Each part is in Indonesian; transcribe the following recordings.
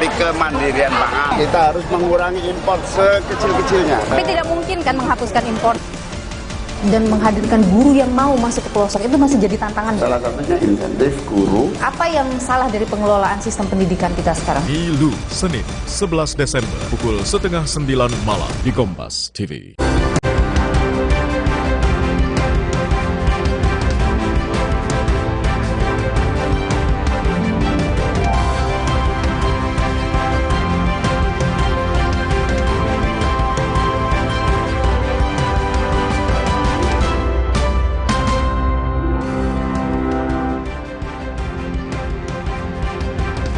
lebih ke mandirian pangan. Kita harus mengurangi impor sekecil-kecilnya. Tapi tidak mungkin kan menghapuskan impor dan menghadirkan guru yang mau masuk ke pelosok, itu masih jadi tantangan. Salah satunya insentif guru. Apa yang salah dari pengelolaan sistem pendidikan kita sekarang? Milu, Senin, 11 Desember, pukul 8:30 malam di Kompas TV.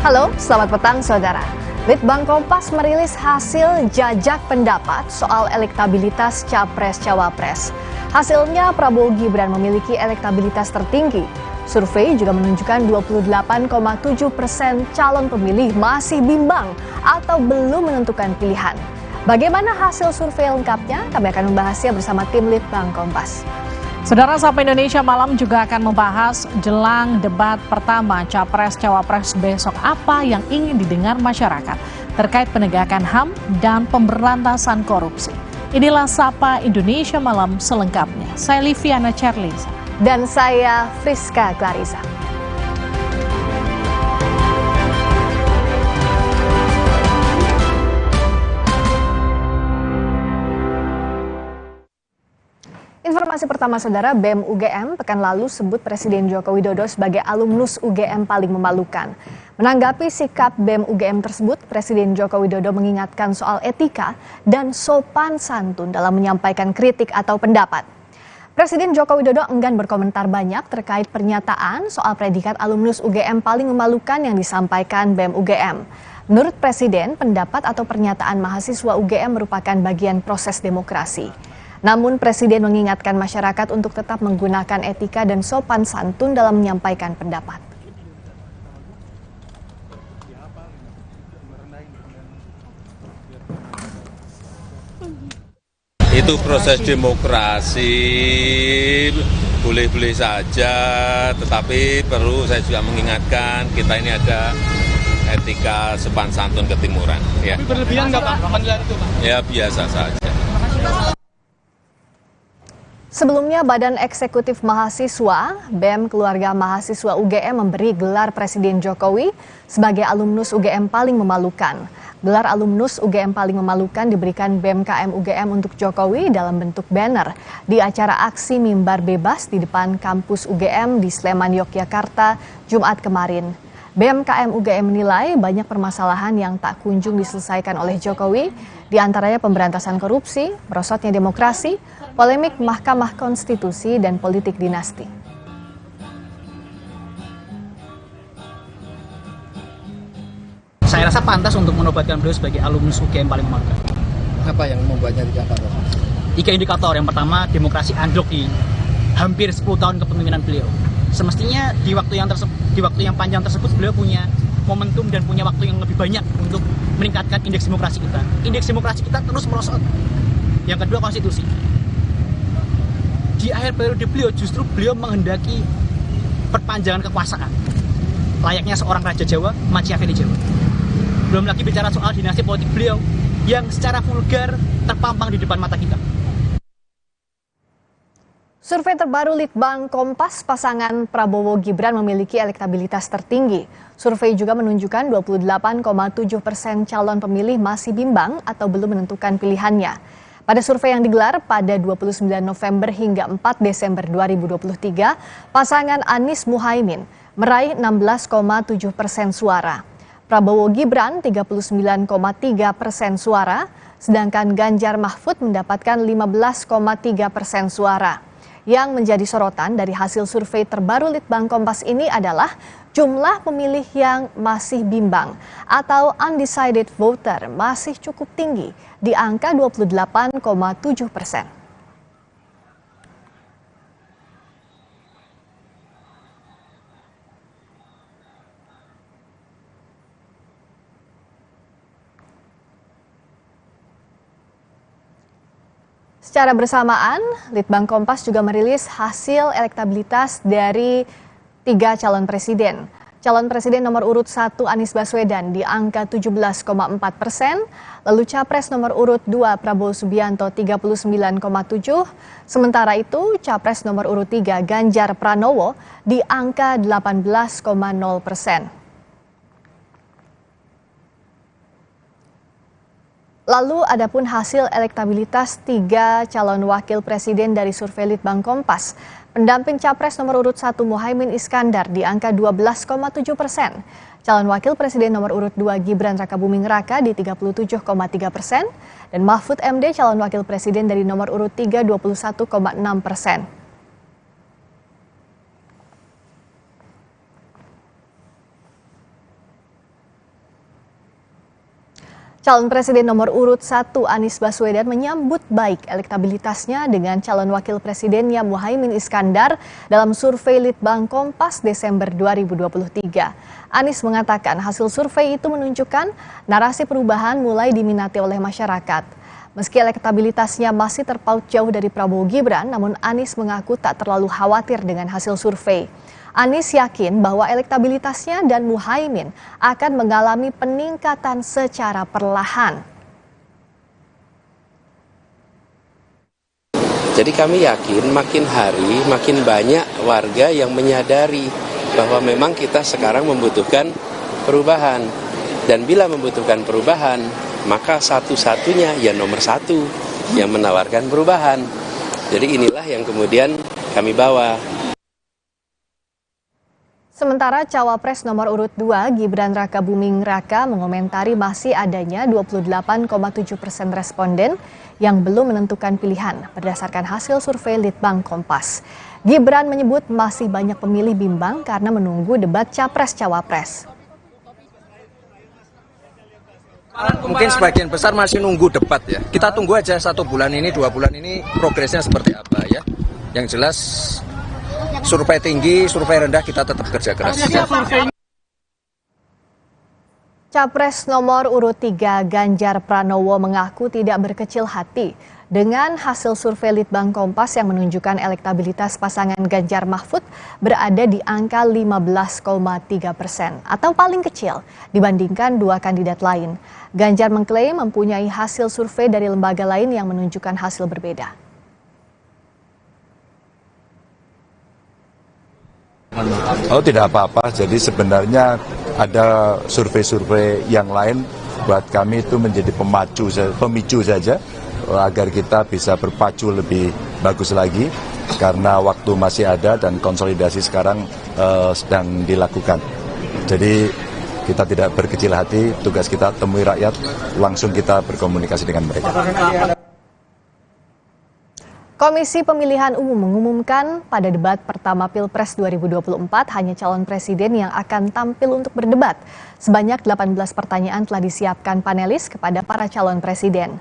Halo, selamat petang saudara. Litbang Kompas merilis hasil jajak pendapat soal elektabilitas Capres-Cawapres. Hasilnya Prabowo Gibran memiliki elektabilitas tertinggi. Survei juga menunjukkan 28,7% calon pemilih masih bimbang atau belum menentukan pilihan. Bagaimana hasil survei lengkapnya? Kami akan membahasnya bersama tim Litbang Kompas. Saudara, Sapa Indonesia Malam juga akan membahas jelang debat pertama Capres-Cawapres besok apa yang ingin didengar masyarakat terkait penegakan HAM dan pemberantasan korupsi. Inilah Sapa Indonesia Malam selengkapnya. Saya Liviana Charlisa. Dan saya Friska Clarissa. Informasi pertama saudara, BEM UGM pekan lalu sebut Presiden Joko Widodo sebagai alumnus UGM paling memalukan. Menanggapi sikap BEM UGM tersebut, Presiden Joko Widodo mengingatkan soal etika dan sopan santun dalam menyampaikan kritik atau pendapat. Presiden Joko Widodo enggan berkomentar banyak terkait pernyataan soal predikat alumnus UGM paling memalukan yang disampaikan BEM UGM. Menurut Presiden, pendapat atau pernyataan mahasiswa UGM merupakan bagian proses demokrasi. Namun Presiden mengingatkan masyarakat untuk tetap menggunakan etika dan sopan santun dalam menyampaikan pendapat. Itu proses demokrasi, boleh-boleh saja, tetapi perlu saya juga mengingatkan kita ini ada etika sopan santun ketimuran. Ya. Berlebihan nggak Pak? Panggilan itu Pak? Ya biasa saja. Sebelumnya, Badan Eksekutif Mahasiswa, BEM Keluarga Mahasiswa UGM memberi gelar Presiden Jokowi sebagai alumnus UGM paling memalukan. Gelar alumnus UGM paling memalukan diberikan BEM-KM UGM untuk Jokowi dalam bentuk banner di acara aksi mimbar bebas di depan kampus UGM di Sleman, Yogyakarta, Jumat kemarin. BEM-KM UGM menilai banyak permasalahan yang tak kunjung diselesaikan oleh Jokowi, di antaranya pemberantasan korupsi, merosotnya demokrasi, polemik Mahkamah Konstitusi, dan politik dinasti. Saya rasa pantas untuk menobatkan beliau sebagai alumnus UGM paling memalukan. Apa yang membuatnya tidak pantas? 3 indikator. Yang pertama, demokrasi anjlok di hampir 10 tahun kepemimpinan beliau. Semestinya di waktu yang panjang tersebut beliau punya momentum dan punya waktu yang lebih banyak untuk meningkatkan indeks demokrasi kita. Indeks demokrasi kita terus merosot. Yang kedua, konstitusi. Di akhir periode beliau justru beliau menghendaki perpanjangan kekuasaan. Layaknya seorang raja Jawa, Machiavelli Jawa. Belum lagi bicara soal dinasti politik beliau yang secara vulgar terpampang di depan mata kita. Survei terbaru Litbang Kompas, pasangan Prabowo Gibran memiliki elektabilitas tertinggi. Survei juga menunjukkan 28,7% calon pemilih masih bimbang atau belum menentukan pilihannya. Pada survei yang digelar pada 29 November hingga 4 Desember 2023, pasangan Anies Muhaimin meraih 16,7% suara. Prabowo Gibran 39,3% suara, sedangkan Ganjar Mahfud mendapatkan 15,3% suara. Yang menjadi sorotan dari hasil survei terbaru Litbang Kompas ini adalah jumlah pemilih yang masih bimbang atau undecided voter masih cukup tinggi di angka 28,7%. Secara bersamaan, Litbang Kompas juga merilis hasil elektabilitas dari 3 calon presiden. Calon Presiden nomor urut 1 Anies Baswedan di angka 17,4%, lalu Capres nomor urut 2 Prabowo Subianto 39,7%, sementara itu Capres nomor urut 3 Ganjar Pranowo di angka 18,0%. Lalu adapun hasil elektabilitas 3 calon wakil presiden dari survei Litbang Kompas. Pendamping Capres nomor urut 1 Muhaimin Iskandar di angka 12,7%. Calon wakil presiden nomor urut 2 Gibran Rakabuming Raka di 37,3%. Dan Mahfud MD calon wakil presiden dari nomor urut 3 21,6%. Calon Presiden nomor urut 1 Anies Baswedan menyambut baik elektabilitasnya dengan calon wakil presidennya Muhaimin Iskandar dalam survei Litbang Kompas Desember 2023. Anies mengatakan hasil survei itu menunjukkan narasi perubahan mulai diminati oleh masyarakat. Meski elektabilitasnya masih terpaut jauh dari Prabowo Gibran, namun Anies mengaku tak terlalu khawatir dengan hasil survei. Anies yakin bahwa elektabilitasnya dan Muhaimin akan mengalami peningkatan secara perlahan. Jadi kami yakin makin hari makin banyak warga yang menyadari bahwa memang kita sekarang membutuhkan perubahan. Dan bila membutuhkan perubahan, maka satu-satunya ya nomor 1 yang menawarkan perubahan. Jadi inilah yang kemudian kami bawa. Sementara Cawapres nomor urut 2 Gibran Rakabuming Raka mengomentari masih adanya 28,7% responden yang belum menentukan pilihan berdasarkan hasil survei Litbang Kompas. Gibran menyebut masih banyak pemilih bimbang karena menunggu debat Capres-Cawapres. Mungkin sebagian besar masih nunggu debat ya. Kita tunggu aja 1 bulan ini, 2 bulan ini progresnya seperti apa ya. Yang jelas survei tinggi, survei rendah kita tetap kerja keras. Capres nomor urut 3 Ganjar Pranowo mengaku tidak berkecil hati dengan hasil survei Litbang Kompas yang menunjukkan elektabilitas pasangan Ganjar Mahfud berada di angka 15,3% atau paling kecil dibandingkan 2 kandidat lain. Ganjar mengklaim mempunyai hasil survei dari lembaga lain yang menunjukkan hasil berbeda. Oh, tidak apa-apa. Jadi sebenarnya ada survei-survei yang lain buat kami itu menjadi pemicu saja agar kita bisa berpacu lebih bagus lagi karena waktu masih ada dan konsolidasi sekarang sedang dilakukan. Jadi kita tidak berkecil hati, tugas kita temui rakyat, langsung kita berkomunikasi dengan mereka. Komisi Pemilihan Umum mengumumkan pada debat pertama Pilpres 2024 hanya calon presiden yang akan tampil untuk berdebat. Sebanyak 18 pertanyaan telah disiapkan panelis kepada para calon presiden.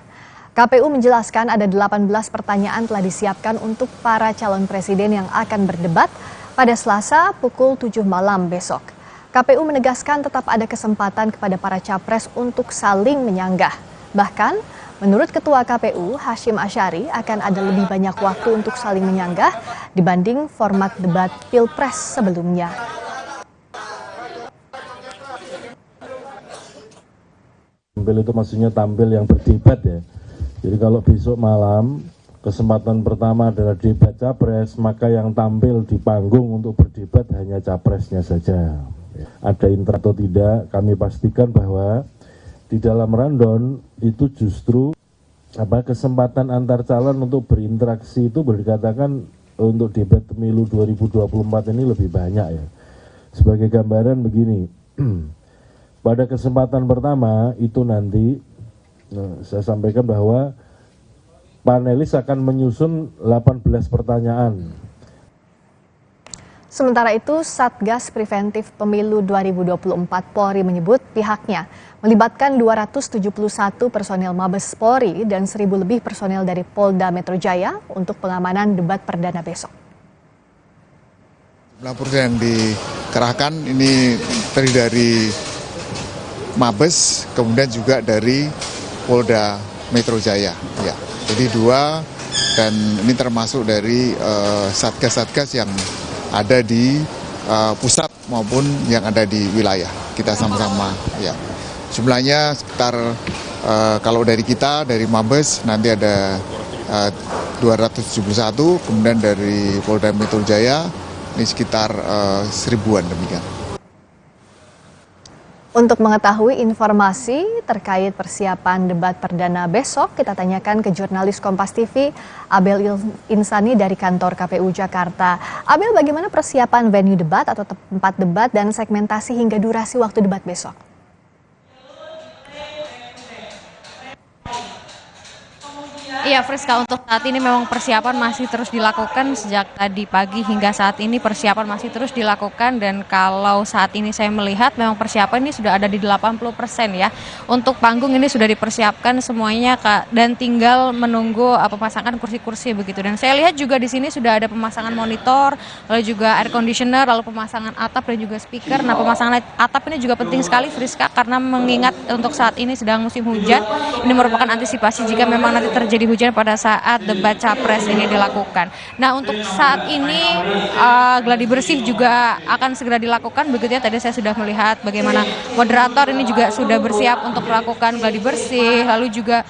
KPU menjelaskan ada 18 pertanyaan telah disiapkan untuk para calon presiden yang akan berdebat pada Selasa pukul 7 malam besok. KPU menegaskan tetap ada kesempatan kepada para capres untuk saling menyanggah. Bahkan, menurut Ketua KPU, Hashim Asyari, akan ada lebih banyak waktu untuk saling menyanggah dibanding format debat Pilpres sebelumnya. Tampil itu maksudnya tampil yang berdebat ya. Jadi kalau besok malam kesempatan pertama adalah debat capres, maka yang tampil di panggung untuk berdebat hanya capresnya saja. Ada inter atau tidak, kami pastikan bahwa di dalam rundown itu justru kesempatan antar calon untuk berinteraksi itu boleh dikatakan untuk debat pemilu 2024 ini lebih banyak ya. Sebagai gambaran begini, pada kesempatan pertama itu nanti saya sampaikan bahwa panelis akan menyusun 18 pertanyaan. Sementara itu, Satgas Preventif Pemilu 2024 Polri menyebut pihaknya melibatkan 271 personel Mabes Polri dan 1.000 lebih personel dari Polda Metro Jaya untuk pengamanan debat perdana besok. Jumlah personel yang dikerahkan ini terdiri dari Mabes, kemudian juga dari Polda Metro Jaya. Ya, jadi 2 dan ini termasuk dari satgas-satgas yang ada di pusat maupun yang ada di wilayah kita sama-sama ya. Jumlahnya sekitar kalau dari kita dari Mabes nanti ada 271, kemudian dari Polda Metro Jaya ini sekitar 1000-an demikian. Untuk mengetahui informasi terkait persiapan debat perdana besok, kita tanyakan ke jurnalis Kompas TV, Abel Insani dari kantor KPU Jakarta. Abel, bagaimana persiapan venue debat atau tempat debat dan segmentasi hingga durasi waktu debat besok? Iya, Friska, untuk saat ini memang persiapan masih terus dilakukan sejak tadi pagi hingga saat ini persiapan masih terus dilakukan, dan kalau saat ini saya melihat memang persiapan ini sudah ada di 80% ya. Untuk panggung ini sudah dipersiapkan semuanya, Kak, dan tinggal menunggu pemasangan kursi-kursi begitu. Dan saya lihat juga di sini sudah ada pemasangan monitor, lalu juga air conditioner, lalu pemasangan atap dan juga speaker. Nah, pemasangan atap ini juga penting sekali, Friska, karena mengingat untuk saat ini sedang musim hujan. Ini merupakan antisipasi jika memang nanti terjadi hujan pada saat debat capres ini dilakukan. Nah, untuk saat ini gladi bersih juga akan segera dilakukan begitu ya. Tadi saya sudah melihat bagaimana moderator ini juga sudah bersiap untuk melakukan gladi bersih, lalu juga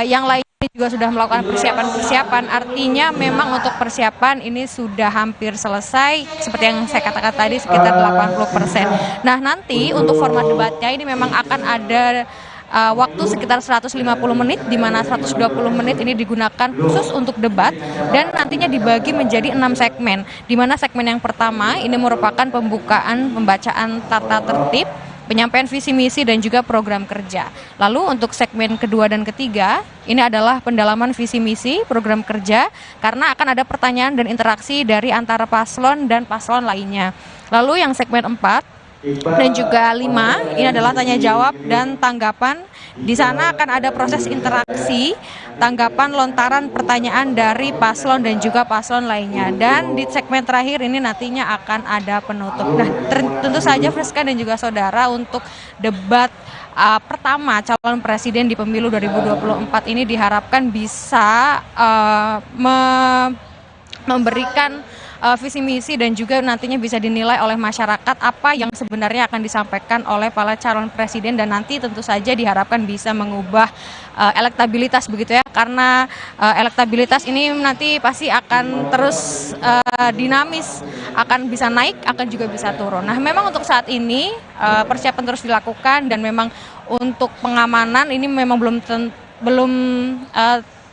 yang lainnya juga sudah melakukan persiapan. Artinya memang untuk persiapan ini sudah hampir selesai, seperti yang saya katakan tadi sekitar 80%. Nah, nanti untuk format debatnya ini memang akan ada waktu sekitar 150 menit, di mana 120 menit ini digunakan khusus untuk debat dan nantinya dibagi menjadi 6 segmen, di mana segmen yang pertama ini merupakan pembacaan tata tertib, penyampaian visi misi dan juga program kerja. Lalu untuk segmen kedua dan ketiga ini adalah pendalaman visi misi, program kerja, karena akan ada pertanyaan dan interaksi dari antara paslon dan paslon lainnya. Lalu yang segmen 4 dan juga 5 ini adalah tanya jawab dan tanggapan. Di sana akan ada proses interaksi, tanggapan, lontaran pertanyaan dari paslon dan juga paslon lainnya. Dan di segmen terakhir ini nantinya akan ada penutup. Nah, tentu saja Friska dan juga saudara, untuk debat pertama calon presiden di pemilu 2024 ini diharapkan bisa memberikan visi misi dan juga nantinya bisa dinilai oleh masyarakat apa yang sebenarnya akan disampaikan oleh para calon presiden, dan nanti tentu saja diharapkan bisa mengubah elektabilitas begitu ya, karena elektabilitas ini nanti pasti akan terus dinamis, akan bisa naik, akan juga bisa turun. Nah, memang untuk saat ini persiapan terus dilakukan, dan memang untuk pengamanan ini memang belum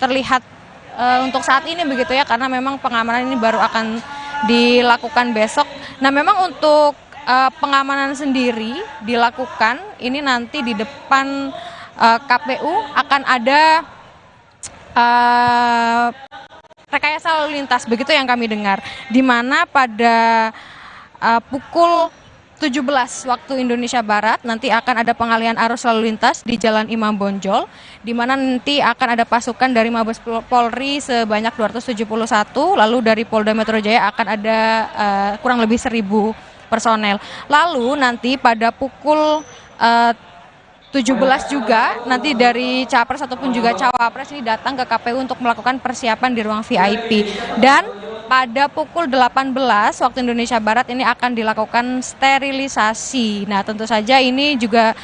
terlihat untuk saat ini begitu ya, karena memang pengamanan ini baru akan dilakukan besok. Nah, memang untuk pengamanan sendiri dilakukan ini nanti di depan KPU akan ada rekayasa lalu lintas begitu yang kami dengar, di mana pada pukul 17 waktu Indonesia Barat nanti akan ada pengalihan arus lalu lintas di Jalan Imam Bonjol, di mana nanti akan ada pasukan dari Mabes Polri sebanyak 271, lalu dari Polda Metro Jaya akan ada kurang lebih 1000 personel. Lalu nanti pada pukul 17 juga nanti dari capres ataupun juga cawapres ini datang ke KPU untuk melakukan persiapan di ruang VIP, dan pada pukul 18 waktu Indonesia Barat ini akan dilakukan sterilisasi. Nah, tentu saja ini juga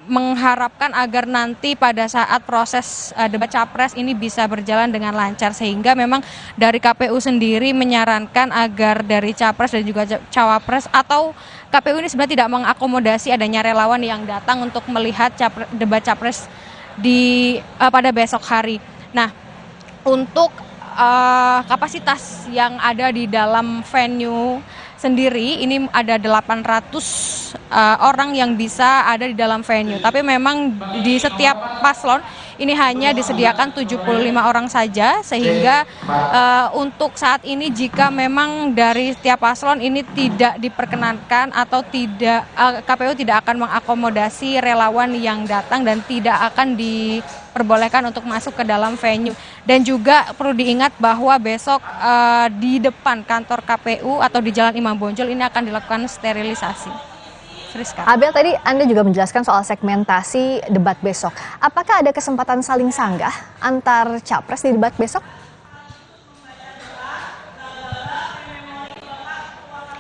mengharapkan agar nanti pada saat proses debat capres ini bisa berjalan dengan lancar, sehingga memang dari KPU sendiri menyarankan agar dari capres dan juga cawapres, atau KPU ini sebenarnya tidak mengakomodasi adanya relawan yang datang untuk melihat debat capres pada besok hari. Nah, untuk kapasitas yang ada di dalam venue sendiri ini ada 800 orang yang bisa ada di dalam venue, tapi memang di setiap paslon ini hanya disediakan 75 orang saja, sehingga untuk saat ini jika memang dari setiap paslon ini tidak diperkenankan atau tidak, KPU tidak akan mengakomodasi relawan yang datang dan tidak akan diperbolehkan untuk masuk ke dalam venue. Dan juga perlu diingat bahwa besok di depan kantor KPU atau di Jalan Imam Bonjol ini akan dilakukan sterilisasi. Friska. Abel, tadi Anda juga menjelaskan soal segmentasi debat besok. Apakah ada kesempatan saling sanggah antar capres di debat besok?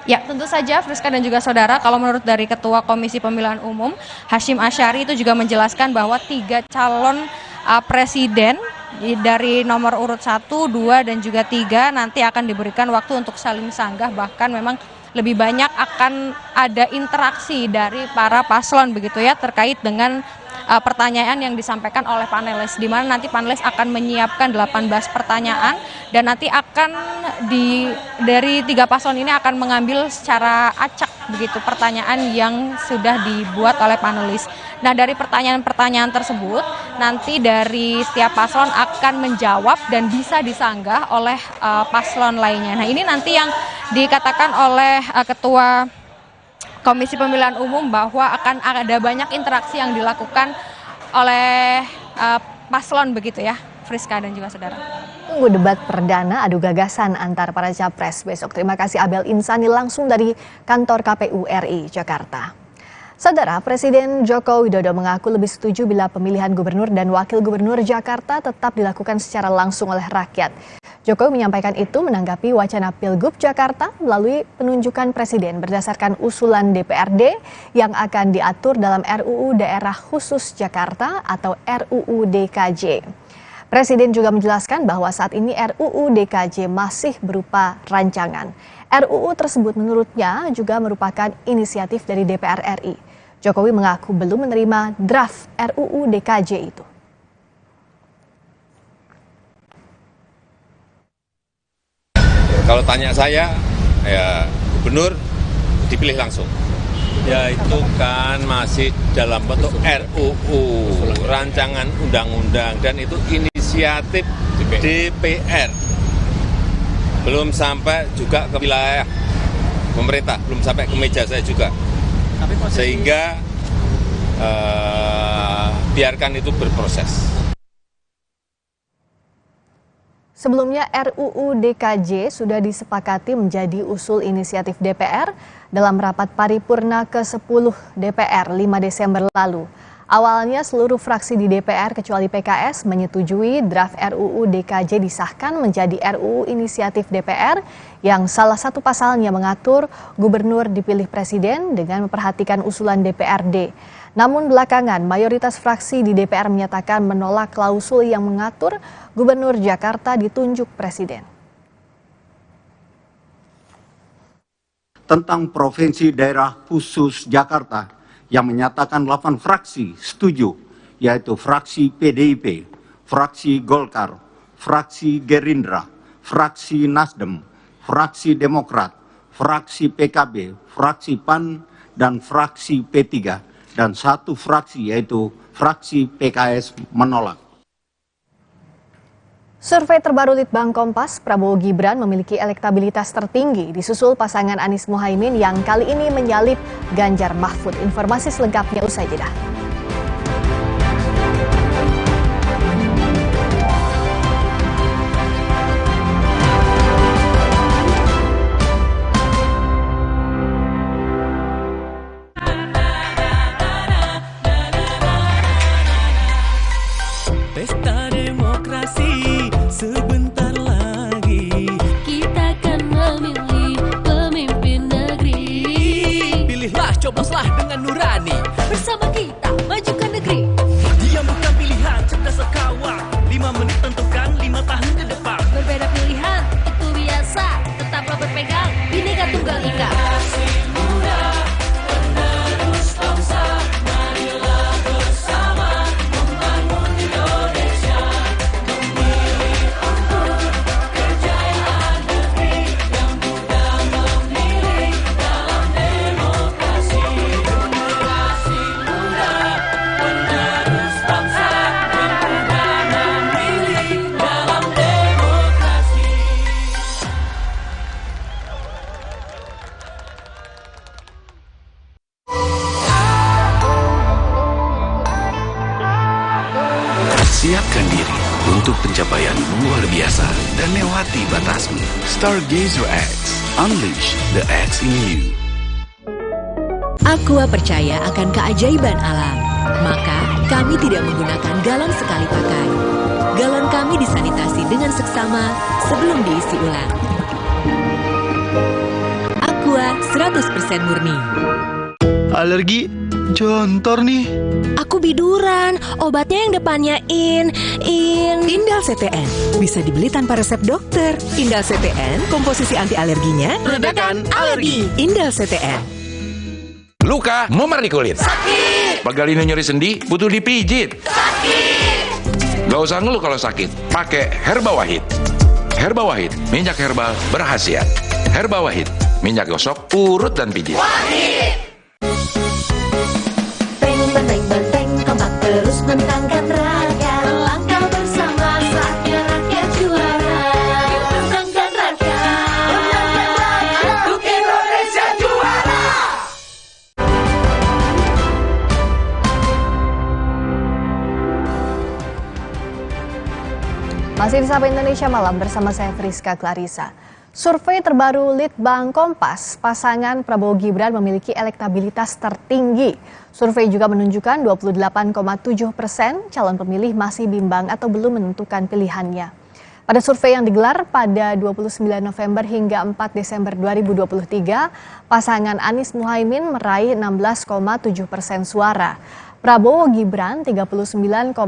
Ya, tentu saja Friska dan juga saudara, kalau menurut dari Ketua Komisi Pemilihan Umum Hasyim Asyari itu juga menjelaskan bahwa 3 calon presiden dari nomor urut 1, 2, dan juga 3 nanti akan diberikan waktu untuk saling sanggah, bahkan memang lebih banyak akan ada interaksi dari para paslon begitu ya terkait dengan pertanyaan yang disampaikan oleh panelis, di mana nanti panelis akan menyiapkan 18 pertanyaan dan nanti akan dari 3 paslon ini akan mengambil secara acak begitu pertanyaan yang sudah dibuat oleh panelis. Nah, dari pertanyaan-pertanyaan tersebut nanti dari setiap paslon akan menjawab dan bisa disanggah oleh paslon lainnya. Nah, ini nanti yang dikatakan oleh Ketua Komisi Pemilihan Umum bahwa akan ada banyak interaksi yang dilakukan oleh paslon begitu ya, Friska dan juga saudara. Tunggu debat perdana adu gagasan antar para capres besok. Terima kasih Abel Insani langsung dari kantor KPU RI Jakarta. Saudara, Presiden Joko Widodo mengaku lebih setuju bila pemilihan gubernur dan wakil gubernur Jakarta tetap dilakukan secara langsung oleh rakyat. Jokowi menyampaikan itu menanggapi wacana Pilgub Jakarta melalui penunjukan Presiden berdasarkan usulan DPRD yang akan diatur dalam RUU Daerah Khusus Jakarta atau RUU DKJ. Presiden juga menjelaskan bahwa saat ini RUU DKJ masih berupa rancangan. RUU tersebut menurutnya juga merupakan inisiatif dari DPR RI. Jokowi mengaku belum menerima draft RUU DKJ itu. Kalau tanya saya, ya gubernur dipilih langsung. Ya itu kan masih dalam bentuk RUU, rancangan undang-undang, dan itu inisiatif DPR. Belum sampai juga ke wilayah pemerintah, belum sampai ke meja saya juga. Sehingga biarkan itu berproses. Sebelumnya RUU DKJ sudah disepakati menjadi usul inisiatif DPR dalam rapat paripurna ke-10 DPR 5 Desember lalu. Awalnya seluruh fraksi di DPR kecuali PKS menyetujui draft RUU DKJ disahkan menjadi RUU inisiatif DPR yang salah satu pasalnya mengatur gubernur dipilih presiden dengan memperhatikan usulan DPRD. Namun belakangan mayoritas fraksi di DPR menyatakan menolak klausul yang mengatur gubernur Jakarta ditunjuk presiden. Tentang Provinsi Daerah Khusus Jakarta yang menyatakan 8 fraksi setuju, yaitu fraksi PDIP, fraksi Golkar, fraksi Gerindra, fraksi Nasdem, fraksi Demokrat, fraksi PKB, fraksi PAN, dan fraksi P3. Dan 1 fraksi yaitu fraksi PKS menolak. Survei terbaru Litbang Kompas, Prabowo Gibran memiliki elektabilitas tertinggi disusul pasangan Anies Muhaimin yang kali ini menyalip Ganjar Mahfud. Informasi selengkapnya usai jeda. Pesta demokrasi sebentar lagi kita akan memilih pemimpin negeri. Pilihlah, cobloslah dengan nurani. Bersama kita majukan negeri. Diam bukan pilihan, cerdas sekawan. 5 menit tentukan 5 tahun ke depan. Berbeda pilihan, itu biasa. Tetaplah berpegang, Bhinneka Tunggal Ika. Siapkan diri untuk pencapaian luar biasa dan lewati batasmu. Stargazer X, unleash the X in you. Aqua percaya akan keajaiban alam, maka kami tidak menggunakan galon sekali pakai. Galon kami disanitasi dengan seksama sebelum diisi ulang. Aqua 100% murni. Alergi jontor nih. Aku biduran, obatnya yang depannya Indal CTN. Bisa dibeli tanpa resep dokter. Indal CTN, komposisi anti alerginya Redakan alergi. Indal CTN. Luka, memar di kulit. Sakit. Pegal ini nyeri sendi, butuh dipijit. Sakit. Gak usah ngeluh kalau sakit, pakai Herba Wahid. Herba Wahid, minyak herbal berkhasiat. Herba Wahid, minyak gosok, urut dan pijit. Wahid. Benteng, kompak terus mentangkan raga. Langkah bersama saatnya rakyat juara. Mentangkan raga. Untuk Indonesia juara. Masih di Sapa Indonesia Malam bersama saya Friska Clarissa. Survei terbaru Litbang Kompas, pasangan Prabowo Gibran memiliki elektabilitas tertinggi. Survei juga menunjukkan 28,7% calon pemilih masih bimbang atau belum menentukan pilihannya. Pada survei yang digelar pada 29 November hingga 4 Desember 2023, pasangan Anies Muhaimin meraih 16,7% suara. Prabowo Gibran 39,3%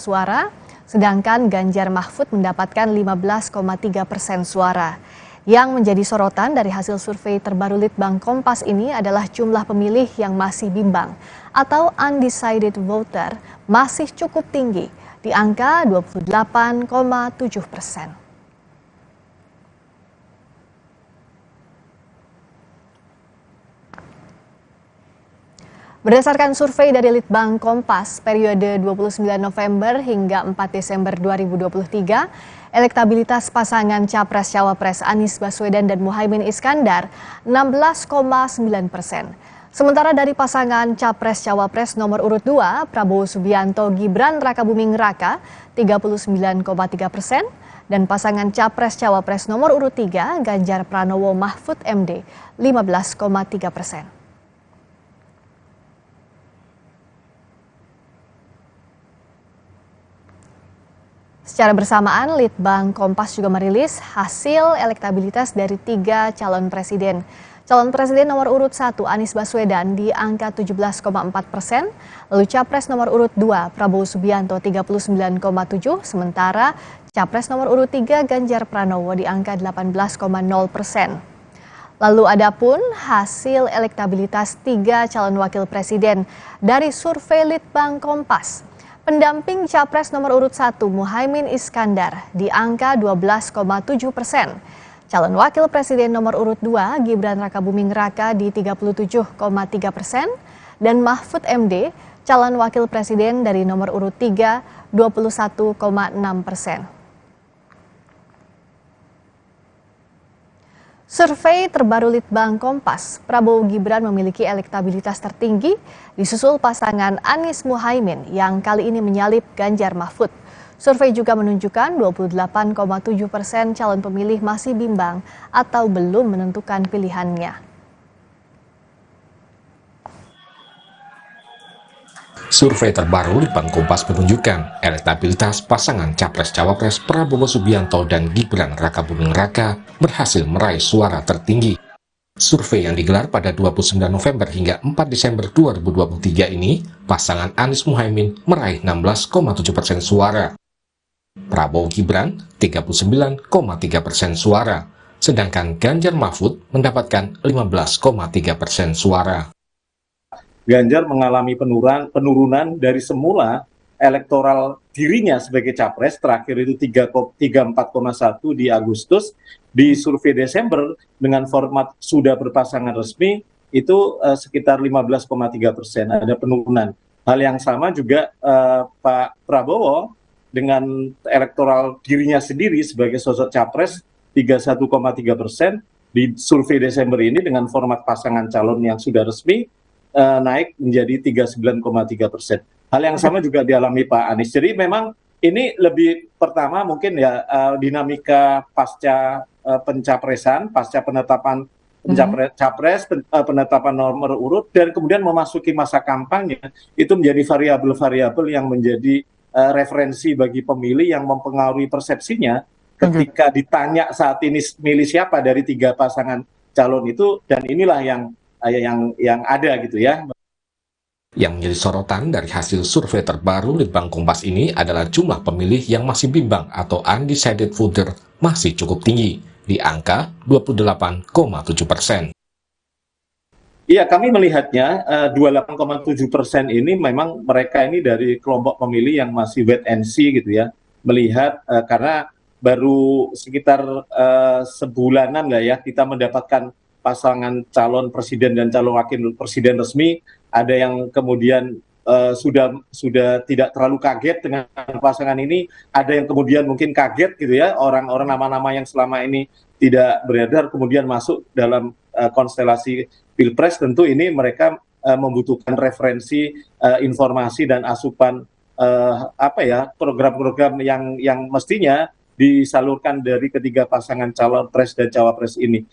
suara. Sedangkan Ganjar Mahfud mendapatkan 15,3% suara. Yang menjadi sorotan dari hasil survei terbaru Litbang Kompas ini adalah jumlah pemilih yang masih bimbang atau undecided voter masih cukup tinggi di angka 28,7%. Berdasarkan survei dari Litbang Kompas periode 29 November hingga 4 Desember 2023, elektabilitas pasangan Capres-Cawapres Anies Baswedan dan Muhaimin Iskandar 16,9%. Sementara dari pasangan Capres-Cawapres nomor urut 2, Prabowo Subianto Gibran Rakabuming Raka 39,3% dan pasangan Capres-Cawapres nomor urut 3, Ganjar Pranowo Mahfud MD 15,3%. Secara bersamaan, Litbang Kompas juga merilis hasil elektabilitas dari 3 calon presiden. Calon presiden nomor urut 1 Anies Baswedan di angka 17,4%, lalu Capres nomor urut 2 Prabowo Subianto 39,7%, sementara Capres nomor urut 3 Ganjar Pranowo di angka 18,0%. Lalu adapun hasil elektabilitas 3 calon wakil presiden dari survei Litbang Kompas. Pendamping Capres nomor urut 1 Muhaimin Iskandar di angka 12,7%. Calon wakil presiden nomor urut 2 Gibran Rakabuming Raka di 37,3% dan Mahfud MD calon wakil presiden dari nomor urut 3 21,6%. Survei terbaru Litbang Kompas, Prabowo Gibran memiliki elektabilitas tertinggi disusul pasangan Anies Muhaimin yang kali ini menyalip Ganjar Mahfud. Survei juga menunjukkan 28,7% calon pemilih masih bimbang atau belum menentukan pilihannya. Survei terbaru Litbang Kompas menunjukkan elektabilitas pasangan Capres-Cawapres Prabowo Subianto dan Gibran Rakabuming Raka berhasil meraih suara tertinggi. Survei yang digelar pada 29 November hingga 4 Desember 2023 ini, pasangan Anies Muhaimin meraih 16,7% suara. Prabowo Gibran 39,3% suara, sedangkan Ganjar Mahfud mendapatkan 15,3% suara. Ganjar mengalami penurunan dari semula elektoral dirinya sebagai capres, terakhir itu 34,1 di Agustus, di survei Desember dengan format sudah berpasangan resmi itu sekitar 15,3%, ada penurunan. Hal yang sama juga Pak Prabowo dengan elektoral dirinya sendiri sebagai sosok capres 31,3%, di survei Desember ini dengan format pasangan calon yang sudah resmi naik menjadi 39,3%. Hal yang sama juga dialami Pak Anies. Jadi memang ini lebih pertama mungkin ya dinamika pasca pencapresan, pasca penetapan capres, penetapan nomor urut, dan kemudian memasuki masa kampanye, itu menjadi variabel-variabel yang menjadi referensi bagi pemilih yang mempengaruhi persepsinya ketika ditanya saat ini milih siapa dari 3 pasangan calon itu, dan inilah yang ada gitu ya. Yang menjadi sorotan dari hasil survei terbaru Litbang Kompas ini adalah jumlah pemilih yang masih bimbang atau undecided voter masih cukup tinggi, di angka 28,7%. Iya, kami melihatnya 28,7% ini memang mereka ini dari kelompok pemilih yang masih wait and see gitu ya, melihat karena baru sekitar sebulanan lah ya kita mendapatkan pasangan calon presiden dan calon wakil presiden resmi. Ada yang kemudian sudah tidak terlalu kaget dengan pasangan ini, ada yang kemudian mungkin kaget gitu ya, orang-orang nama-nama yang selama ini tidak beredar kemudian masuk dalam konstelasi Pilpres. Tentu ini mereka membutuhkan referensi, informasi dan asupan program-program yang mestinya disalurkan dari ketiga pasangan calon pres dan cawapres ini.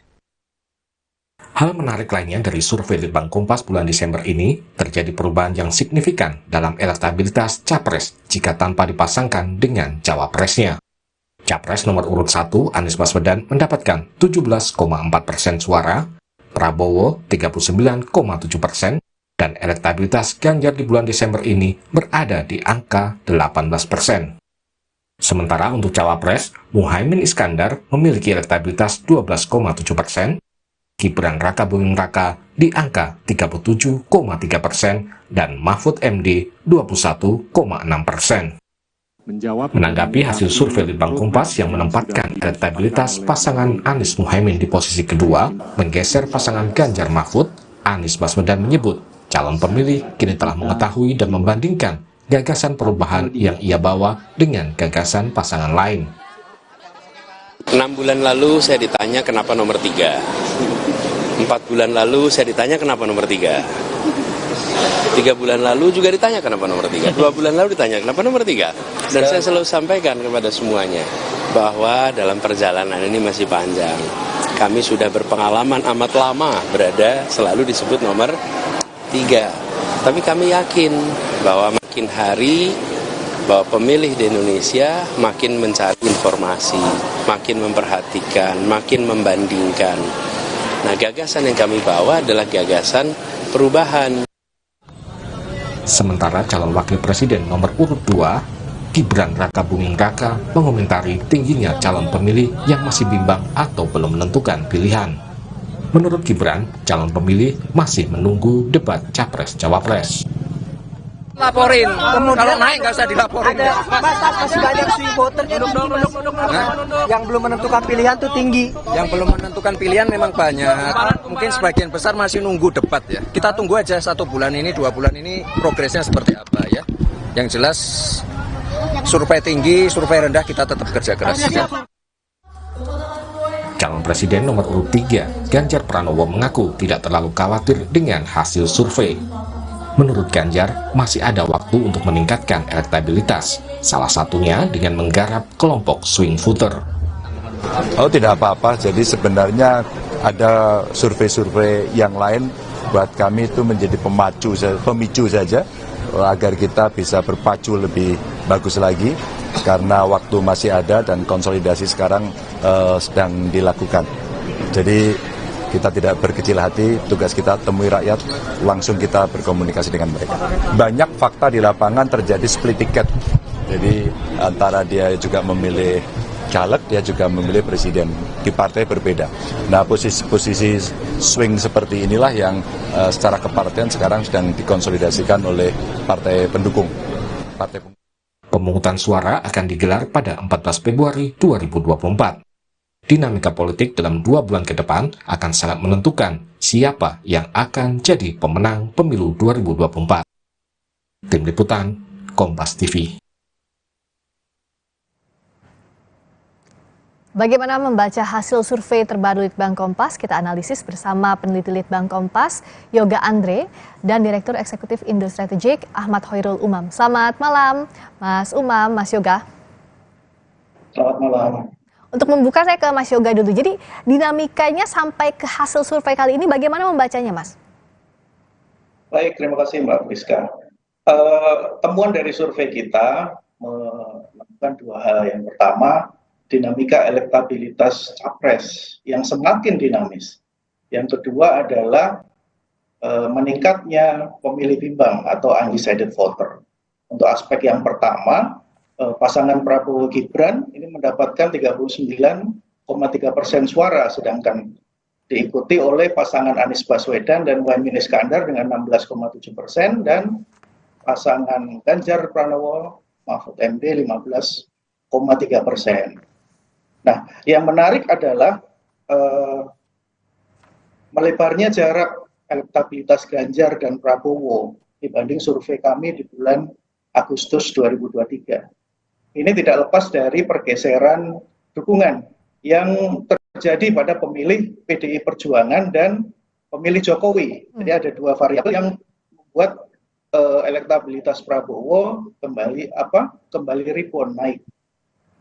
Hal menarik lainnya dari survei Litbang Kompas bulan Desember ini, terjadi perubahan yang signifikan dalam elektabilitas capres jika tanpa dipasangkan dengan cawapresnya. Capres nomor urut 1, Anies Baswedan, mendapatkan 17,4% suara, Prabowo 39,7%, dan elektabilitas Ganjar di bulan Desember ini berada di angka 18%. Sementara untuk cawapres, Muhaimin Iskandar memiliki elektabilitas 12,7%, Gibran Rakabuming Raka di angka 37,3% dan Mahfud MD 21,6%. Menanggapi hasil survei Litbang Kompas yang menempatkan elektabilitas pasangan Anies Muhaimin di posisi kedua, menggeser pasangan Ganjar Mahfud, Anies Baswedan menyebut calon pemilih kini telah mengetahui dan membandingkan gagasan perubahan yang ia bawa dengan gagasan pasangan lain. 6 bulan lalu saya ditanya kenapa nomor 3. 4 bulan lalu saya ditanya kenapa nomor 3. 3 bulan lalu juga ditanya kenapa nomor 3. 2 bulan lalu ditanya kenapa nomor 3. Dan saya selalu sampaikan kepada semuanya bahwa dalam perjalanan ini masih panjang. Kami sudah berpengalaman amat lama berada selalu disebut nomor 3. Tapi kami yakin bahwa makin hari bahwa pemilih di Indonesia makin mencari informasi, makin memperhatikan, makin membandingkan. Nah, gagasan yang kami bawa adalah gagasan perubahan. Sementara calon wakil presiden nomor urut 2, Gibran Rakabuming Raka, mengomentari tingginya calon pemilih yang masih bimbang atau belum menentukan pilihan. Menurut Gibran, calon pemilih masih menunggu debat Capres-Cawapres. Laporin, kalau naik nggak usah dilaporin. Masih banyak swing voter yang belum menentukan pilihan tuh tinggi. Yang belum menentukan pilihan memang banyak. Mungkin sebagian besar masih nunggu debat ya. Kita tunggu aja 1 bulan ini, 2 bulan ini progresnya seperti apa ya. Yang jelas survei tinggi, survei rendah kita tetap kerja keras. Calon presiden nomor urut 3, Ganjar Pranowo, mengaku tidak terlalu khawatir dengan hasil survei. Menurut Ganjar, masih ada waktu untuk meningkatkan elektabilitas, salah satunya dengan menggarap kelompok swing voter. Oh, tidak apa-apa, jadi sebenarnya ada survei-survei yang lain buat kami itu menjadi pemicu saja agar kita bisa berpacu lebih bagus lagi, karena waktu masih ada dan konsolidasi sekarang sedang dilakukan. Jadi kita tidak berkecil hati, tugas kita temui rakyat, langsung kita berkomunikasi dengan mereka. Banyak fakta di lapangan terjadi split ticket, jadi antara dia juga memilih caleg, dia juga memilih presiden, di partai berbeda. Nah, posisi swing seperti inilah yang secara kepartean sekarang sedang dikonsolidasikan oleh partai pendukung. Pemungutan suara akan digelar pada 14 Februari 2024. Dinamika politik dalam 2 bulan ke depan akan sangat menentukan siapa yang akan jadi pemenang pemilu 2024. Tim Liputan, Kompas TV. Bagaimana membaca hasil survei terbaru Litbang Kompas? Kita analisis bersama peneliti Litbang Kompas, Yoga Andre, dan Direktur Eksekutif Indo Strategik, Ahmad Hoirul Umam. Selamat malam, Mas Umam, Mas Yoga. Selamat malam. Untuk membuka, saya ke Mas Yoga dulu. Jadi dinamikanya sampai ke hasil survei kali ini bagaimana membacanya, Mas? Baik, terima kasih Mbak Priska. Temuan dari survei kita melakukan 2 hal. Yang pertama, dinamika elektabilitas capres yang semakin dinamis. Yang kedua adalah meningkatnya pemilih bimbang atau undecided voter. Untuk aspek yang pertama, pasangan Prabowo Gibran ini mendapatkan 39,3% suara, sedangkan diikuti oleh pasangan Anies Baswedan dan Muhaimin Iskandar dengan 16,7% dan pasangan Ganjar Pranowo Mahfud MD 15,3%. Nah, yang menarik adalah melebarnya jarak elektabilitas Ganjar dan Prabowo dibanding survei kami di bulan Agustus 2023. Ini tidak lepas dari pergeseran dukungan yang terjadi pada pemilih PDI Perjuangan dan pemilih Jokowi. Jadi ada dua variabel yang membuat elektabilitas Prabowo kembali rebound naik.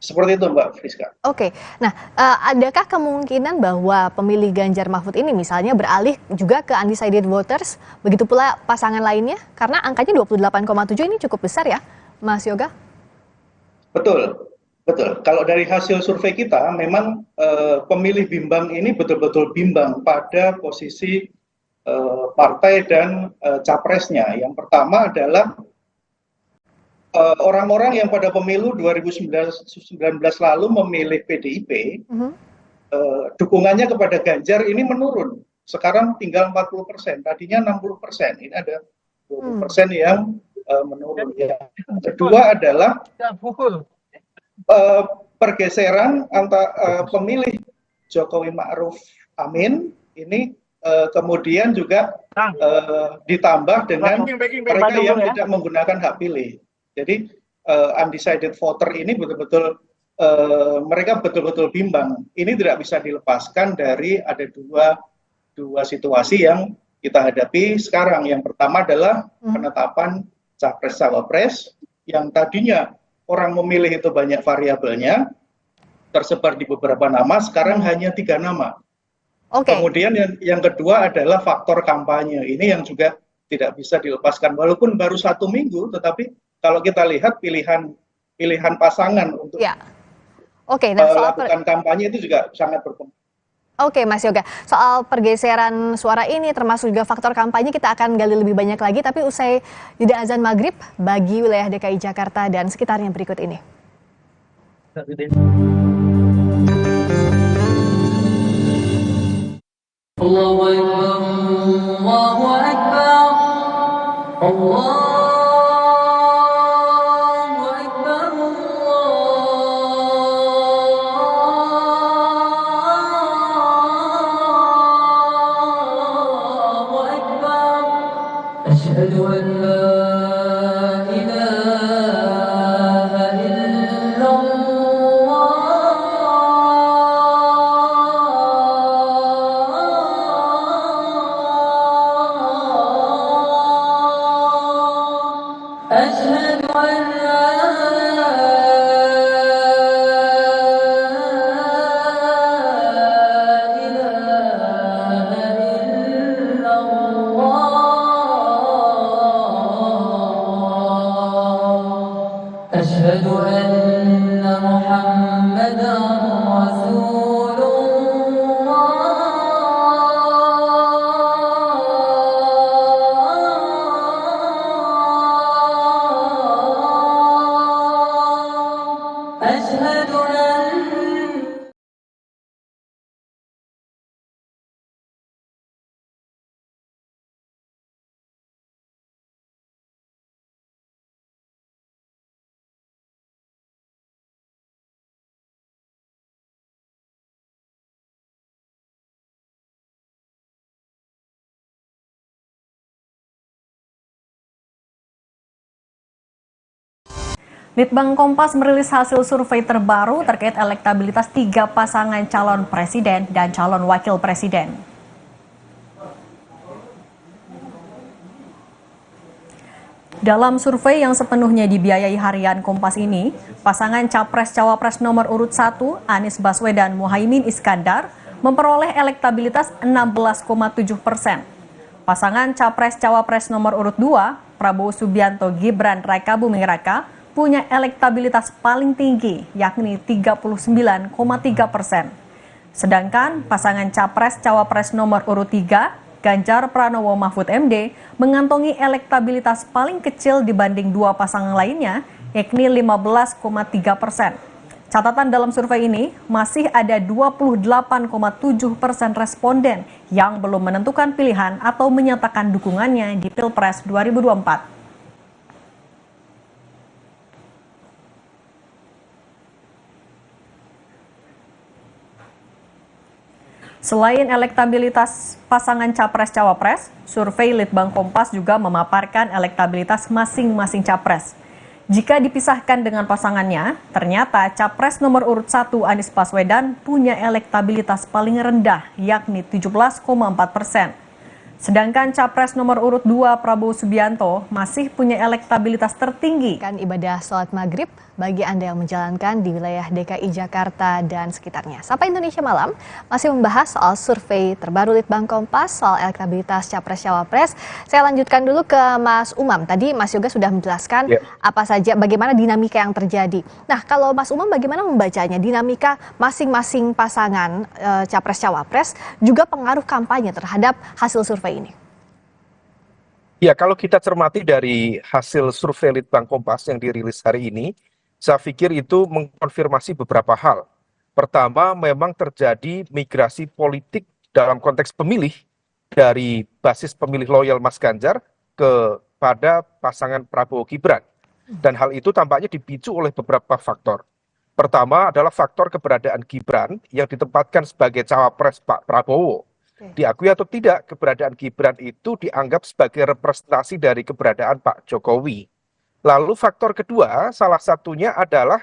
Seperti itu Mbak Friska. Oke, nah adakah kemungkinan bahwa pemilih Ganjar Mahfud ini misalnya beralih juga ke undecided voters, begitu pula pasangan lainnya? Karena angkanya 28,7 ini cukup besar ya, Mas Yoga? Betul, betul. Kalau dari hasil survei kita, memang pemilih bimbang ini betul-betul bimbang pada posisi partai dan capresnya. Yang pertama adalah orang-orang yang pada pemilu 2019 lalu memilih PDIP, dukungannya kepada Ganjar ini menurun. Sekarang tinggal 40%, tadinya 60%. Ini ada 20% yang menurun. Yang kedua adalah pergeseran antara pemilih Jokowi Ma'ruf Amin ini kemudian juga ditambah dengan mereka yang tidak menggunakan hak pilih. Jadi undecided voter ini betul-betul mereka betul-betul bimbang. Ini tidak bisa dilepaskan dari ada dua situasi yang kita hadapi sekarang. Yang pertama adalah penetapan capres-cawapres yang tadinya orang memilih itu banyak variabelnya, tersebar di beberapa nama, sekarang hanya 3 nama. Kemudian yang kedua adalah faktor kampanye. Ini yang juga tidak bisa dilepaskan. Walaupun baru 1 minggu, tetapi kalau kita lihat pilihan pasangan untuk melakukan kampanye itu juga sangat berpengaruh. Oke, Mas Yoga, soal pergeseran suara ini termasuk juga faktor kampanye kita akan gali lebih banyak lagi, tapi usai jeda azan maghrib bagi wilayah DKI Jakarta dan sekitarnya berikut ini. Allahu Akbar, Allahu Akbar, Allah. أشهد أن لا إله إلا الله أشهد أن لا أشهد أن محمدا رسول الله أشهد أن Litbang Kompas merilis hasil survei terbaru terkait elektabilitas 3 pasangan calon presiden dan calon wakil presiden. Dalam survei yang sepenuhnya dibiayai harian Kompas ini, pasangan Capres-Cawapres nomor urut 1, Anies Baswedan Muhaimin Iskandar, memperoleh elektabilitas 16,7%. Pasangan Capres-Cawapres nomor urut 2, Prabowo Subianto Gibran Rakabuming Raka, punya elektabilitas paling tinggi, yakni 39,3%. Sedangkan pasangan Capres-Cawapres nomor urut 3, Ganjar Pranowo Mahfud MD, mengantongi elektabilitas paling kecil dibanding dua pasangan lainnya, yakni 15,3%. Catatan dalam survei ini, masih ada 28,7% responden yang belum menentukan pilihan atau menyatakan dukungannya di Pilpres 2024. Selain elektabilitas pasangan Capres-Cawapres, survei Litbang Kompas juga memaparkan elektabilitas masing-masing capres. Jika dipisahkan dengan pasangannya, ternyata Capres nomor urut 1 Anies Baswedan punya elektabilitas paling rendah, yakni 17,4%. Sedangkan Capres nomor urut 2 Prabowo Subianto masih punya elektabilitas tertinggi. Kan ibadah sholat maghrib bagi Anda yang menjalankan di wilayah DKI Jakarta dan sekitarnya. Sapa Indonesia Malam masih membahas soal survei terbaru Litbang Kompas soal elektabilitas Capres-Cawapres. Saya lanjutkan dulu ke Mas Umam. Tadi Mas Yoga sudah menjelaskan apa saja, bagaimana dinamika yang terjadi. Nah, kalau Mas Umam bagaimana membacanya dinamika masing-masing pasangan Capres-Cawapres juga pengaruh kampanye terhadap hasil survei ini? Ya, kalau kita cermati dari hasil survei Litbang Kompas yang dirilis hari ini, saya pikir itu mengkonfirmasi beberapa hal. Pertama, memang terjadi migrasi politik dalam konteks pemilih dari basis pemilih loyal Mas Ganjar kepada pasangan Prabowo Gibran. Dan hal itu tampaknya dipicu oleh beberapa faktor. Pertama adalah faktor keberadaan Gibran yang ditempatkan sebagai cawapres Pak Prabowo. Diakui atau tidak, keberadaan Gibran itu dianggap sebagai representasi dari keberadaan Pak Jokowi. Lalu faktor kedua, salah satunya adalah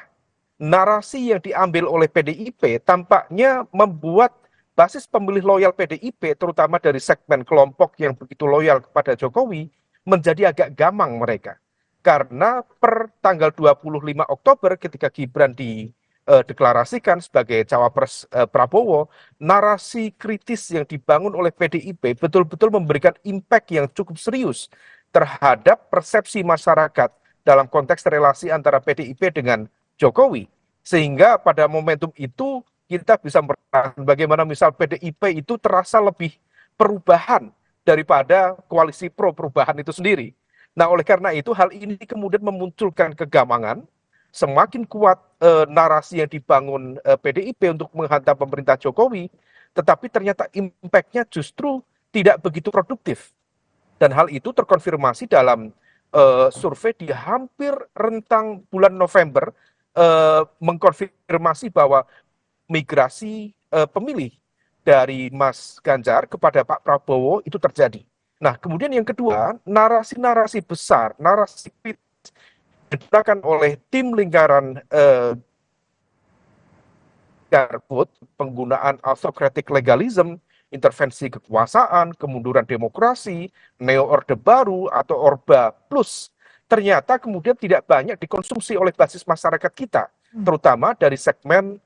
narasi yang diambil oleh PDIP tampaknya membuat basis pemilih loyal PDIP, terutama dari segmen kelompok yang begitu loyal kepada Jokowi, menjadi agak gamang mereka. Karena per tanggal 25 Oktober ketika Gibran dideklarasikan sebagai cawapres Prabowo, narasi kritis yang dibangun oleh PDIP betul-betul memberikan impact yang cukup serius terhadap persepsi masyarakat dalam konteks relasi antara PDIP dengan Jokowi. Sehingga pada momentum itu kita bisa merasakan bagaimana misal PDIP itu terasa lebih perubahan daripada koalisi pro perubahan itu sendiri. Nah, oleh karena itu hal ini kemudian memunculkan kegamangan, semakin kuat narasi yang dibangun PDIP untuk menghantam pemerintah Jokowi, tetapi ternyata impact-nya justru tidak begitu produktif. Dan hal itu terkonfirmasi dalam survei di hampir rentang bulan November, mengkonfirmasi bahwa migrasi pemilih dari Mas Ganjar kepada Pak Prabowo itu terjadi. Nah, kemudian yang kedua, narasi-narasi besar, narasi kritis digunakan oleh tim lingkaran Garbut, penggunaan autocratic legalism, intervensi kekuasaan, kemunduran demokrasi, neo-orde baru atau Orba Plus, ternyata kemudian tidak banyak dikonsumsi oleh basis masyarakat kita, terutama dari segmen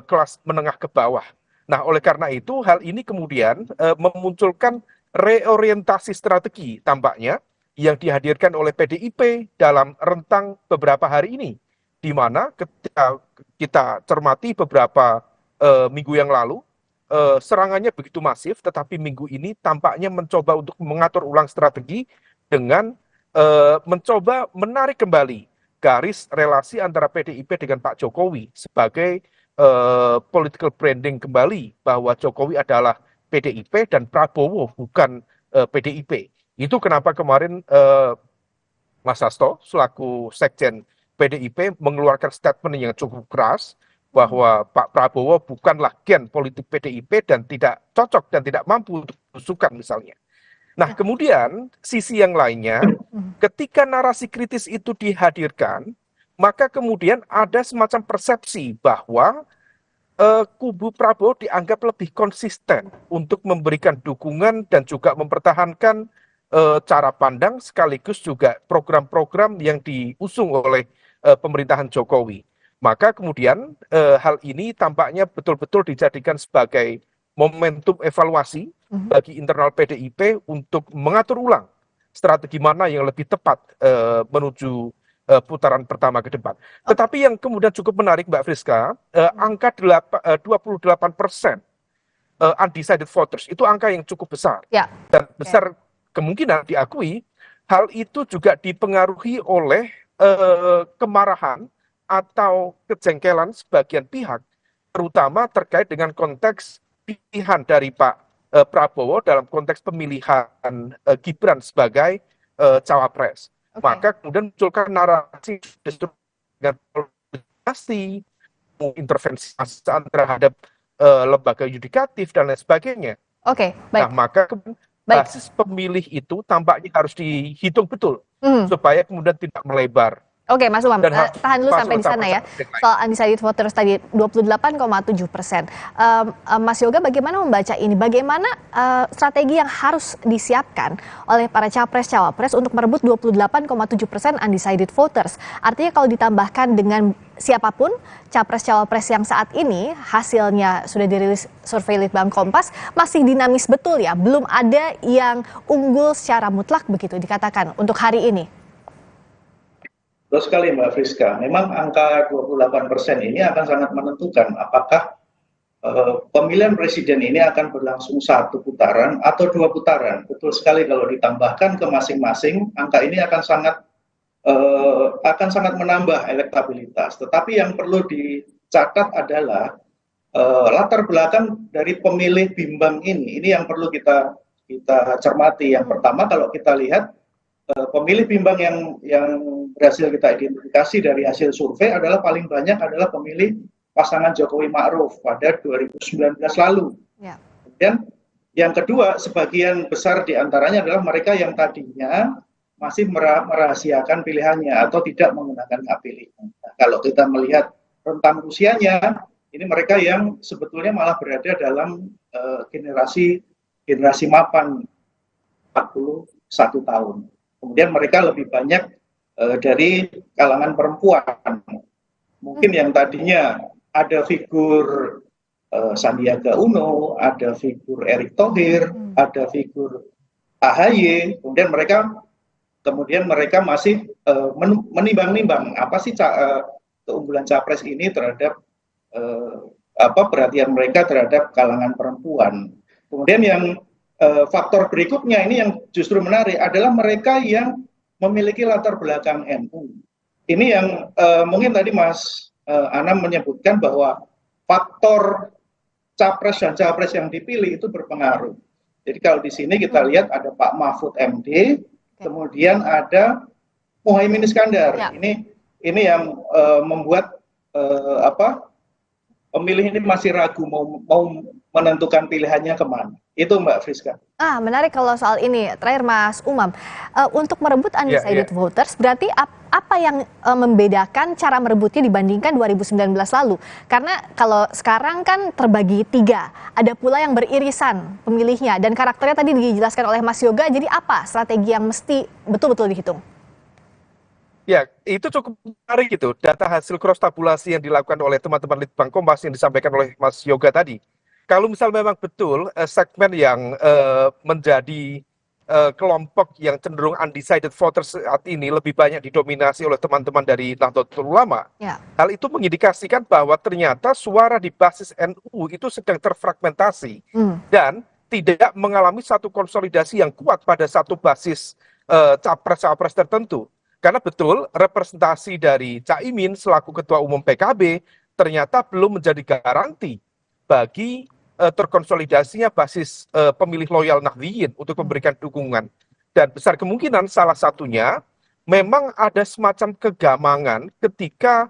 kelas menengah ke bawah. Nah, oleh karena itu hal ini kemudian memunculkan reorientasi strategi tampaknya yang dihadirkan oleh PDIP dalam rentang beberapa hari ini, di mana ketika kita cermati beberapa minggu yang lalu, serangannya begitu masif, tetapi minggu ini tampaknya mencoba untuk mengatur ulang strategi dengan mencoba menarik kembali garis relasi antara PDIP dengan Pak Jokowi sebagai political branding kembali bahwa Jokowi adalah PDIP dan Prabowo bukan PDIP. Itu kenapa kemarin Mas Hasto selaku Sekjen PDIP mengeluarkan statement yang cukup keras bahwa Pak Prabowo bukanlah gen politik PDIP dan tidak cocok dan tidak mampu untuk berusukan misalnya. Nah, kemudian sisi yang lainnya, ketika narasi kritis itu dihadirkan, maka kemudian ada semacam persepsi bahwa kubu Prabowo dianggap lebih konsisten untuk memberikan dukungan dan juga mempertahankan cara pandang sekaligus juga program-program yang diusung oleh pemerintahan Jokowi. Maka kemudian hal ini tampaknya betul-betul dijadikan sebagai momentum evaluasi bagi internal PDIP untuk mengatur ulang strategi mana yang lebih tepat menuju putaran pertama ke depan. Tetapi yang kemudian cukup menarik Mbak Friska, angka 28% undecided voters itu angka yang cukup besar. Ya. Dan besar kemungkinan diakui hal itu juga dipengaruhi oleh kemarahan atau kejengkelan sebagian pihak, terutama terkait dengan konteks pilihan dari Pak Prabowo dalam konteks pemilihan Gibran sebagai cawapres. Maka kemudian munculkan narasi justru dengan politisasi, intervensi terhadap lembaga yudikatif dan lain sebagainya. Oke, baik. Nah, maka basis pemilih itu tampaknya harus dihitung betul supaya kemudian tidak melebar. Oke, Mas Umam, Dan tahan dulu sampai di sana ya. Soal undecided voters tadi 28,7%. Mas Yoga, bagaimana membaca ini? Bagaimana strategi yang harus disiapkan oleh para capres-cawapres untuk merebut 28,7% undecided voters? Artinya kalau ditambahkan dengan siapapun capres-cawapres yang saat ini hasilnya sudah dirilis survei Litbang Kompas, masih dinamis betul ya? Belum ada yang unggul secara mutlak begitu dikatakan untuk hari ini? Terus sekali Mbak Friska, memang angka 28% ini akan sangat menentukan apakah pemilihan presiden ini akan berlangsung 1 putaran atau 2 putaran. Betul sekali kalau ditambahkan ke masing-masing, angka ini akan sangat menambah elektabilitas. Tetapi yang perlu dicatat adalah latar belakang dari pemilih bimbang ini yang perlu kita cermati. Yang pertama, kalau kita lihat pemilih bimbang yang berhasil kita identifikasi dari hasil survei adalah paling banyak adalah pemilih pasangan Jokowi Ma'ruf pada 2019 lalu. Ya. Kemudian yang kedua, sebagian besar diantaranya adalah mereka yang tadinya masih merahasiakan pilihannya atau tidak menggunakan hak pilih. Nah, kalau kita melihat rentang usianya, ini mereka yang sebetulnya malah berada dalam generasi mapan 41 tahun. Kemudian mereka lebih banyak dari kalangan perempuan. Mungkin yang tadinya ada figur Sandiaga Uno, ada figur Erick Thohir, ada figur AHY, kemudian mereka masih menimbang-nimbang apa sih keunggulan capres ini terhadap perhatian mereka terhadap kalangan perempuan. Kemudian yang faktor berikutnya ini yang justru menarik adalah mereka yang memiliki latar belakang NU. Ini yang mungkin tadi Mas Anam menyebutkan bahwa faktor capres dan cawapres yang dipilih itu berpengaruh. Jadi kalau di sini kita lihat ada Pak Mahfud MD, kemudian ada Muhaimin Iskandar. Ya. Ini yang membuat pemilih ini masih ragu mau menentukan pilihannya kemana. Itu Mbak Friska. Menarik kalau soal ini. Terakhir Mas Umam, untuk merebut undecided voters, berarti apa yang membedakan cara merebutnya dibandingkan 2019 lalu? Karena kalau sekarang kan terbagi 3, ada pula yang beririsan pemilihnya, dan karakternya tadi dijelaskan oleh Mas Yoga, jadi apa strategi yang mesti betul-betul dihitung? Ya, itu cukup menarik gitu. Data hasil cross tabulasi yang dilakukan oleh teman-teman Litbang Kompas yang disampaikan oleh Mas Yoga tadi. Kalau misal memang betul segmen yang menjadi kelompok yang cenderung undecided voters saat ini lebih banyak didominasi oleh teman-teman dari Nahdlatul Ulama. Ya. Hal itu mengindikasikan bahwa ternyata suara di basis NU itu sedang terfragmentasi dan tidak mengalami satu konsolidasi yang kuat pada satu basis capres-capres tertentu. Karena betul representasi dari Caimin selaku Ketua Umum PKB ternyata belum menjadi garansi bagi terkonsolidasinya basis pemilih loyal Nahdliyin untuk memberikan dukungan. Dan besar kemungkinan salah satunya memang ada semacam kegamangan ketika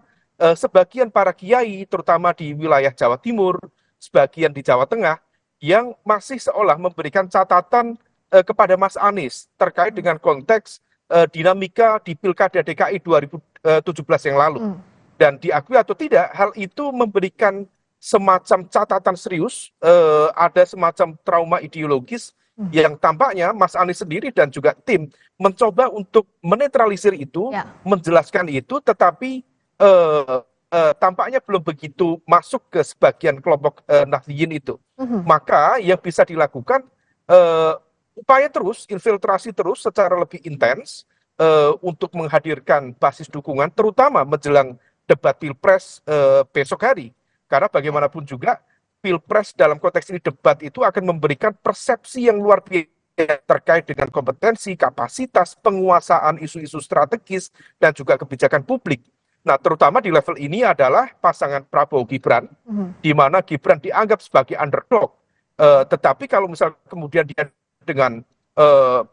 sebagian para kiai terutama di wilayah Jawa Timur, sebagian di Jawa Tengah yang masih seolah memberikan catatan kepada Mas Anies terkait dengan konteks dinamika di Pilkada DKI 2017 yang lalu. Dan diakui atau tidak, hal itu memberikan semacam catatan serius, ada semacam trauma ideologis yang tampaknya Mas Anies sendiri dan juga tim mencoba untuk menetralisir itu, menjelaskan itu, tetapi tampaknya belum begitu masuk ke sebagian kelompok Nahdliyin itu. Maka yang bisa dilakukan upaya terus, infiltrasi terus secara lebih intens, untuk menghadirkan basis dukungan, terutama menjelang debat Pilpres besok hari. Karena bagaimanapun juga Pilpres dalam konteks ini debat itu akan memberikan persepsi yang luar biasa terkait dengan kompetensi, kapasitas, penguasaan isu-isu strategis, dan juga kebijakan publik. Nah, terutama di level ini adalah pasangan Prabowo-Gibran, di mana Gibran dianggap sebagai underdog. Tetapi kalau misal kemudian dia dengan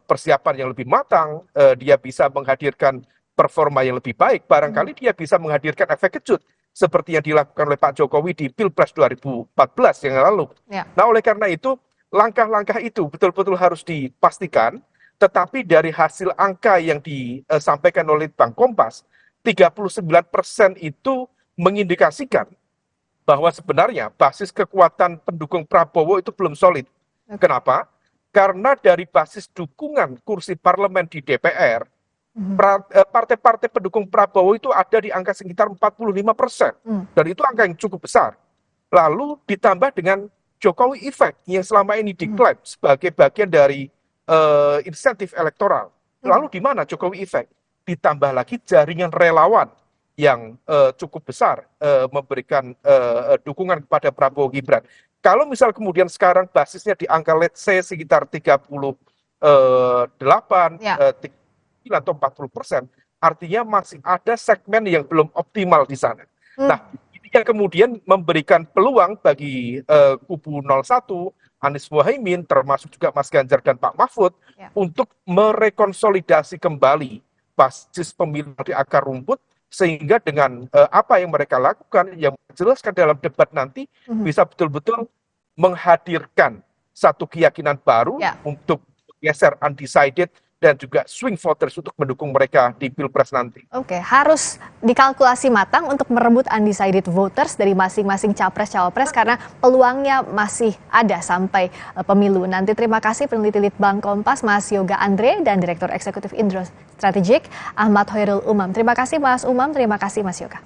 persiapan yang lebih matang, dia bisa menghadirkan performa yang lebih baik, barangkali dia bisa menghadirkan efek kejut seperti yang dilakukan oleh Pak Jokowi di Pilpres 2014 yang lalu. Ya. Nah, oleh karena itu, langkah-langkah itu betul-betul harus dipastikan, tetapi dari hasil angka yang disampaikan oleh Litbang Kompas, 39% itu mengindikasikan bahwa sebenarnya basis kekuatan pendukung Prabowo itu belum solid. Kenapa? Karena dari basis dukungan kursi parlemen di DPR, partai-partai pendukung Prabowo itu ada di angka sekitar 45%. Dan itu angka yang cukup besar. Lalu ditambah dengan Jokowi effect yang selama ini diklaim sebagai bagian dari insentif elektoral. Lalu di mana Jokowi effect? Ditambah lagi jaringan relawan yang cukup besar memberikan dukungan kepada Prabowo Gibran. Kalau misal kemudian sekarang basisnya di angka let's say sekitar 38, 39 atau 40%, artinya masih ada segmen yang belum optimal di sana. Nah, ini yang kemudian memberikan peluang bagi kubu 01, Anies Mohaimin, termasuk juga Mas Ganjar dan Pak Mahfud, untuk merekonsolidasi kembali basis pemilih di akar rumput, sehingga dengan apa yang mereka lakukan, yang dijelaskan dalam debat nanti, bisa betul-betul menghadirkan satu keyakinan baru untuk geser undecided dan juga swing voters untuk mendukung mereka di Pilpres nanti. Oke, harus dikalkulasi matang untuk merebut undecided voters dari masing-masing capres-cawapres karena peluangnya masih ada sampai pemilu nanti. Terima kasih peneliti Litbang Kompas Mas Yoga Andre dan Direktur Eksekutif Indro Strategik Ahmad Hoirul Umam. Terima kasih Mas Umam, terima kasih Mas Yoga.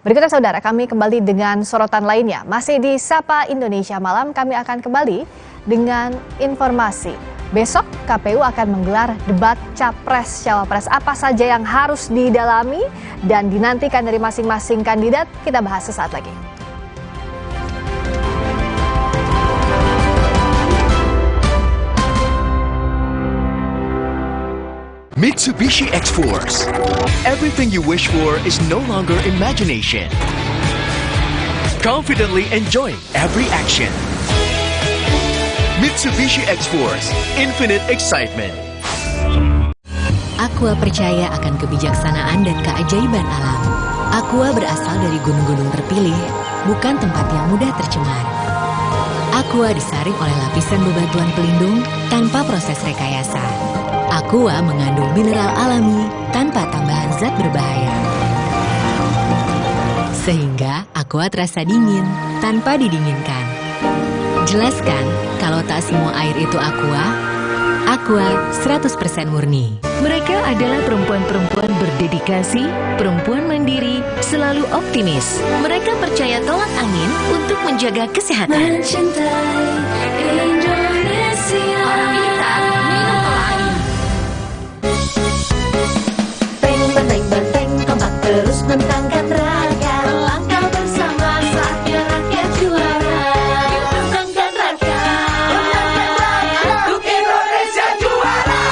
Berikutnya saudara, kami kembali dengan sorotan lainnya. Masih di Sapa Indonesia Malam, kami akan kembali dengan informasi. Besok KPU akan menggelar debat Capres-Cawapres. Apa saja yang harus didalami dan dinantikan dari masing-masing kandidat, kita bahas sesaat lagi. Mitsubishi X-Force. Everything you wish for is no longer imagination. Confidently enjoy every action. Mitsubishi X-Force, infinite excitement. Aqua percaya akan kebijaksanaan dan keajaiban alam. Aqua berasal dari gunung-gunung terpilih, bukan tempat yang mudah tercemar. Aqua disaring oleh lapisan bebatuan pelindung tanpa proses rekayasa. Aqua mengandung mineral alami tanpa tambahan zat berbahaya. Sehingga Aqua terasa dingin tanpa didinginkan. Jelaskan kalau tak semua air itu Aqua. Aqua 100% murni. Mereka adalah perempuan-perempuan berdedikasi, perempuan mandiri, selalu optimis. Mereka percaya tolak angin untuk menjaga kesehatan. Mencintai Indonesia. Orang ini tak minum tolak angin. Benteng-benteng kompak terus mentangkan rakyat. Langkah bersama saatnya rakyat juara. Menangkan rakyat untuk Indonesia juara.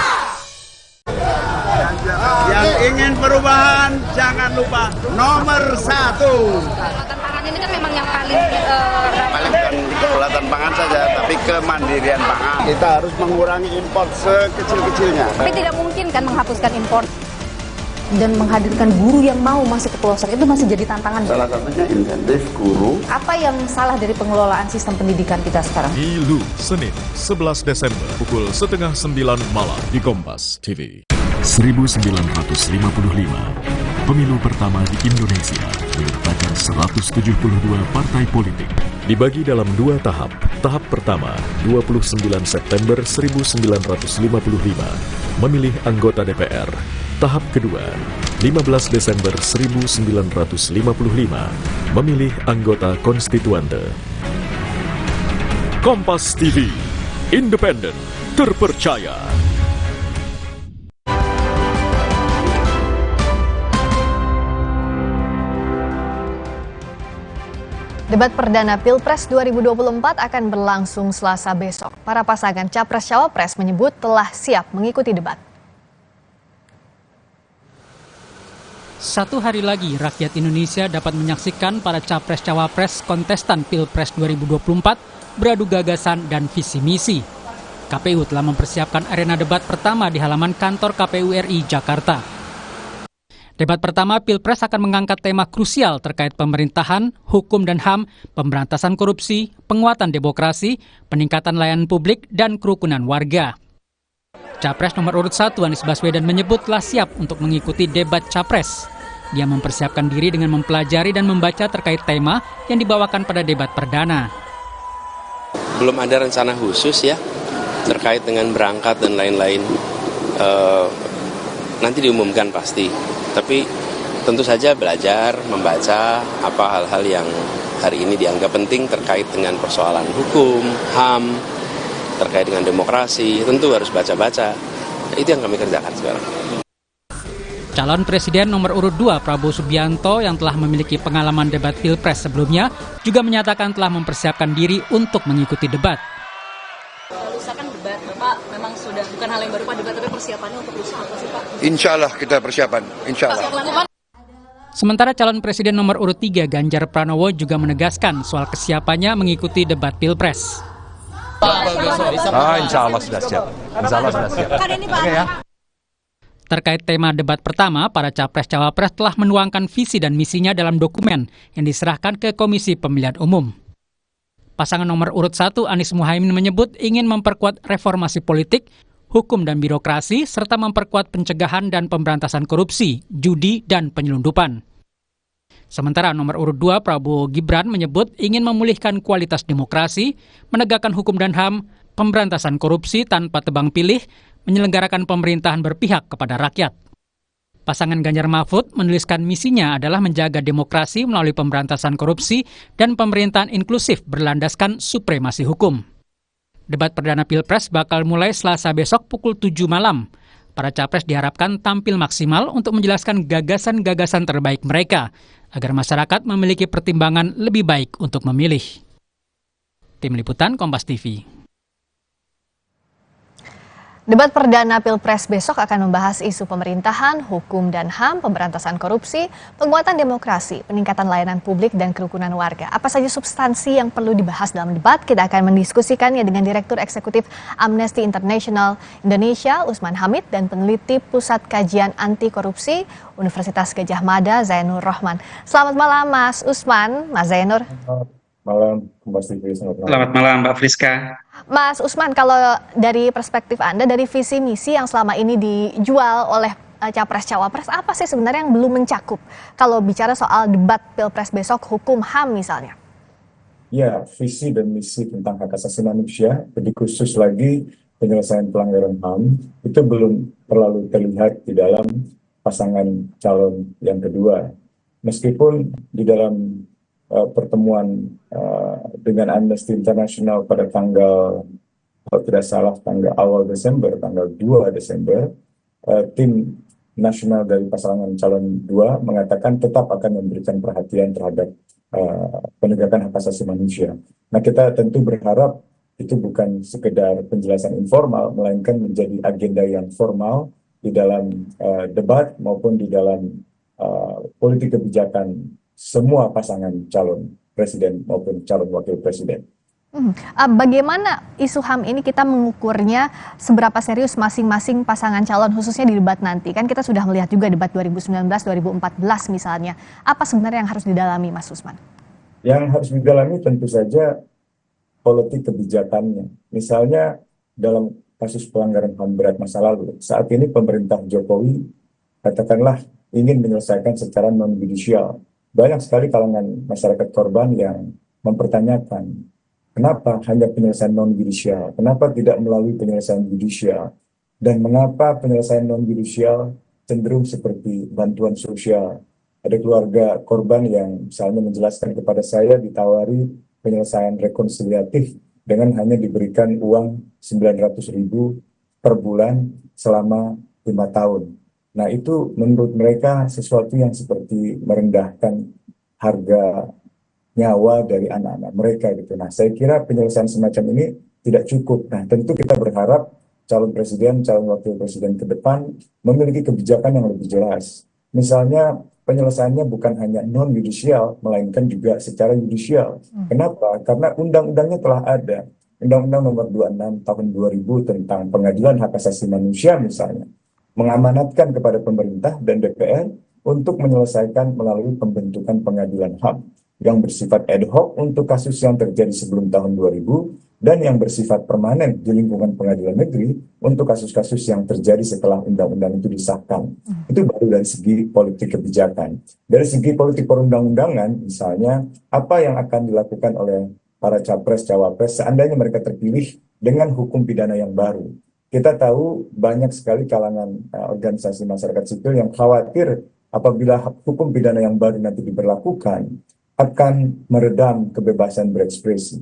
Yang ingin perubahan jangan lupa nomor 1. Pangan ini kan memang yang paling Bukan kedaulatan pangan saja, tapi kemandirian pangan. Kita harus mengurangi impor sekecil-kecilnya. Tapi tidak mungkin kan menghapuskan impor dan menghadirkan guru yang mau masuk ke pelosok, itu masih jadi tantangan. Salah satunya insentif guru. Apa yang salah dari pengelolaan sistem pendidikan kita sekarang? Pilu, Senin, 11 Desember, pukul 8:30 malam di Kompas TV. 1955, pemilu pertama di Indonesia menyertakan 172 partai politik. Dibagi dalam 2 tahap. Tahap pertama, 29 September 1955, memilih anggota DPR. Tahap kedua, 15 Desember 1955, memilih anggota konstituante. Kompas TV, independen, terpercaya. Debat perdana Pilpres 2024 akan berlangsung Selasa besok. Para pasangan Capres-Cawapres menyebut telah siap mengikuti debat. Satu hari lagi rakyat Indonesia dapat menyaksikan para Capres-Cawapres kontestan Pilpres 2024 beradu gagasan dan visi misi. KPU telah mempersiapkan arena debat pertama di halaman kantor KPU RI Jakarta. Debat pertama Pilpres akan mengangkat tema krusial terkait pemerintahan, hukum dan HAM, pemberantasan korupsi, penguatan demokrasi, peningkatan layanan publik, dan kerukunan warga. Capres nomor urut 1 Anies Baswedan menyebut telah siap untuk mengikuti debat Capres. Dia mempersiapkan diri dengan mempelajari dan membaca terkait tema yang dibawakan pada debat perdana. Belum ada rencana khusus ya terkait dengan berangkat dan lain-lain. Nanti diumumkan pasti. Tapi tentu saja belajar, membaca apa hal-hal yang hari ini dianggap penting terkait dengan persoalan hukum, HAM, terkait dengan demokrasi, tentu harus baca-baca. Itu yang kami kerjakan sekarang. Calon Presiden nomor urut 2 Prabowo Subianto yang telah memiliki pengalaman debat Pilpres sebelumnya juga menyatakan telah mempersiapkan diri untuk mengikuti debat. Lusa kan debat, Bapak memang sudah bukan hal yang baru Pak debat, tapi persiapannya untuk lusa apa sih Pak? Insya Allah kita persiapan, insya Allah. Sementara calon presiden nomor urut 3 Ganjar Pranowo juga menegaskan soal kesiapannya mengikuti debat Pilpres. Insya Allah sudah siap. Insya Allah sudah siap. Oke ya. Terkait tema debat pertama, para Capres-Cawapres telah menuangkan visi dan misinya dalam dokumen yang diserahkan ke Komisi Pemilihan Umum. Pasangan nomor urut 1 Anies Muhaimin menyebut ingin memperkuat reformasi politik, hukum dan birokrasi, serta memperkuat pencegahan dan pemberantasan korupsi, judi, dan penyelundupan. Sementara nomor urut 2 Prabowo Gibran menyebut ingin memulihkan kualitas demokrasi, menegakkan hukum dan HAM, pemberantasan korupsi tanpa tebang pilih, menyelenggarakan pemerintahan berpihak kepada rakyat. Pasangan Ganjar Mahfud menuliskan misinya adalah menjaga demokrasi melalui pemberantasan korupsi dan pemerintahan inklusif berlandaskan supremasi hukum. Debat perdana Pilpres bakal mulai Selasa besok pukul 7 malam. Para capres diharapkan tampil maksimal untuk menjelaskan gagasan-gagasan terbaik mereka, agar masyarakat memiliki pertimbangan lebih baik untuk memilih. Tim Liputan Kompas TV. Debat perdana Pilpres besok akan membahas isu pemerintahan, hukum dan HAM, pemberantasan korupsi, penguatan demokrasi, peningkatan layanan publik, dan kerukunan warga. Apa saja substansi yang perlu dibahas dalam debat? Kita akan mendiskusikannya dengan Direktur Eksekutif Amnesty International Indonesia, Usman Hamid, dan peneliti Pusat Kajian Anti Korupsi Universitas Gadjah Mada, Zainur Rahman. Selamat malam Mas Usman, Mas Zainur. Malam, Kompas TV. Selamat malam, Mbak Friska. Mas Usman, kalau dari perspektif Anda, dari visi misi yang selama ini dijual oleh Capres-Cawapres, apa sih sebenarnya yang belum mencakup kalau bicara soal debat Pilpres besok, hukum HAM misalnya? Ya, visi dan misi tentang hak asasi manusia, lebih khusus lagi penyelesaian pelanggaran HAM, itu belum terlalu terlihat di dalam pasangan calon yang kedua. Meskipun di dalam pertemuan dengan Amnesty International pada tanggal, kalau tidak salah, tanggal awal Desember, tanggal 2 Desember, tim nasional dari pasangan calon 2 mengatakan tetap akan memberikan perhatian terhadap penegakan hak asasi manusia. Nah, kita tentu berharap itu bukan sekedar penjelasan informal, melainkan menjadi agenda yang formal di dalam debat maupun di dalam politik kebijakan semua pasangan calon presiden maupun calon wakil presiden. Bagaimana isu HAM ini kita mengukurnya seberapa serius masing-masing pasangan calon khususnya di debat nanti? Kan kita sudah melihat juga debat 2019-2014 misalnya. Apa sebenarnya yang harus didalami, Mas Usman? Yang harus didalami tentu saja politik kebijakannya. Misalnya dalam kasus pelanggaran HAM berat masa lalu, saat ini pemerintah Jokowi katakanlah ingin menyelesaikan secara non-judicial. Banyak sekali kalangan masyarakat korban yang mempertanyakan kenapa hanya penyelesaian non-judicial, kenapa tidak melalui penyelesaian judicial, dan mengapa penyelesaian non-judicial cenderung seperti bantuan sosial. Ada keluarga korban yang misalnya menjelaskan kepada saya ditawari penyelesaian rekonsiliatif dengan hanya diberikan uang 900.000 per bulan selama 5 tahun. Nah, itu menurut mereka sesuatu yang seperti merendahkan harga nyawa dari anak-anak mereka gitu. Nah, saya kira penyelesaian semacam ini tidak cukup. Nah, tentu kita berharap calon presiden, calon wakil presiden ke depan memiliki kebijakan yang lebih jelas. Misalnya penyelesaiannya bukan hanya non-yudisial, melainkan juga secara yudisial. Kenapa? Karena undang-undangnya telah ada. Undang-Undang Nomor 26 Tahun 2000 tentang Pengadilan Hak Asasi Manusia misalnya, mengamanatkan kepada pemerintah dan DPR untuk menyelesaikan melalui pembentukan pengadilan HAM yang bersifat ad hoc untuk kasus yang terjadi sebelum tahun 2000 dan yang bersifat permanen di lingkungan pengadilan negeri untuk kasus-kasus yang terjadi setelah undang-undang itu disahkan. Itu baru dari segi politik kebijakan. Dari segi politik perundang-undangan, misalnya, apa yang akan dilakukan oleh para capres-cawapres seandainya mereka terpilih dengan hukum pidana yang baru. Kita tahu banyak sekali kalangan organisasi masyarakat sipil yang khawatir apabila hukum pidana yang baru nanti diberlakukan akan meredam kebebasan berekspresi.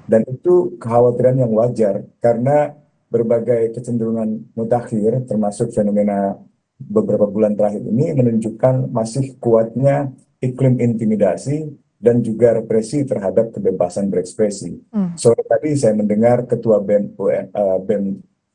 Dan itu kekhawatiran yang wajar karena berbagai kecenderungan mutakhir termasuk fenomena beberapa bulan terakhir ini menunjukkan masih kuatnya iklim intimidasi dan juga represi terhadap kebebasan berekspresi. Sore tadi saya mendengar Ketua BEM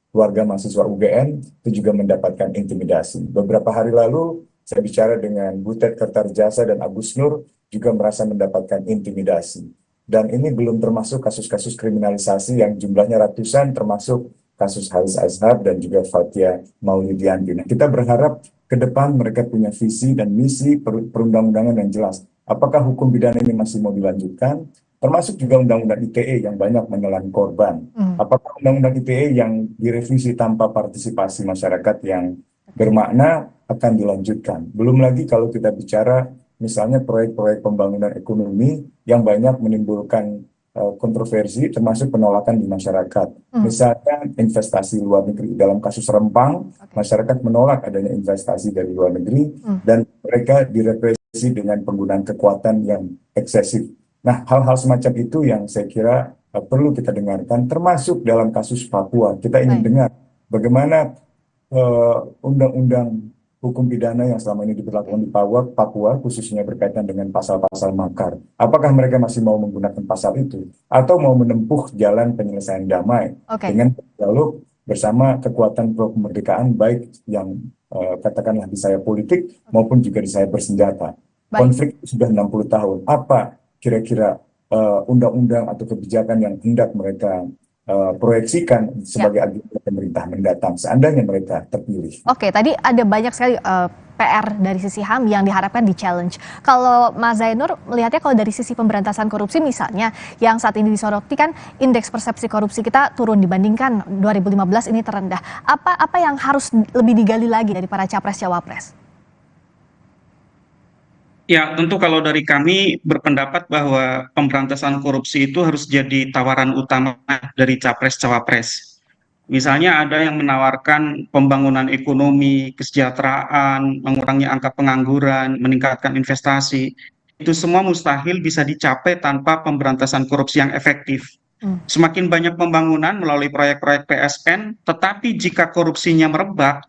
Warga Mahasiswa UGM itu juga mendapatkan intimidasi. Beberapa hari lalu saya bicara dengan Butet Kertarjasa dan Agus Nur juga merasa mendapatkan intimidasi. Dan ini belum termasuk kasus-kasus kriminalisasi yang jumlahnya ratusan, termasuk kasus Haris Azhar dan juga Fathia Maulidiyanti. Nah, kita berharap ke depan mereka punya visi dan misi perundang-undangan yang jelas. Apakah hukum pidana ini masih mau dilanjutkan? Termasuk juga undang-undang ITE yang banyak menelan korban. Apakah undang-undang ITE yang direvisi tanpa partisipasi masyarakat yang bermakna akan dilanjutkan? Belum lagi kalau kita bicara misalnya proyek-proyek pembangunan ekonomi yang banyak menimbulkan kontroversi termasuk penolakan di masyarakat. Misalnya investasi luar negeri. Dalam kasus Rempang, masyarakat menolak adanya investasi dari luar negeri dan mereka direpresi dengan penggunaan kekuatan yang eksesif. Nah, hal-hal semacam itu yang saya kira perlu kita dengarkan, termasuk dalam kasus Papua. Kita ingin dengar bagaimana undang-undang hukum pidana yang selama ini diberlakukan di Papua, khususnya berkaitan dengan pasal-pasal makar. Apakah mereka masih mau menggunakan pasal itu? Atau mau menempuh jalan penyelesaian damai dengan dialog bersama kekuatan pro kemerdekaan, baik yang katakanlah di sayap politik maupun juga di sayap bersenjata. Konflik sudah 60 tahun. Apa kira-kira undang-undang atau kebijakan yang hendak mereka proyeksikan sebagai agenda pemerintah mendatang seandainya mereka terpilih? Oke, tadi ada banyak sekali PR dari sisi HAM yang diharapkan di challenge. Kalau Mas Zainur melihatnya kalau dari sisi pemberantasan korupsi misalnya yang saat ini disoroti kan indeks persepsi korupsi kita turun dibandingkan 2015 ini terendah. Apa yang harus lebih digali lagi dari para capres-cawapres? Ya, tentu kalau dari kami berpendapat bahwa pemberantasan korupsi itu harus jadi tawaran utama dari capres-cawapres. Misalnya ada yang menawarkan pembangunan ekonomi, kesejahteraan, mengurangi angka pengangguran, meningkatkan investasi. Itu semua mustahil bisa dicapai tanpa pemberantasan korupsi yang efektif. Semakin banyak pembangunan melalui proyek-proyek PSN, tetapi jika korupsinya merebak,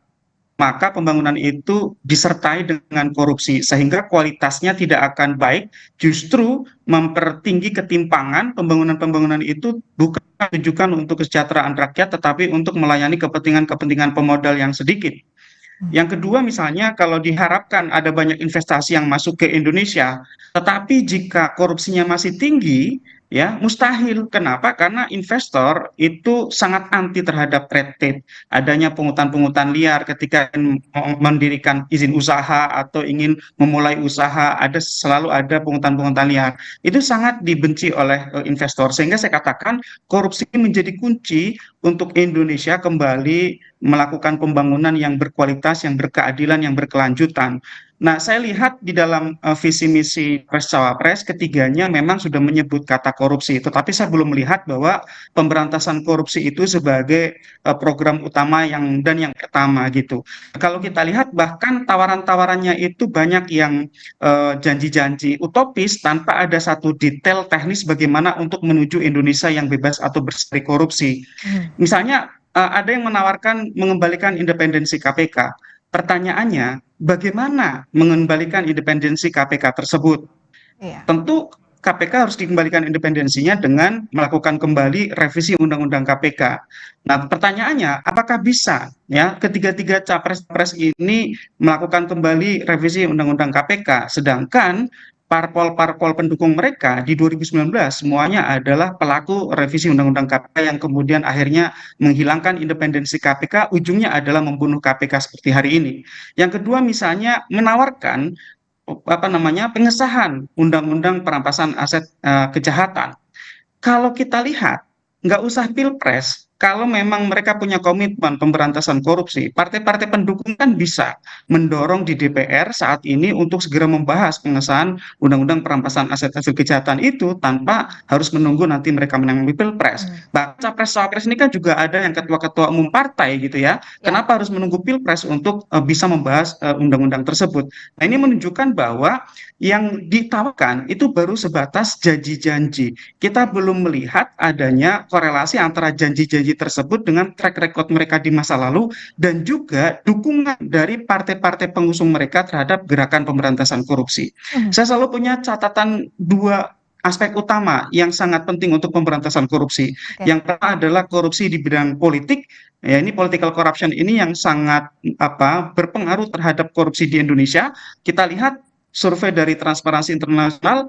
maka pembangunan itu disertai dengan korupsi sehingga kualitasnya tidak akan baik, justru mempertinggi ketimpangan. Pembangunan itu bukan ditujukan untuk kesejahteraan rakyat tetapi untuk melayani kepentingan-kepentingan pemodal yang sedikit. Yang kedua, misalnya kalau diharapkan ada banyak investasi yang masuk ke Indonesia, tetapi jika korupsinya masih tinggi, ya mustahil. Kenapa? Karena investor itu sangat anti terhadap red tape, adanya pungutan-pungutan liar ketika mendirikan izin usaha atau ingin memulai usaha, selalu ada pungutan-pungutan liar. Itu sangat dibenci oleh investor, sehingga saya katakan korupsi menjadi kunci untuk Indonesia kembali melakukan pembangunan yang berkualitas, yang berkeadilan, yang berkelanjutan. Nah, saya lihat di dalam visi misi Pres-Cawapres ketiganya memang sudah menyebut kata korupsi, tetapi saya belum melihat bahwa pemberantasan korupsi itu sebagai program utama yang pertama gitu. Kalau kita lihat bahkan tawaran-tawarannya itu banyak yang janji-janji utopis tanpa ada satu detail teknis bagaimana untuk menuju Indonesia yang bebas atau bersih dari korupsi. Misalnya ada yang menawarkan mengembalikan independensi KPK. Pertanyaannya, bagaimana mengembalikan independensi KPK tersebut? Tentu KPK harus dikembalikan independensinya dengan melakukan kembali revisi Undang-Undang KPK. Nah, pertanyaannya, apakah bisa ya ketiga-tiga capres ini melakukan kembali revisi Undang-Undang KPK, sedangkan parpol-parpol pendukung mereka di 2019 semuanya adalah pelaku revisi Undang-Undang KPK yang kemudian akhirnya menghilangkan independensi KPK, ujungnya adalah membunuh KPK seperti hari ini. Yang kedua misalnya menawarkan pengesahan Undang-Undang Perampasan Aset Kejahatan. Kalau kita lihat, nggak usah pilpres, kalau memang mereka punya komitmen pemberantasan korupsi, partai-partai pendukung kan bisa mendorong di DPR saat ini untuk segera membahas pengesahan Undang-Undang Perampasan Aset Hasil Kejahatan itu tanpa harus menunggu nanti mereka menang di pilpres. Bahkan capres-cawapres ini kan juga ada yang ketua-ketua umum partai gitu ya. Kenapa harus menunggu pilpres untuk bisa membahas undang-undang tersebut? Nah, ini menunjukkan bahwa yang ditawarkan itu baru sebatas janji-janji. Kita belum melihat adanya korelasi antara janji-janji tersebut dengan track record mereka di masa lalu dan juga dukungan dari partai-partai pengusung mereka terhadap gerakan pemberantasan korupsi. Saya selalu punya catatan dua aspek utama yang sangat penting untuk pemberantasan korupsi. Yang pertama adalah korupsi di bidang politik. Ya, ini political corruption ini yang sangat berpengaruh terhadap korupsi di Indonesia. Kita lihat survei dari Transparansi Internasional,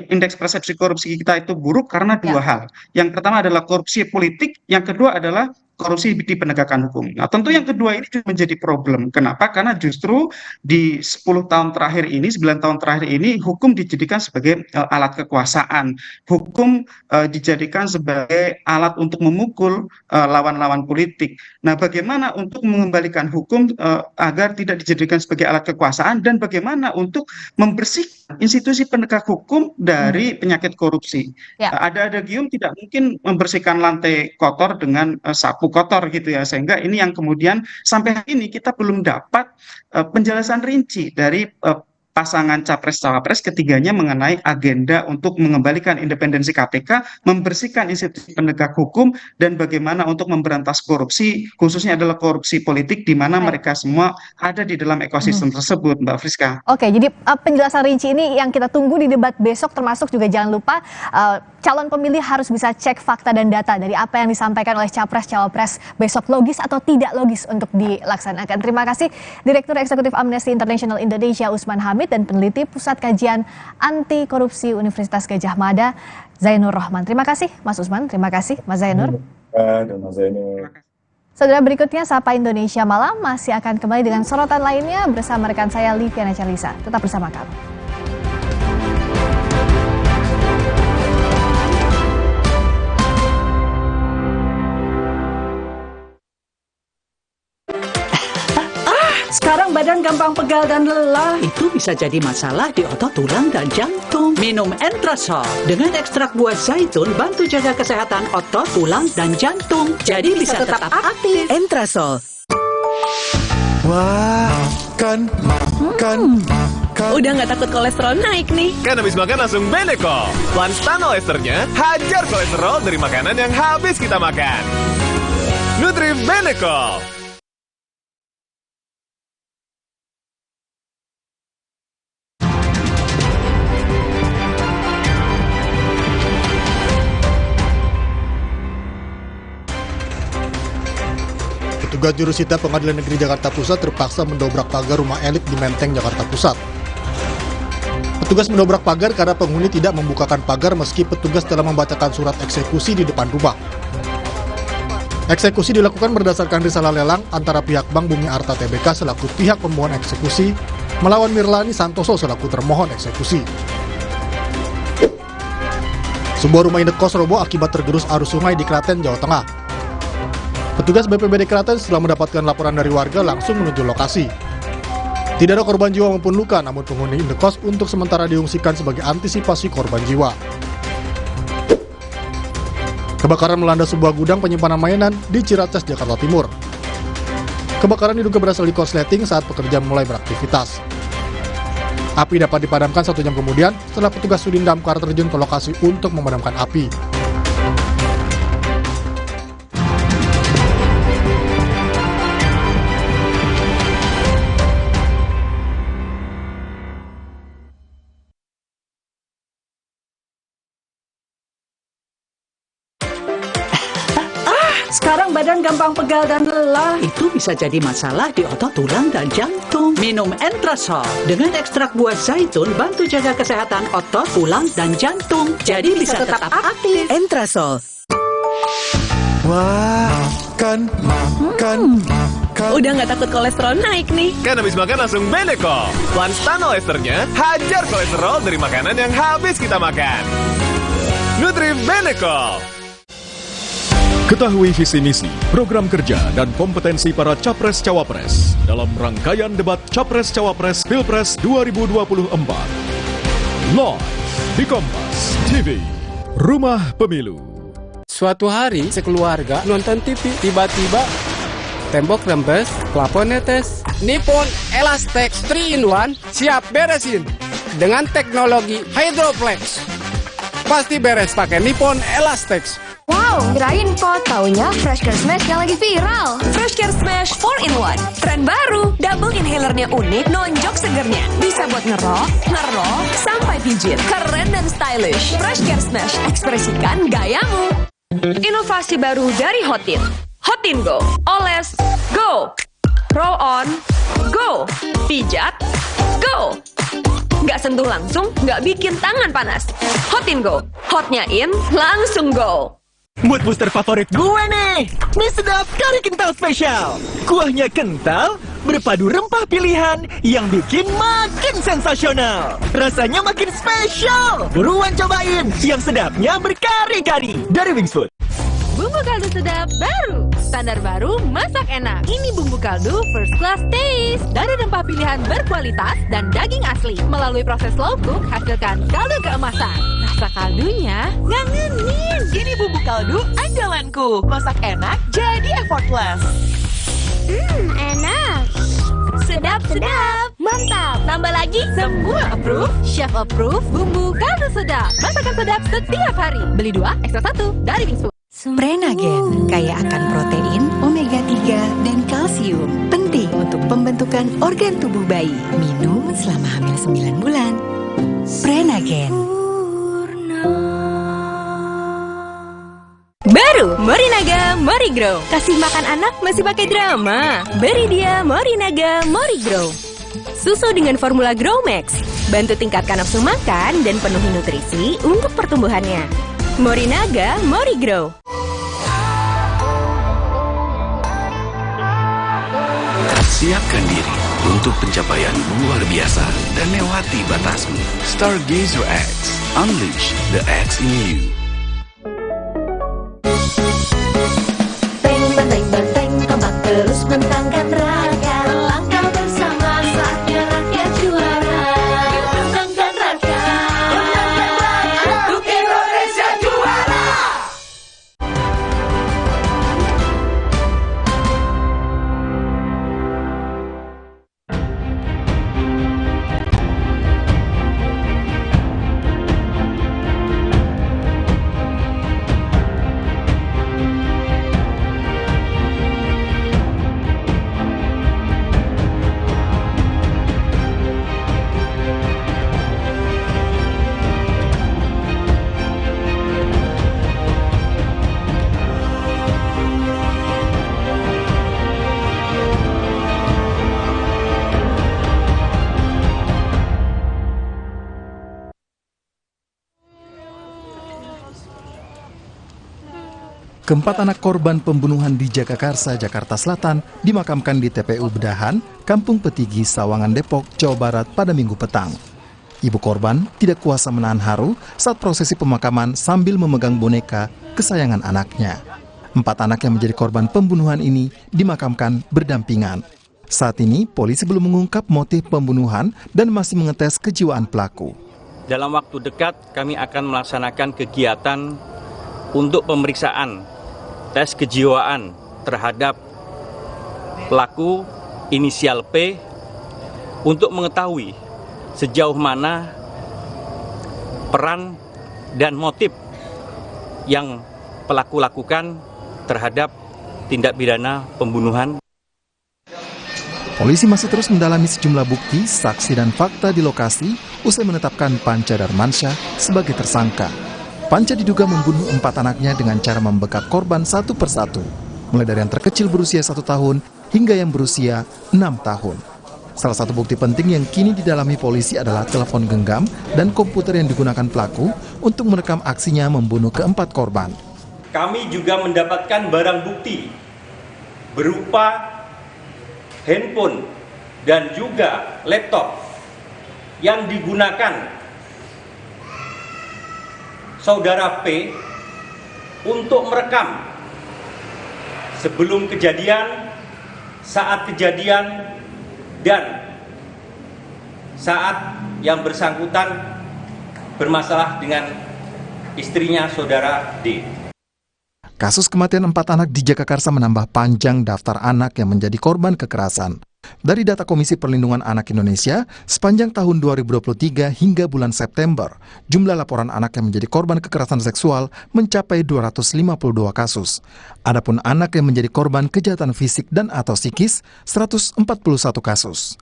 indeks persepsi korupsi kita itu buruk karena dua hal. Yang pertama adalah korupsi politik, yang kedua adalah korupsi di penegakan hukum. Nah, tentu yang kedua ini juga menjadi problem. Kenapa? Karena justru di 10 tahun terakhir ini, 9 tahun terakhir ini, hukum dijadikan sebagai alat kekuasaan. Hukum dijadikan sebagai alat untuk memukul lawan-lawan politik. Nah, bagaimana untuk mengembalikan hukum agar tidak dijadikan sebagai alat kekuasaan, dan bagaimana untuk membersihkan institusi penegak hukum dari penyakit korupsi. Ada gium tidak mungkin membersihkan lantai kotor dengan sapu kotor gitu ya, sehingga ini yang kemudian sampai hari ini kita belum dapat penjelasan rinci dari pasangan capres-cawapres ketiganya mengenai agenda untuk mengembalikan independensi KPK, membersihkan institusi penegak hukum, dan bagaimana untuk memberantas korupsi, khususnya adalah korupsi politik di mana mereka semua ada di dalam ekosistem tersebut, Mbak Friska. Oke, jadi penjelasan rinci ini yang kita tunggu di debat besok, termasuk juga jangan lupa calon pemilih harus bisa cek fakta dan data dari apa yang disampaikan oleh capres-cawapres besok logis atau tidak logis untuk dilaksanakan. Terima kasih Direktur Eksekutif Amnesty International Indonesia Usman Hamid dan peneliti Pusat Kajian Anti Korupsi Universitas Gadjah Mada Zainur Rahman. Terima kasih Mas Usman, terima kasih Mas Zainur. Saudara, berikutnya Sapa Indonesia Malam masih akan kembali dengan sorotan lainnya bersama rekan saya Liviana Charlisa. Tetap bersama kami. Sekarang badan gampang pegal dan lelah. Itu bisa jadi masalah di otot, tulang, dan jantung. Minum Entrasol. Dengan ekstrak buah zaitun, bantu jaga kesehatan otot, tulang, dan jantung. Jadi bisa tetap aktif. Entrasol. Wah, makan. Udah nggak takut kolesterol naik nih. Kan habis makan langsung Benecol. Lanstan esternya, hajar kolesterol dari makanan yang habis kita makan. Nutri Benecol. Petugas jurusita Pengadilan Negeri Jakarta Pusat terpaksa mendobrak pagar rumah elit di Menteng, Jakarta Pusat. Petugas mendobrak pagar karena penghuni tidak membukakan pagar meski petugas telah membacakan surat eksekusi di depan rumah. Eksekusi dilakukan berdasarkan risalah lelang antara pihak Bank Bumi Arta Tbk selaku pihak pemohon eksekusi melawan Mirlani Santoso selaku termohon eksekusi. Sebuah rumah indekos roboh akibat tergerus arus sungai di Klaten, Jawa Tengah. Petugas BPBD Klaten setelah mendapatkan laporan dari warga langsung menuju lokasi. Tidak ada korban jiwa maupun luka, namun penghuni indekos untuk sementara diungsikan sebagai antisipasi korban jiwa. Kebakaran melanda sebuah gudang penyimpanan mainan di Ciracas, Jakarta Timur. Kebakaran diduga berasal di korsleting saat pekerja mulai beraktivitas. Api dapat dipadamkan 1 jam kemudian setelah petugas Sudin Damkar terjun ke lokasi untuk memadamkan api. badan gampang pegal dan lelah, itu bisa jadi masalah di otot, tulang, dan jantung. Minum Entrasol dengan ekstrak buah zaitun bantu jaga kesehatan otot, tulang, dan jantung. Jadi bisa tetap aktif. Entrasol. Wah, makan. Udah nggak takut kolesterol naik nih. Kan habis makan langsung Beneko. Lanstan esternya hajar kolesterol dari makanan yang habis kita makan. Nutri Beneko. Ketahui visi misi, program kerja, dan kompetensi para Capres-Cawapres dalam rangkaian debat Capres-Cawapres Pilpres 2024. Live di Kompas TV, Rumah Pemilu. Suatu hari sekeluarga nonton TV, tiba-tiba tembok rembes, plafon netes. Nippon Elastex 3-in-1 siap beresin dengan teknologi Hydroplex. Pasti beres pakai Nippon Elastex. Wow, kirain pot. Taunya Fresh Care Smash yang lagi viral. Fresh Care Smash 4-in-1. Tren baru, double inhalernya unik, nonjok segernya. Bisa buat ngerok, sampai pijit. Keren dan stylish. Fresh Care Smash, ekspresikan gayamu. Inovasi baru dari Hotin. Hotin Go. Oles, go. Roll on, go. Pijat, go. Nggak sentuh langsung, nggak bikin tangan panas. Hotin Go. Hotnya in, langsung go. Mood booster favorit gue nih, mie sedap kari kental spesial. Kuahnya kental, berpadu rempah pilihan yang bikin makin sensasional. Rasanya makin spesial. Buruan cobain, yang sedapnya berkari-kari dari Wings Food. Bumbu kaldu sedap baru. Standar baru, masak enak. Ini bumbu kaldu first class taste. Dari rempah pilihan berkualitas dan daging asli. Melalui proses slow cook, hasilkan kaldu keemasan. Rasa kaldunya ngangenin. Ini bumbu kaldu andalanku. Masak enak, jadi effortless. Enak. Sedap. Mantap. Tambah lagi, semua approve. Chef approve, bumbu kaldu sedap. Masakan sedap setiap hari. Beli 2, ekstra 1 dari Wings Food. Prenagen, kaya akan protein, omega 3, dan kalsium. Penting untuk pembentukan organ tubuh bayi. Minum selama hamil 9 bulan. Prenagen. Baru, Morinaga Morigrow. Kasih makan anak masih pakai drama. Beri dia Morinaga Morigrow. Susu dengan formula Grow Max. Bantu tingkatkan nafsu makan dan penuhi nutrisi untuk pertumbuhannya. Morinaga Morigrow. Siapkan diri untuk pencapaian luar biasa dan lewati batasmu. Stargazer X. Unleash the X in you. Benteng, tombak terus mentangkan raga. Langkah bersama saatnya rakyat juara. Menangkan rakyat, untuk Indonesia juara. Keempat anak korban pembunuhan di Jagakarsa, Jakarta Selatan dimakamkan di TPU Bedahan, Kampung Petigi, Sawangan, Depok, Jawa Barat pada Minggu petang. Ibu korban tidak kuasa menahan haru saat prosesi pemakaman sambil memegang boneka kesayangan anaknya. 4 anak yang menjadi korban pembunuhan ini dimakamkan berdampingan. Saat ini, polisi belum mengungkap motif pembunuhan dan masih mengetes kejiwaan pelaku. Dalam waktu dekat, kami akan melaksanakan kegiatan untuk pemeriksaan tes kejiwaan terhadap pelaku inisial P untuk mengetahui sejauh mana peran dan motif yang pelaku lakukan terhadap tindak pidana pembunuhan. Polisi masih terus mendalami sejumlah bukti, saksi dan fakta di lokasi usai menetapkan Panca Darmansyah sebagai tersangka. Panca diduga membunuh 4 anaknya dengan cara membekap korban satu persatu. mulai dari yang terkecil berusia 1 tahun hingga yang berusia 6 tahun. Salah satu bukti penting yang kini didalami polisi adalah telepon genggam dan komputer yang digunakan pelaku untuk merekam aksinya membunuh keempat korban. Kami juga mendapatkan barang bukti berupa handphone dan juga laptop yang digunakan saudara P untuk merekam sebelum kejadian, saat kejadian, dan saat yang bersangkutan bermasalah dengan istrinya saudara D. Kasus kematian 4 anak di Jagakarsa menambah panjang daftar anak yang menjadi korban kekerasan. Dari data Komisi Perlindungan Anak Indonesia, sepanjang tahun 2023 hingga bulan September, jumlah laporan anak yang menjadi korban kekerasan seksual mencapai 252 kasus. Adapun anak yang menjadi korban kejahatan fisik dan atau psikis, 141 kasus.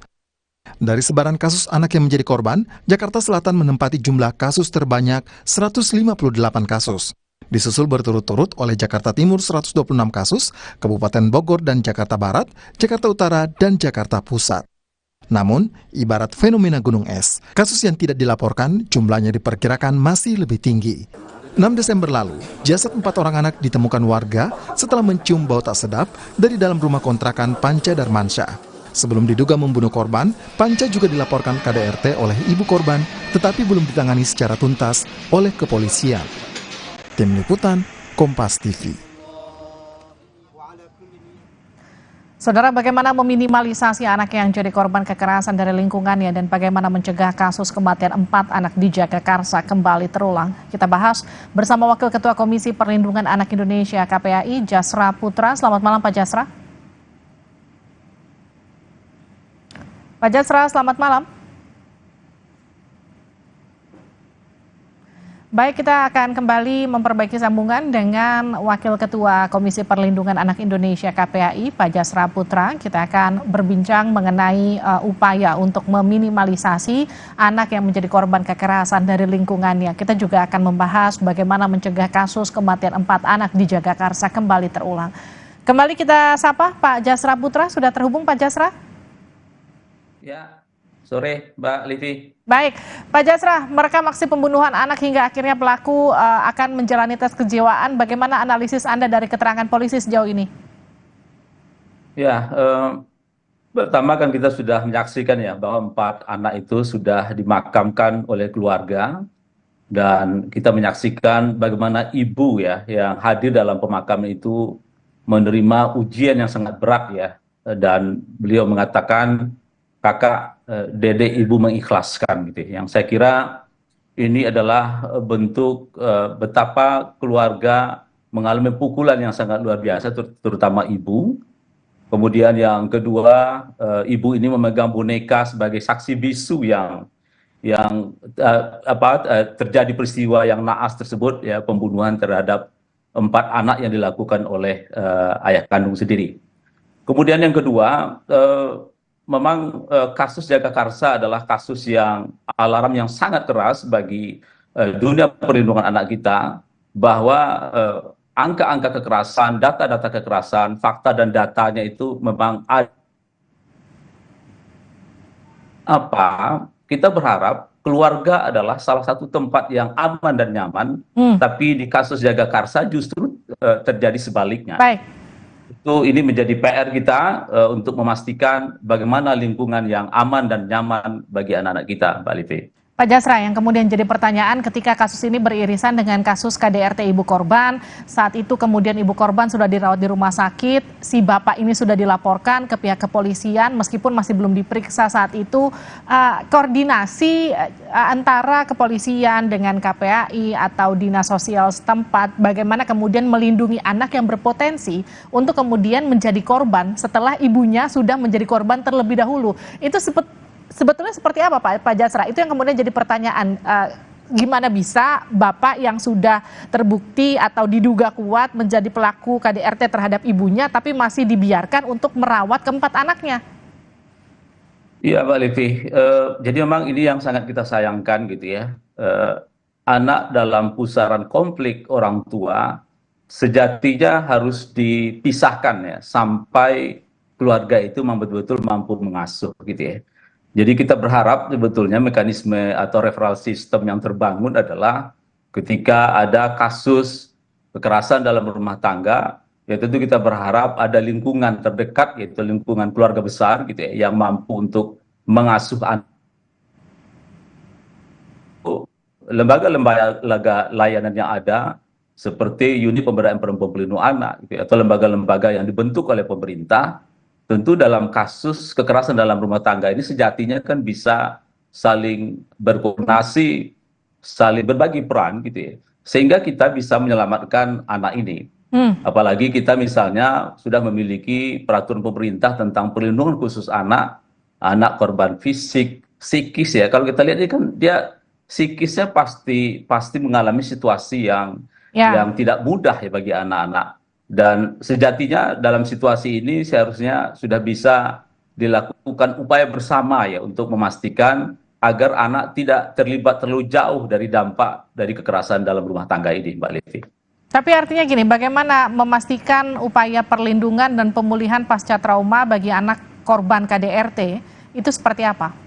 Dari sebaran kasus anak yang menjadi korban, Jakarta Selatan menempati jumlah kasus terbanyak 158 kasus. Disusul berturut-turut oleh Jakarta Timur 126 kasus, Kabupaten Bogor dan Jakarta Barat, Jakarta Utara, dan Jakarta Pusat. Namun, ibarat fenomena gunung es, kasus yang tidak dilaporkan jumlahnya diperkirakan masih lebih tinggi. 6 Desember lalu, jasad 4 orang anak ditemukan warga setelah mencium bau tak sedap dari dalam rumah kontrakan Panca Darmansyah. Sebelum diduga membunuh korban, Panca juga dilaporkan KDRT oleh ibu korban, tetapi belum ditangani secara tuntas oleh kepolisian. Tim Liputan, Kompas TV. Saudara, bagaimana meminimalisasi anak yang jadi korban kekerasan dari lingkungannya dan bagaimana mencegah kasus kematian 4 anak di Jagakarsa kembali terulang? Kita bahas bersama Wakil Ketua Komisi Perlindungan Anak Indonesia KPAI, Jasra Putra. Selamat malam Pak Jasra. Pak Jasra, selamat malam. Baik, kita akan kembali memperbaiki sambungan dengan Wakil Ketua Komisi Perlindungan Anak Indonesia KPAI, Pak Jasra Putra. Kita akan berbincang mengenai upaya untuk meminimalisasi anak yang menjadi korban kekerasan dari lingkungannya. Kita juga akan membahas bagaimana mencegah kasus kematian 4 anak di Jagakarsa kembali terulang. Kembali kita sapa Pak Jasra Putra, sudah terhubung Pak Jasra? Ya, sore Mbak Livi. Baik, Pak Jasra, merekam aksi pembunuhan anak hingga akhirnya pelaku akan menjalani tes kejiwaan. Bagaimana analisis Anda dari keterangan polisi sejauh ini? Ya, pertama kan kita sudah menyaksikan ya bahwa 4 anak itu sudah dimakamkan oleh keluarga dan kita menyaksikan bagaimana ibu ya yang hadir dalam pemakaman itu menerima ujian yang sangat berat ya, dan beliau mengatakan kakak, dede, ibu mengikhlaskan gitu. Yang saya kira ini adalah bentuk betapa keluarga mengalami pukulan yang sangat luar biasa, terutama ibu. Kemudian yang kedua, ibu ini memegang boneka sebagai saksi bisu yang terjadi peristiwa yang naas tersebut ya, pembunuhan terhadap 4 anak yang dilakukan oleh ayah kandung sendiri. Kemudian yang kedua, memang kasus Jagakarsa adalah kasus yang alarm yang sangat keras bagi dunia perlindungan anak kita, bahwa angka-angka kekerasan, data-data kekerasan, fakta dan datanya itu memang ada. Kita berharap keluarga adalah salah satu tempat yang aman dan nyaman, tapi di kasus Jagakarsa justru terjadi sebaliknya. Baik. Ini menjadi PR kita untuk memastikan bagaimana lingkungan yang aman dan nyaman bagi anak-anak kita, Mbak Livi. Pak Jasra, yang kemudian jadi pertanyaan ketika kasus ini beririsan dengan kasus KDRT ibu korban, saat itu kemudian ibu korban sudah dirawat di rumah sakit, si bapak ini sudah dilaporkan ke pihak kepolisian meskipun masih belum diperiksa saat itu, koordinasi antara kepolisian dengan KPAI atau dinas sosial setempat, bagaimana kemudian melindungi anak yang berpotensi untuk kemudian menjadi korban setelah ibunya sudah menjadi korban terlebih dahulu. Itu sebetulnya seperti apa Pak Jasra? Itu yang kemudian jadi pertanyaan, gimana bisa bapak yang sudah terbukti atau diduga kuat menjadi pelaku KDRT terhadap ibunya tapi masih dibiarkan untuk merawat keempat anaknya? Iya Mbak Livi, jadi memang ini yang sangat kita sayangkan gitu ya. Anak dalam pusaran konflik orang tua sejatinya harus dipisahkan ya sampai keluarga itu betul-betul mampu mengasuh gitu ya. Jadi kita berharap sebetulnya mekanisme atau referral system yang terbangun adalah ketika ada kasus kekerasan dalam rumah tangga, ya tentu kita berharap ada lingkungan terdekat, yaitu lingkungan keluarga besar gitu ya, yang mampu untuk mengasuh anak. Lembaga-lembaga layanan yang ada seperti unit pemberdayaan perempuan pelindung anak gitu ya, atau lembaga-lembaga yang dibentuk oleh pemerintah, tentu dalam kasus kekerasan dalam rumah tangga ini sejatinya kan bisa saling berkoordinasi, saling berbagi peran gitu ya, sehingga kita bisa menyelamatkan anak ini. Apalagi kita misalnya sudah memiliki peraturan pemerintah tentang perlindungan khusus anak korban fisik, psikis ya. Kalau kita lihat ini kan dia psikisnya pasti mengalami situasi yang tidak mudah ya bagi anak-anak. Dan sejatinya dalam situasi ini seharusnya sudah bisa dilakukan upaya bersama ya untuk memastikan agar anak tidak terlibat terlalu jauh dari dampak dari kekerasan dalam rumah tangga ini, Mbak Livi. Tapi artinya gini, bagaimana memastikan upaya perlindungan dan pemulihan pasca trauma bagi anak korban KDRT itu seperti apa?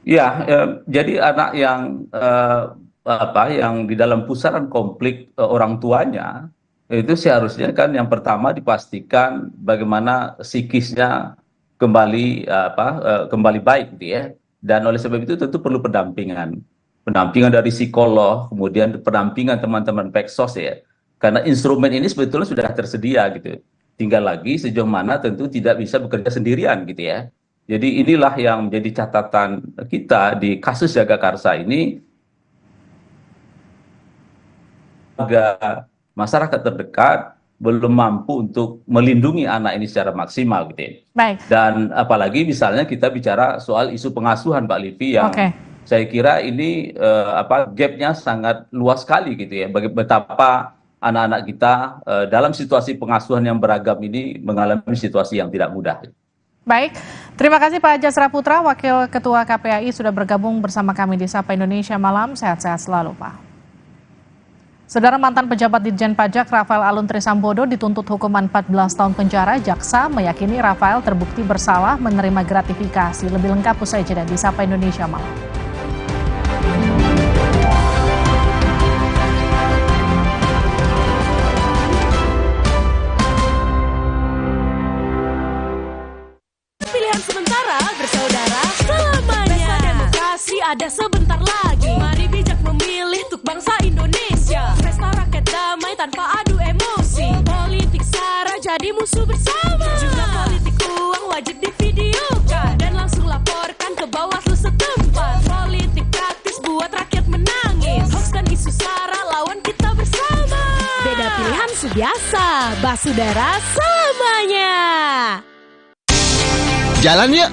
Ya, jadi anak yang di dalam pusaran konflik orang tuanya itu seharusnya kan yang pertama dipastikan bagaimana psikisnya kembali baik gitu ya. Dan oleh sebab itu tentu perlu pendampingan dari psikolog, kemudian pendampingan teman-teman Peksos ya. Karena instrumen ini sebetulnya sudah tersedia gitu. Tinggal lagi sejauh mana tentu tidak bisa bekerja sendirian gitu ya. Jadi inilah yang menjadi catatan kita di kasus Jagakarsa ini. Masyarakat terdekat belum mampu untuk melindungi anak ini secara maksimal gitu ya. Baik. Dan apalagi misalnya kita bicara soal isu pengasuhan Mbak Livi yang saya kira ini gapnya sangat luas sekali gitu ya. Betapa anak-anak kita dalam situasi pengasuhan yang beragam ini mengalami situasi yang tidak mudah. Baik, terima kasih Pak Jasra Putra, Wakil Ketua KPAI sudah bergabung bersama kami di Sapa Indonesia Malam. Sehat-sehat selalu Pak. Saudara mantan pejabat Ditjen Pajak Rafael Alun Trisambodo dituntut hukuman 14 tahun penjara. Jaksa meyakini Rafael terbukti bersalah menerima gratifikasi. Lebih lengkap usai jeda di Sapa Indonesia Malam. Pilihan sementara bersaudara selamanya. Pesta demokrasi ada sebentar lagi. Mari bijak memilih untuk bangsa Indonesia. Pesta rakyat damai tanpa adu emosi. Politik sara jadi musuh bersama. Juga politik uang wajib divideokan dan langsung laporkan ke Bawaslu setempat. Politik praktis buat rakyat menangis. Hoax dan isu sara lawan kita bersama. Beda pilihan subiasa, basudara selamanya. Jalan yuk!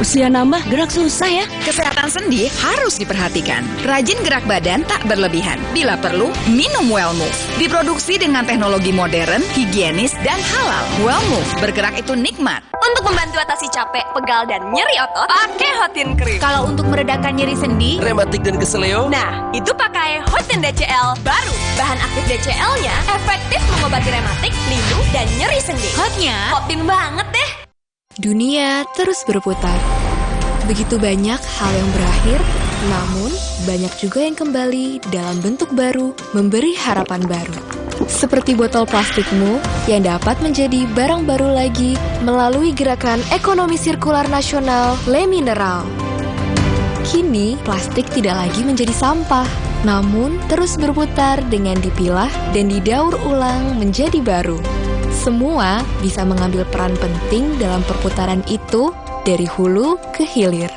Usia nambah, gerak susah ya. Kesehatan sendi harus diperhatikan. Rajin gerak badan tak berlebihan. Bila perlu, minum Wellmove. Diproduksi dengan teknologi modern, higienis, dan halal. Wellmove, bergerak itu nikmat. Untuk membantu atasi capek, pegal, dan nyeri otot, pakai Hotin Cream. Kalau untuk meredakan nyeri sendi, rematik dan keseleo, nah, itu pakai Hotin DCL baru. Bahan aktif DCL-nya efektif mengobati rematik, linu, dan nyeri sendi. Hotnya, Hotin banget deh. Dunia terus berputar. Begitu banyak hal yang berakhir, namun banyak juga yang kembali dalam bentuk baru, memberi harapan baru. Seperti botol plastikmu yang dapat menjadi barang baru lagi melalui gerakan ekonomi sirkular nasional Le Mineral. Kini, plastik tidak lagi menjadi sampah, namun terus berputar dengan dipilah dan didaur ulang menjadi baru. Semua bisa mengambil peran penting dalam perputaran itu dari hulu ke hilir.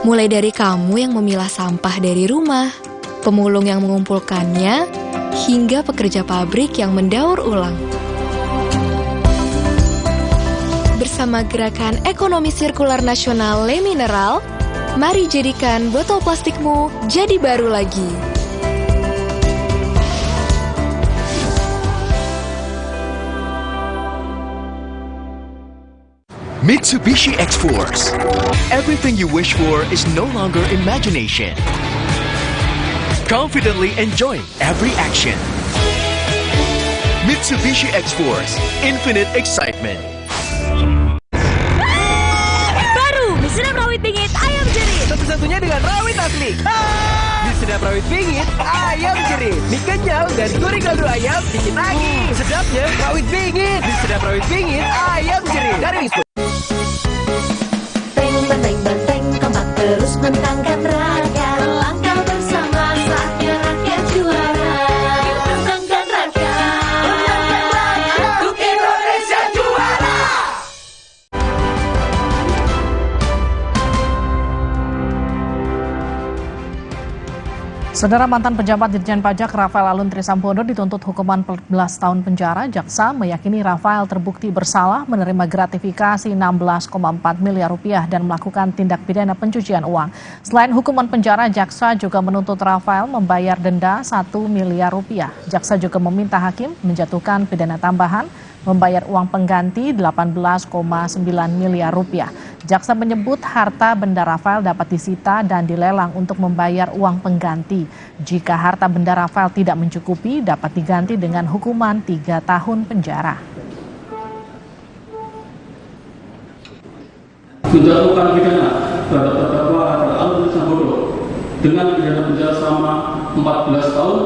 Mulai dari kamu yang memilah sampah dari rumah, pemulung yang mengumpulkannya, hingga pekerja pabrik yang mendaur ulang. Bersama gerakan ekonomi sirkular nasional Le Mineral, mari jadikan botol plastikmu jadi baru lagi. Mitsubishi X-Force. Everything you wish for is no longer imagination. Confidently enjoy every action. Mitsubishi X-Force, Infinite Excitement. Baru mie sedap rawit bingit ayam jerit. Satu-satunya dengan rawit asli. Mie sedap rawit bingit ayam jerit. Mie kenyal dan gurih kaldu ayam dikit lagi. Sedapnya rawit bingit. Mie sedap rawit bingit ayam jerit. Dari Wisma. Benteng, kompak terus mentangkan rakyat. Langkah bersama saatnya rakyat juara. Menangkan rakyat, untuk Indonesia juara. Saudara, mantan pejabat Ditjen Pajak Rafael Alun Trisambodo dituntut hukuman 14 tahun penjara. Jaksa meyakini Rafael terbukti bersalah menerima gratifikasi 16,4 miliar rupiah dan melakukan tindak pidana pencucian uang. Selain hukuman penjara, jaksa juga menuntut Rafael membayar denda 1 miliar rupiah. Jaksa juga meminta hakim menjatuhkan pidana tambahan membayar uang pengganti 18,9 miliar rupiah. Jaksa menyebut harta benda Rafael dapat disita dan dilelang untuk membayar uang pengganti. Jika harta benda Rafael tidak mencukupi, dapat diganti dengan hukuman 3 tahun penjara. Menjatuhkan pidana terhadap terdakwa Rafael Alun Trisambodo dengan pidana penjara selama 14 tahun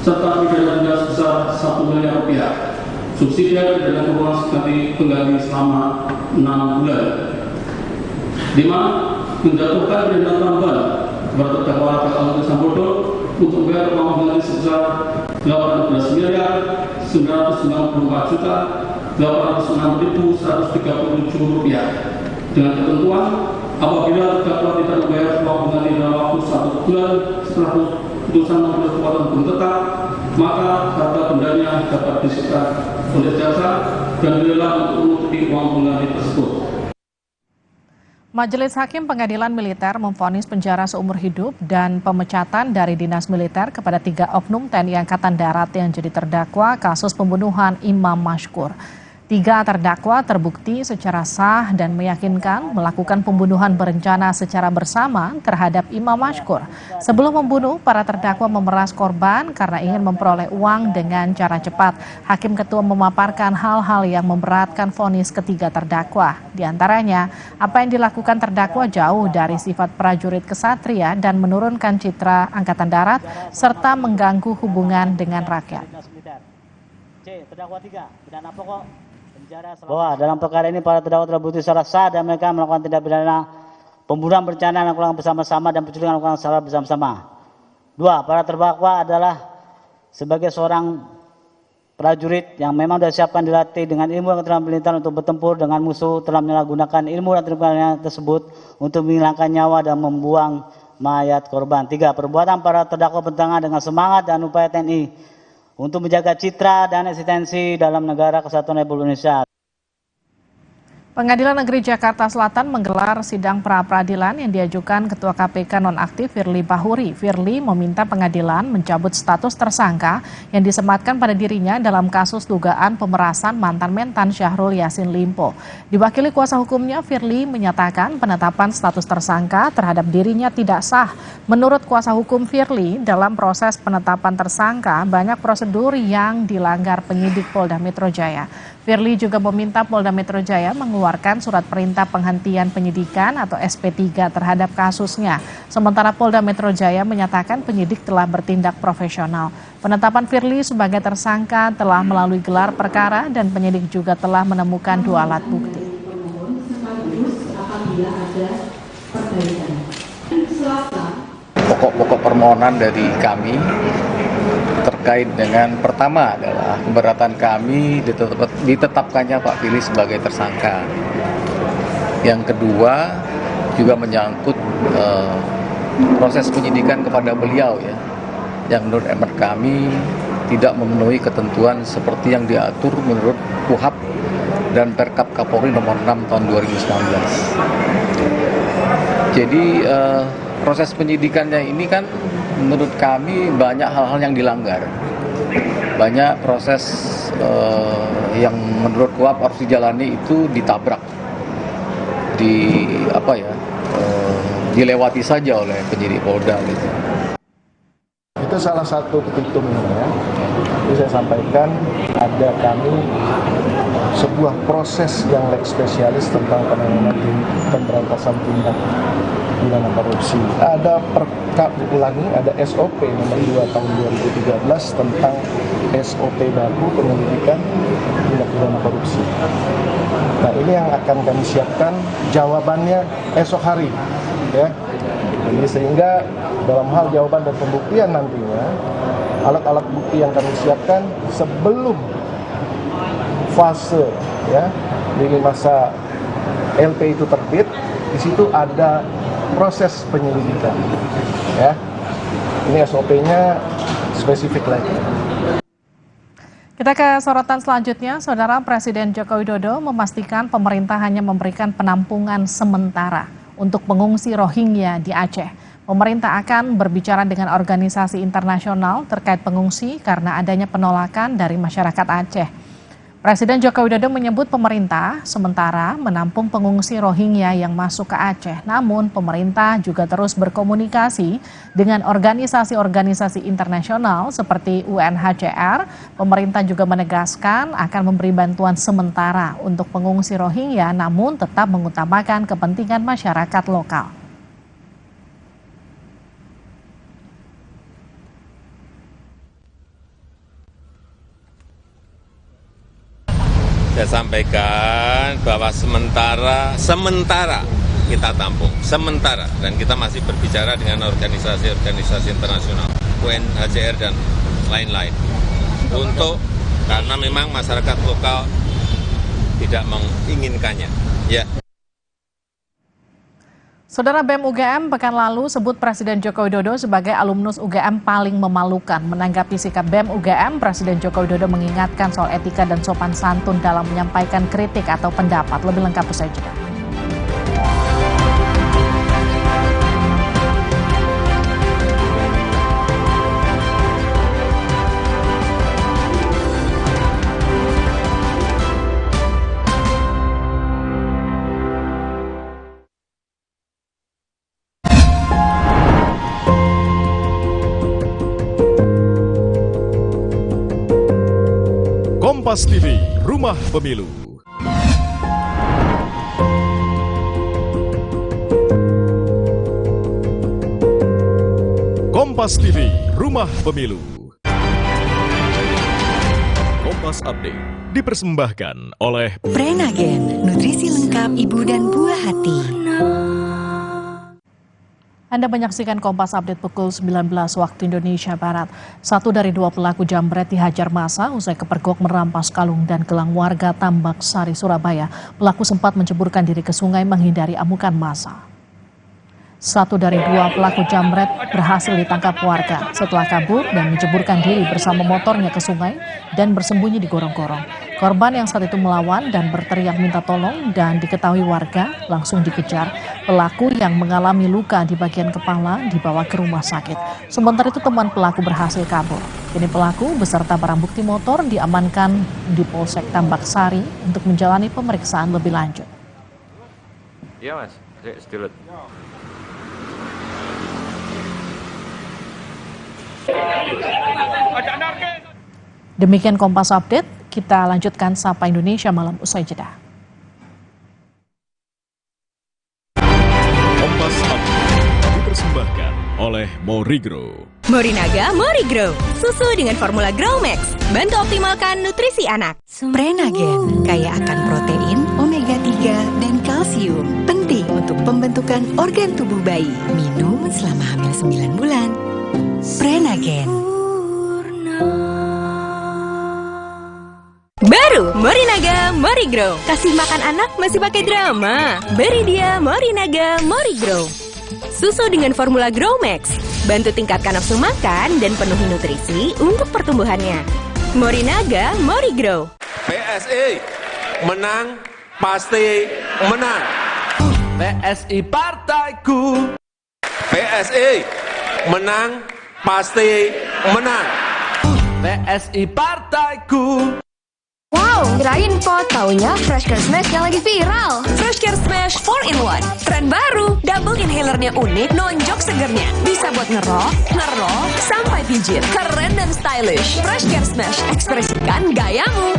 serta pidana denda sebesar 1 miliar rupiah. Subsidi dan hukuman pengganti selama 6 bulan. 5. Menjatuhkan pidana tambahan kepada terdakwa Rafael Alun Trisambodo untuk membayar uang pengganti sebesar 18 miliar 994 juta 806.137 rupiah dengan ketentuan apabila terdakwa tidak membayar uang pengganti dalam waktu 1 bulan setelah putusan majelis kekuatan hukum tetap, maka harta bendanya dapat disita oleh jaksa dan dilelang untuk menutupi uang pengganti tersebut. Majelis Hakim Pengadilan Militer memvonis penjara seumur hidup dan pemecatan dari dinas militer kepada 3 oknum TNI Angkatan Darat yang jadi terdakwa kasus pembunuhan Imam Mashkur. 3 terdakwa terbukti secara sah dan meyakinkan melakukan pembunuhan berencana secara bersama terhadap Imam Mashkur. Sebelum membunuh, para terdakwa memeras korban karena ingin memperoleh uang dengan cara cepat. Hakim Ketua memaparkan hal-hal yang memberatkan vonis ketiga terdakwa. Di antaranya, apa yang dilakukan terdakwa jauh dari sifat prajurit kesatria dan menurunkan citra Angkatan Darat serta mengganggu hubungan dengan rakyat. C. Terdakwa 3, pidana pokok bahwa dalam perkara ini para terdakwa terbukti secara sah dan mereka melakukan tindak pidana pembunuhan berencana yang dilakukan bersama-sama dan penculikan dilakukan secara bersama-sama. 2. Para terdakwa adalah sebagai seorang prajurit yang memang sudah disiapkan dilatih dengan ilmu dan keterampilan militer untuk bertempur dengan musuh, telah menyalahgunakan ilmu dan keterampilan tersebut untuk menghilangkan nyawa dan membuang mayat korban. 3. Perbuatan para terdakwa bertentangan dengan semangat dan upaya TNI untuk menjaga citra dan eksistensi dalam negara kesatuan Republik Indonesia. Pengadilan Negeri Jakarta Selatan menggelar sidang pra-peradilan yang diajukan Ketua KPK nonaktif Firly Bahuri. Firly meminta pengadilan mencabut status tersangka yang disematkan pada dirinya dalam kasus dugaan pemerasan mantan Mentan Syahrul Yassin Limpo. Diwakili kuasa hukumnya, Firly menyatakan penetapan status tersangka terhadap dirinya tidak sah. Menurut kuasa hukum Firly, dalam proses penetapan tersangka banyak prosedur yang dilanggar penyidik Polda Metro Jaya. Firly juga meminta Polda Metro Jaya mengeluarkan surat perintah penghentian penyidikan atau SP3 terhadap kasusnya. Sementara Polda Metro Jaya menyatakan penyidik telah bertindak profesional. Penetapan Firly sebagai tersangka telah melalui gelar perkara dan penyidik juga telah menemukan 2 alat bukti. Pokok-pokok permohonan dari kami terkait dengan pertama adalah keberatan kami ditetapkannya Pak Firly sebagai tersangka. Yang kedua juga menyangkut proses penyidikan kepada beliau ya, yang menurut emet kami tidak memenuhi ketentuan seperti yang diatur menurut KUHAP dan Perkap Kapolri nomor 6 tahun 2019. Jadi proses penyidikannya ini kan menurut kami banyak hal-hal yang dilanggar, banyak proses yang menurut KUHAP harus dijalani itu ditabrak, dilewati saja oleh penyidik Polda gitu. Itu salah satu petitumnya ya. Jadi saya sampaikan ada kami sebuah proses yang leg spesialis tentang penanganan pemberantasan tindak pidana korupsi. Ada ada SOP nomor 2 tahun 2013 tentang SOP baru penyelidikan tindak pidana korupsi. Nah, ini yang akan kami siapkan jawabannya esok hari ya. Jadi sehingga dalam hal jawaban dan pembuktian nantinya alat-alat bukti yang kami siapkan sebelum fase ya di masa LP itu terbit, di situ ada proses penyelidikan ya. Ini SOP-nya spesifik lagi. Kita ke sorotan selanjutnya, Saudara. Presiden Joko Widodo memastikan pemerintah hanya memberikan penampungan sementara untuk pengungsi Rohingya di Aceh. Pemerintah akan berbicara dengan organisasi internasional terkait pengungsi karena adanya penolakan dari masyarakat Aceh. Presiden Joko Widodo menyebut pemerintah sementara menampung pengungsi Rohingya yang masuk ke Aceh. Namun pemerintah juga terus berkomunikasi dengan organisasi-organisasi internasional seperti UNHCR. Pemerintah juga menegaskan akan memberi bantuan sementara untuk pengungsi Rohingya namun tetap mengutamakan kepentingan masyarakat lokal. Saya sampaikan bahwa sementara kita tampung, sementara, dan kita masih berbicara dengan organisasi-organisasi internasional, UNHCR dan lain-lain, karena memang masyarakat lokal tidak menginginkannya. Ya. Saudara, BEM UGM pekan lalu sebut Presiden Joko Widodo sebagai alumnus UGM paling memalukan. Menanggapi sikap BEM UGM, Presiden Joko Widodo mengingatkan soal etika dan sopan santun dalam menyampaikan kritik atau pendapat. Lebih lengkap usai jeda. Kompas TV, Rumah Pemilu. Kompas TV, Rumah Pemilu. Kompas Update dipersembahkan oleh Prenagen, nutrisi lengkap ibu dan buah hati. Anda menyaksikan Kompas Update pukul 19 waktu Indonesia Barat. Satu dari dua pelaku jambret dihajar massa usai kepergok merampas kalung dan gelang warga Tambak Sari, Surabaya. Pelaku sempat menceburkan diri ke sungai menghindari amukan massa. Satu dari dua pelaku jambret berhasil ditangkap warga setelah kabur dan menceburkan diri bersama motornya ke sungai dan bersembunyi di gorong-gorong. Korban yang saat itu melawan dan berteriak minta tolong dan diketahui warga langsung dikejar. Pelaku yang mengalami luka di bagian kepala dibawa ke rumah sakit. Sementara itu teman pelaku berhasil kabur. Kini pelaku beserta barang bukti motor diamankan di Polsek Tambak Sari untuk menjalani pemeriksaan lebih lanjut. Iya mas, sedikit. Demikian Kompas Update, kita lanjutkan Sapa Indonesia Malam usai jeda. Kompas Update dipersembahkan oleh Morigro. Morinaga Morigro, susu dengan formula Grow Max, bantu optimalkan nutrisi anak. Prenagen, kaya akan protein, omega 3, dan kalsium. Penting untuk pembentukan organ tubuh bayi. Minum selama hamil 9 bulan. Prenagen. Baru Morinaga Morigro, kasih makan anak masih pakai drama. Beri dia Morinaga Morigro, susu dengan formula Grow Max, bantu tingkatkan nafsu makan dan penuhi nutrisi untuk pertumbuhannya. Morinaga Morigro. PSI menang pasti menang. PSI partaiku. PSI menang pasti menang. PSI partaiku. Wow, kirain pot, taunya Fresh Care Smash yang lagi viral. Fresh Care Smash 4-in-1. Tren baru, double inhalernya unik, nonjok segernya. Bisa buat ngerok, sampai pijit. Keren dan stylish. Fresh Care Smash, ekspresikan gayamu.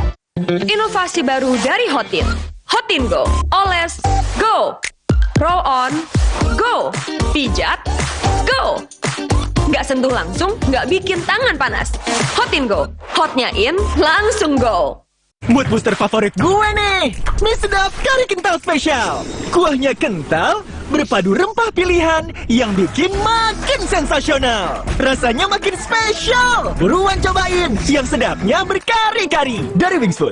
Inovasi baru dari Hotin. Hotin Go. Oles, go. Roll on, go. Pijat, go. Nggak sentuh langsung, nggak bikin tangan panas. Hotin Go. Hotnya in, langsung go. Mood booster favorit gue nih, mie sedap kari kental spesial. Kuahnya kental, berpadu rempah pilihan yang bikin makin sensasional. Rasanya makin spesial. Buruan cobain, yang sedapnya berkari-kari dari Wings Food.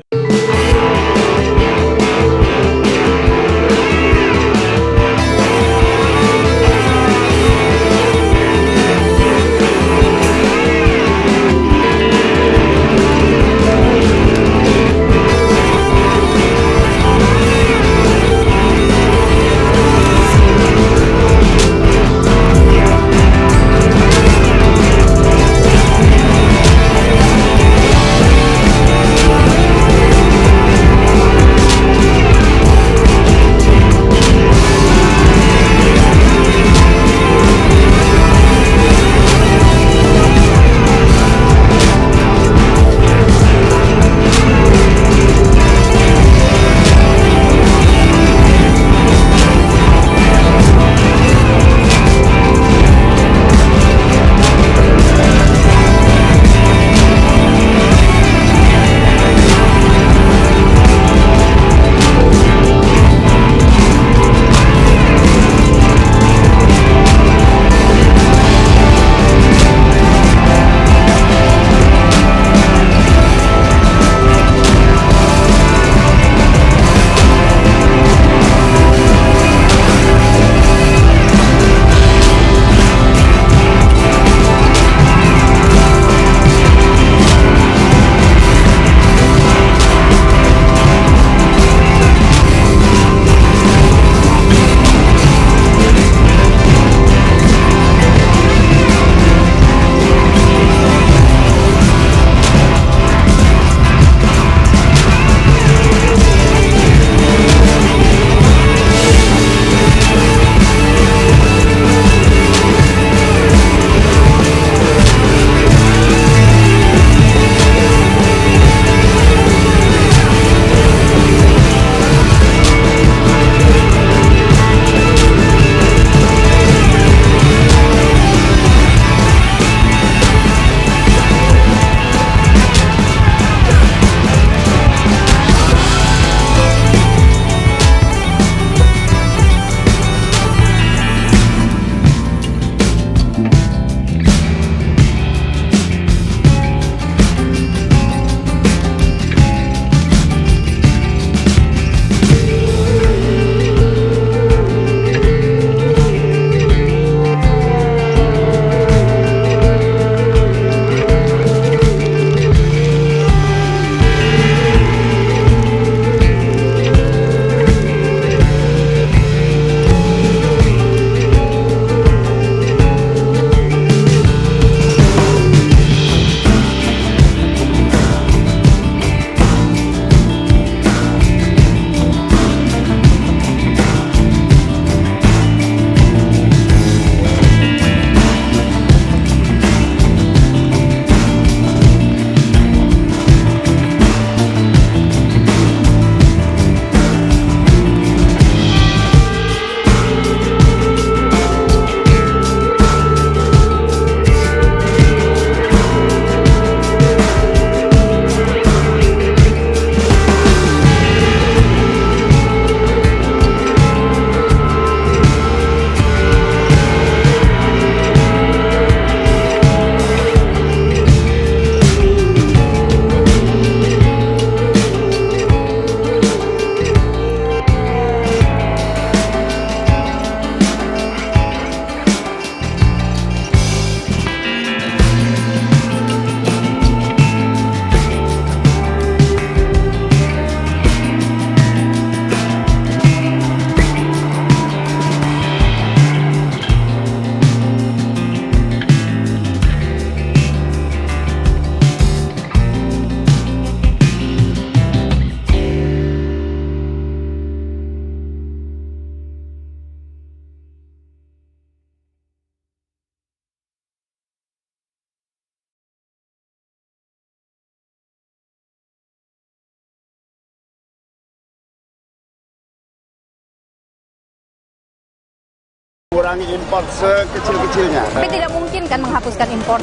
mengurangi impor sekecil-kecilnya. Tapi tidak mungkin kan menghapuskan impor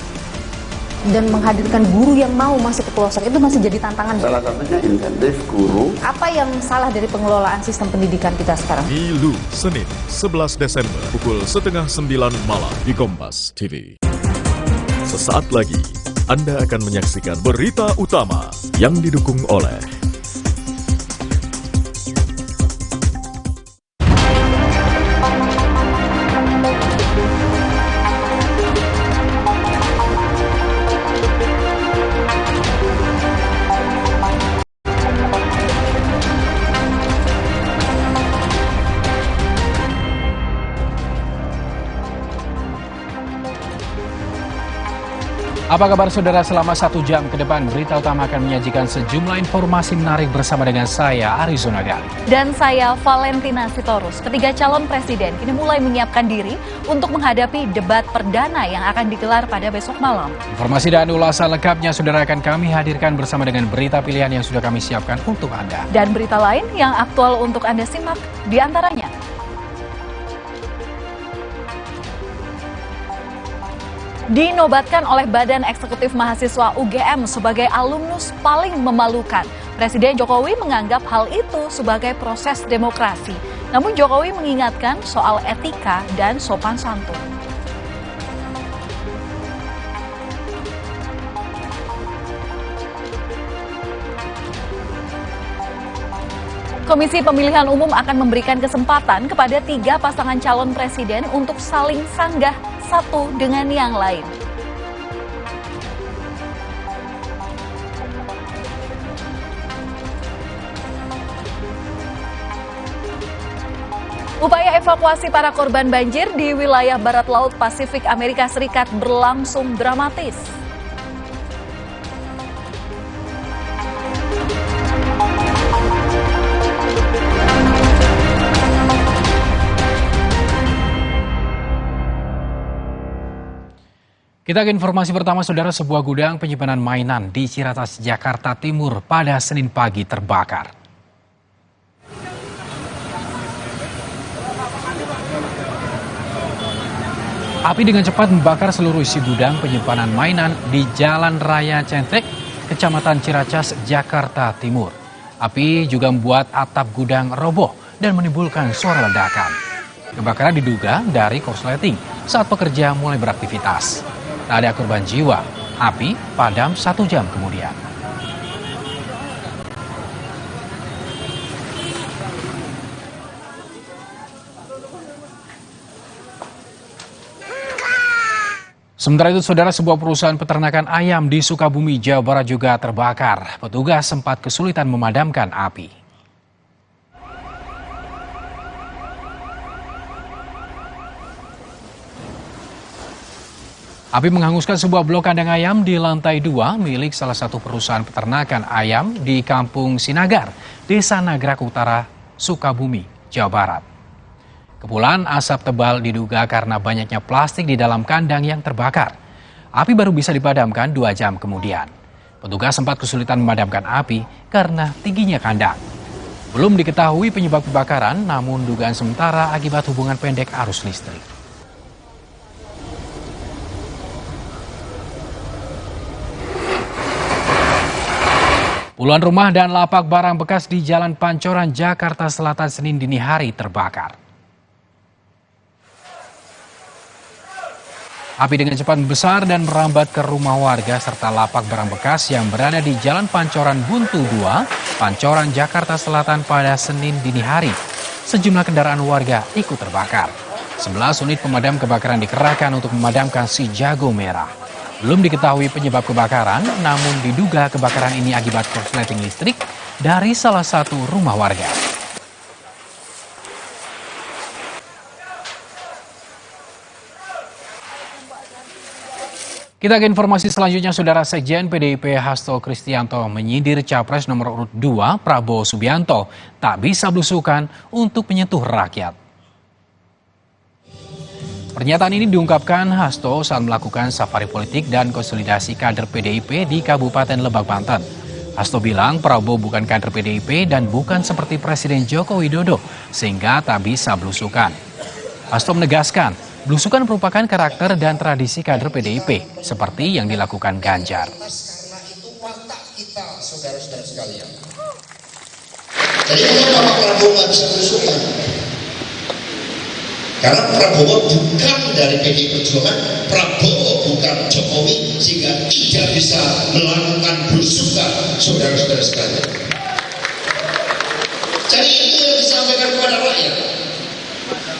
dan menghadirkan guru yang mau masuk ke pelosok, itu masih jadi tantangan. Salah satunya insentif guru. Apa yang salah dari pengelolaan sistem pendidikan kita sekarang? Milu, Senin, 11 Desember, pukul 8:30 malam di Kompas TV. Sesaat lagi, Anda akan menyaksikan berita utama yang didukung oleh Apa kabar saudara? Selama 1 jam ke depan, berita utama akan menyajikan sejumlah informasi menarik bersama dengan saya, Arizona Gali. Dan saya, Valentina Sitorus. Ketiga calon presiden kini mulai menyiapkan diri untuk menghadapi debat perdana yang akan digelar pada besok malam. Informasi dan ulasan lengkapnya saudara akan kami hadirkan bersama dengan berita pilihan yang sudah kami siapkan untuk Anda. Dan berita lain yang aktual untuk Anda simak diantaranya. Dinobatkan oleh Badan Eksekutif Mahasiswa UGM sebagai alumnus paling memalukan. Presiden Jokowi menganggap hal itu sebagai proses demokrasi. Namun Jokowi mengingatkan soal etika dan sopan santun. Komisi Pemilihan Umum akan memberikan kesempatan kepada 3 pasangan calon presiden untuk saling sanggah satu dengan yang lain. Upaya evakuasi para korban banjir di wilayah barat laut Pasifik Amerika Serikat berlangsung dramatis. Kita ke informasi pertama saudara, sebuah gudang penyimpanan mainan di Ciracas, Jakarta Timur pada Senin pagi terbakar. Api dengan cepat membakar seluruh isi gudang penyimpanan mainan di Jalan Raya Centek, Kecamatan Ciracas, Jakarta Timur. Api juga membuat atap gudang roboh dan menimbulkan suara ledakan. Kebakaran diduga dari korsleting saat pekerja mulai beraktivitas. Tak ada korban jiwa, api padam 1 jam kemudian. Sementara itu, saudara, sebuah perusahaan peternakan ayam di Sukabumi, Jawa Barat juga terbakar. Petugas sempat kesulitan memadamkan api. Api menghanguskan sebuah blok kandang ayam di lantai 2 milik salah satu perusahaan peternakan ayam di Kampung Sinagar, Desa Nagrak Utara, Sukabumi, Jawa Barat. Kepulan asap tebal diduga karena banyaknya plastik di dalam kandang yang terbakar. Api baru bisa dipadamkan 2 jam kemudian. Petugas sempat kesulitan memadamkan api karena tingginya kandang. Belum diketahui penyebab kebakaran, namun dugaan sementara akibat hubungan pendek arus listrik. Puluhan rumah dan lapak barang bekas di Jalan Pancoran, Jakarta Selatan Senin dini hari terbakar. Api dengan cepat membesar dan merambat ke rumah warga serta lapak barang bekas yang berada di Jalan Pancoran Buntu 2, Pancoran, Jakarta Selatan pada Senin dini hari. Sejumlah kendaraan warga ikut terbakar. 11 unit pemadam kebakaran dikerahkan untuk memadamkan si jago merah. Belum diketahui penyebab kebakaran, namun diduga kebakaran ini akibat korsleting listrik dari salah satu rumah warga. Kita ke informasi selanjutnya, saudara. Sekjen PDIP Hasto Kristianto menyindir Capres nomor urut 2 Prabowo Subianto tak bisa belusukan untuk menyentuh rakyat. Pernyataan ini diungkapkan Hasto saat melakukan safari politik dan konsolidasi kader PDIP di Kabupaten Lebak, Banten. Hasto bilang Prabowo bukan kader PDIP dan bukan seperti Presiden Joko Widodo, sehingga tak bisa belusukan. Hasto menegaskan, belusukan merupakan karakter dan tradisi kader PDIP, seperti yang dilakukan Ganjar. Kita, saudara-saudara sekalian. Jadi kenapa Pak Prabowo nggak bisa belusukan? Karena Prabowo bukan dari PDI Perjuangan, Prabowo bukan Jokowi, sehingga tidak bisa melakukan belusukan, saudara-saudara sekalian. Jadi itu yang disampaikan kepada rakyat.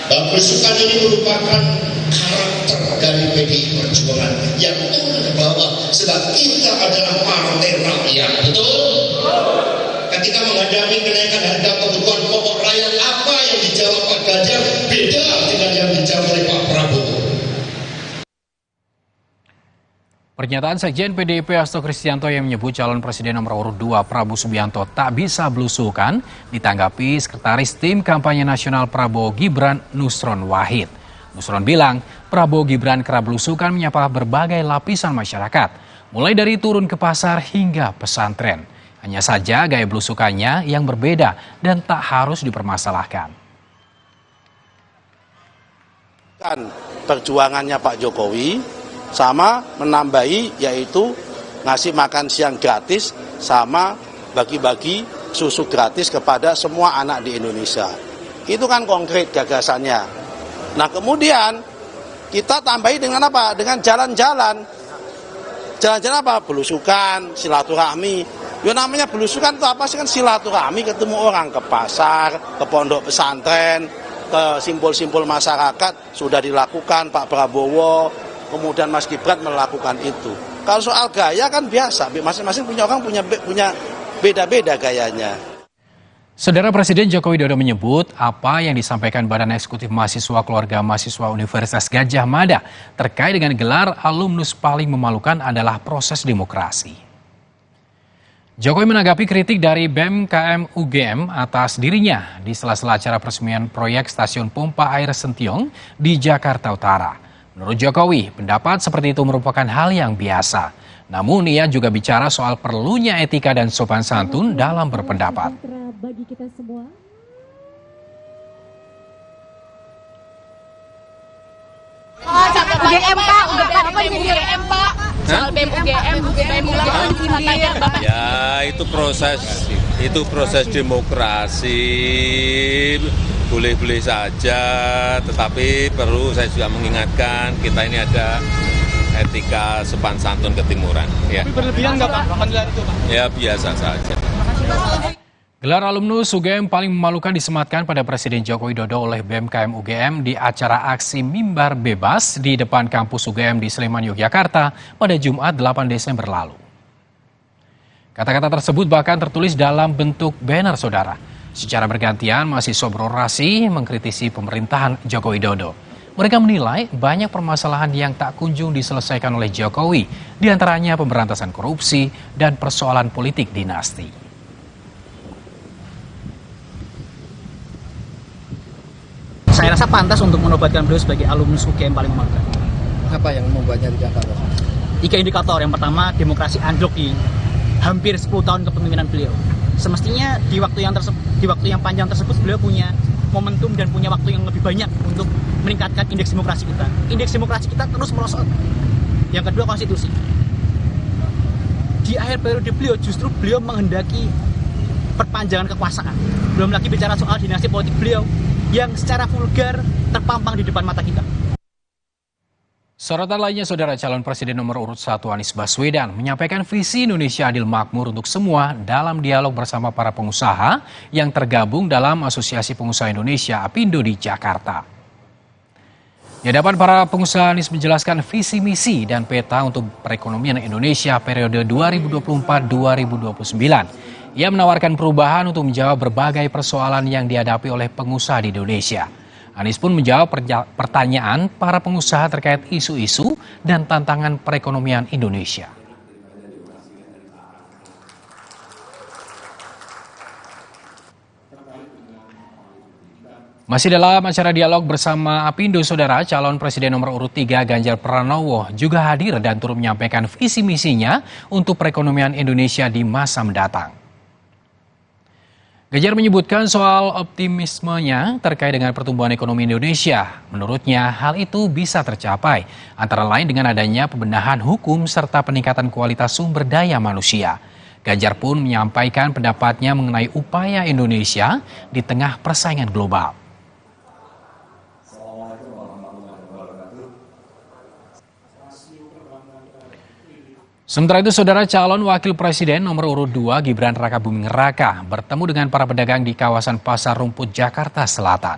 Bahwa belusukan ini merupakan karakter dari PDI Perjuangan yang turun ke bawah, sebab kita adalah partai rakyat, betul? Ketika menghadapi kenaikan harga kebutuhan pokok rakyat, apa yang dijawab Pak Ganjar beda dengan yang dijawab oleh Pak Prabowo. Pernyataan Sekjen PDIP Hasto Kristianto yang menyebut calon presiden nomor urut 2 Prabowo Subianto tak bisa belusukan ditanggapi Sekretaris Tim Kampanye Nasional Prabowo Gibran Nusron Wahid. Nusron bilang Prabowo Gibran kerap belusukan menyapa berbagai lapisan masyarakat, mulai dari turun ke pasar hingga pesantren. Hanya saja gaya belusukannya yang berbeda dan tak harus dipermasalahkan. Kan perjuangannya Pak Jokowi sama menambahi, yaitu ngasih makan siang gratis sama bagi-bagi susu gratis kepada semua anak di Indonesia. Itu kan konkret gagasannya. Nah kemudian kita tambahi dengan apa? Dengan jalan-jalan. Jalan-jalan apa? Belusukan, silaturahmi. Ya namanya belusukan itu apa sih? Kan silaturahmi, ketemu orang ke pasar, ke pondok pesantren, ke simpul-simpul masyarakat sudah dilakukan Pak Prabowo, kemudian Mas Gibran melakukan itu. Kalau soal gaya kan biasa, masing-masing punya orang punya beda-beda gayanya. Saudara Presiden Joko Widodo menyebut apa yang disampaikan Badan Eksekutif Mahasiswa Keluarga Mahasiswa Universitas Gadjah Mada terkait dengan gelar alumnus paling memalukan adalah proses demokrasi. Jokowi menanggapi kritik dari BEM KM UGM atas dirinya di sela-sela acara peresmian proyek stasiun pompa air Sentiong di Jakarta Utara. Menurut Jokowi, pendapat seperti itu merupakan hal yang biasa. Namun ia juga bicara soal perlunya etika dan sopan santun dalam berpendapat. Bagi kita semua. UGM Pak, apa ini UGM Pak? Soal BEM UGM Bapak. Ya itu proses demokrasi, boleh-boleh saja, tetapi perlu saya juga mengingatkan kita ini ada etika sopan santun ketimuran. Ya. Tapi berlebihan nggak Pak? Itu Pak? Ya biasa saja. Gelar alumnus UGM paling memalukan disematkan pada Presiden Joko Widodo oleh BEM KM UGM di acara aksi mimbar bebas di depan kampus UGM di Sleman, Yogyakarta pada Jumat 8 Desember lalu. Kata-kata tersebut bahkan tertulis dalam bentuk banner, saudara. Secara bergantian mahasiswa berorasi mengkritisi pemerintahan Joko Widodo. Mereka menilai banyak permasalahan yang tak kunjung diselesaikan oleh Jokowi, diantaranya pemberantasan korupsi dan persoalan politik dinasti. Saya rasa pantas untuk menobatkan beliau sebagai alumnus UGM paling memalukan. Apa yang membuatnya di Jakarta? 3 indikator. Yang pertama, demokrasi anjlok di hampir 10 tahun kepemimpinan beliau. Semestinya di waktu yang panjang tersebut beliau punya momentum dan punya waktu yang lebih banyak untuk meningkatkan indeks demokrasi kita. Indeks demokrasi kita terus merosot. Yang kedua, konstitusi. Di akhir periode beliau justru beliau menghendaki perpanjangan kekuasaan. Belum lagi bicara soal dinasti politik beliau yang secara vulgar terpampang di depan mata kita. Sorotan lainnya, saudara, calon presiden nomor urut 1 Anies Baswedan menyampaikan visi Indonesia adil makmur untuk semua dalam dialog bersama para pengusaha yang tergabung dalam Asosiasi Pengusaha Indonesia APindo di Jakarta. Di hadapan para pengusaha, Anies menjelaskan visi misi dan peta untuk perekonomian Indonesia periode 2024-2029. Ia menawarkan perubahan untuk menjawab berbagai persoalan yang dihadapi oleh pengusaha di Indonesia. Anies pun menjawab pertanyaan para pengusaha terkait isu-isu dan tantangan perekonomian Indonesia. Masih dalam acara dialog bersama APindo, saudara, calon presiden nomor urut 3 Ganjar Pranowo juga hadir dan turut menyampaikan visi misinya untuk perekonomian Indonesia di masa mendatang. Ganjar menyebutkan soal optimismenya terkait dengan pertumbuhan ekonomi Indonesia. Menurutnya, hal itu bisa tercapai, antara lain dengan adanya pembenahan hukum serta peningkatan kualitas sumber daya manusia. Ganjar pun menyampaikan pendapatnya mengenai upaya Indonesia di tengah persaingan global. Sementara itu, Saudara, calon Wakil Presiden nomor urut 2 Gibran Rakabuming Raka bertemu dengan para pedagang di kawasan Pasar Rumput, Jakarta Selatan.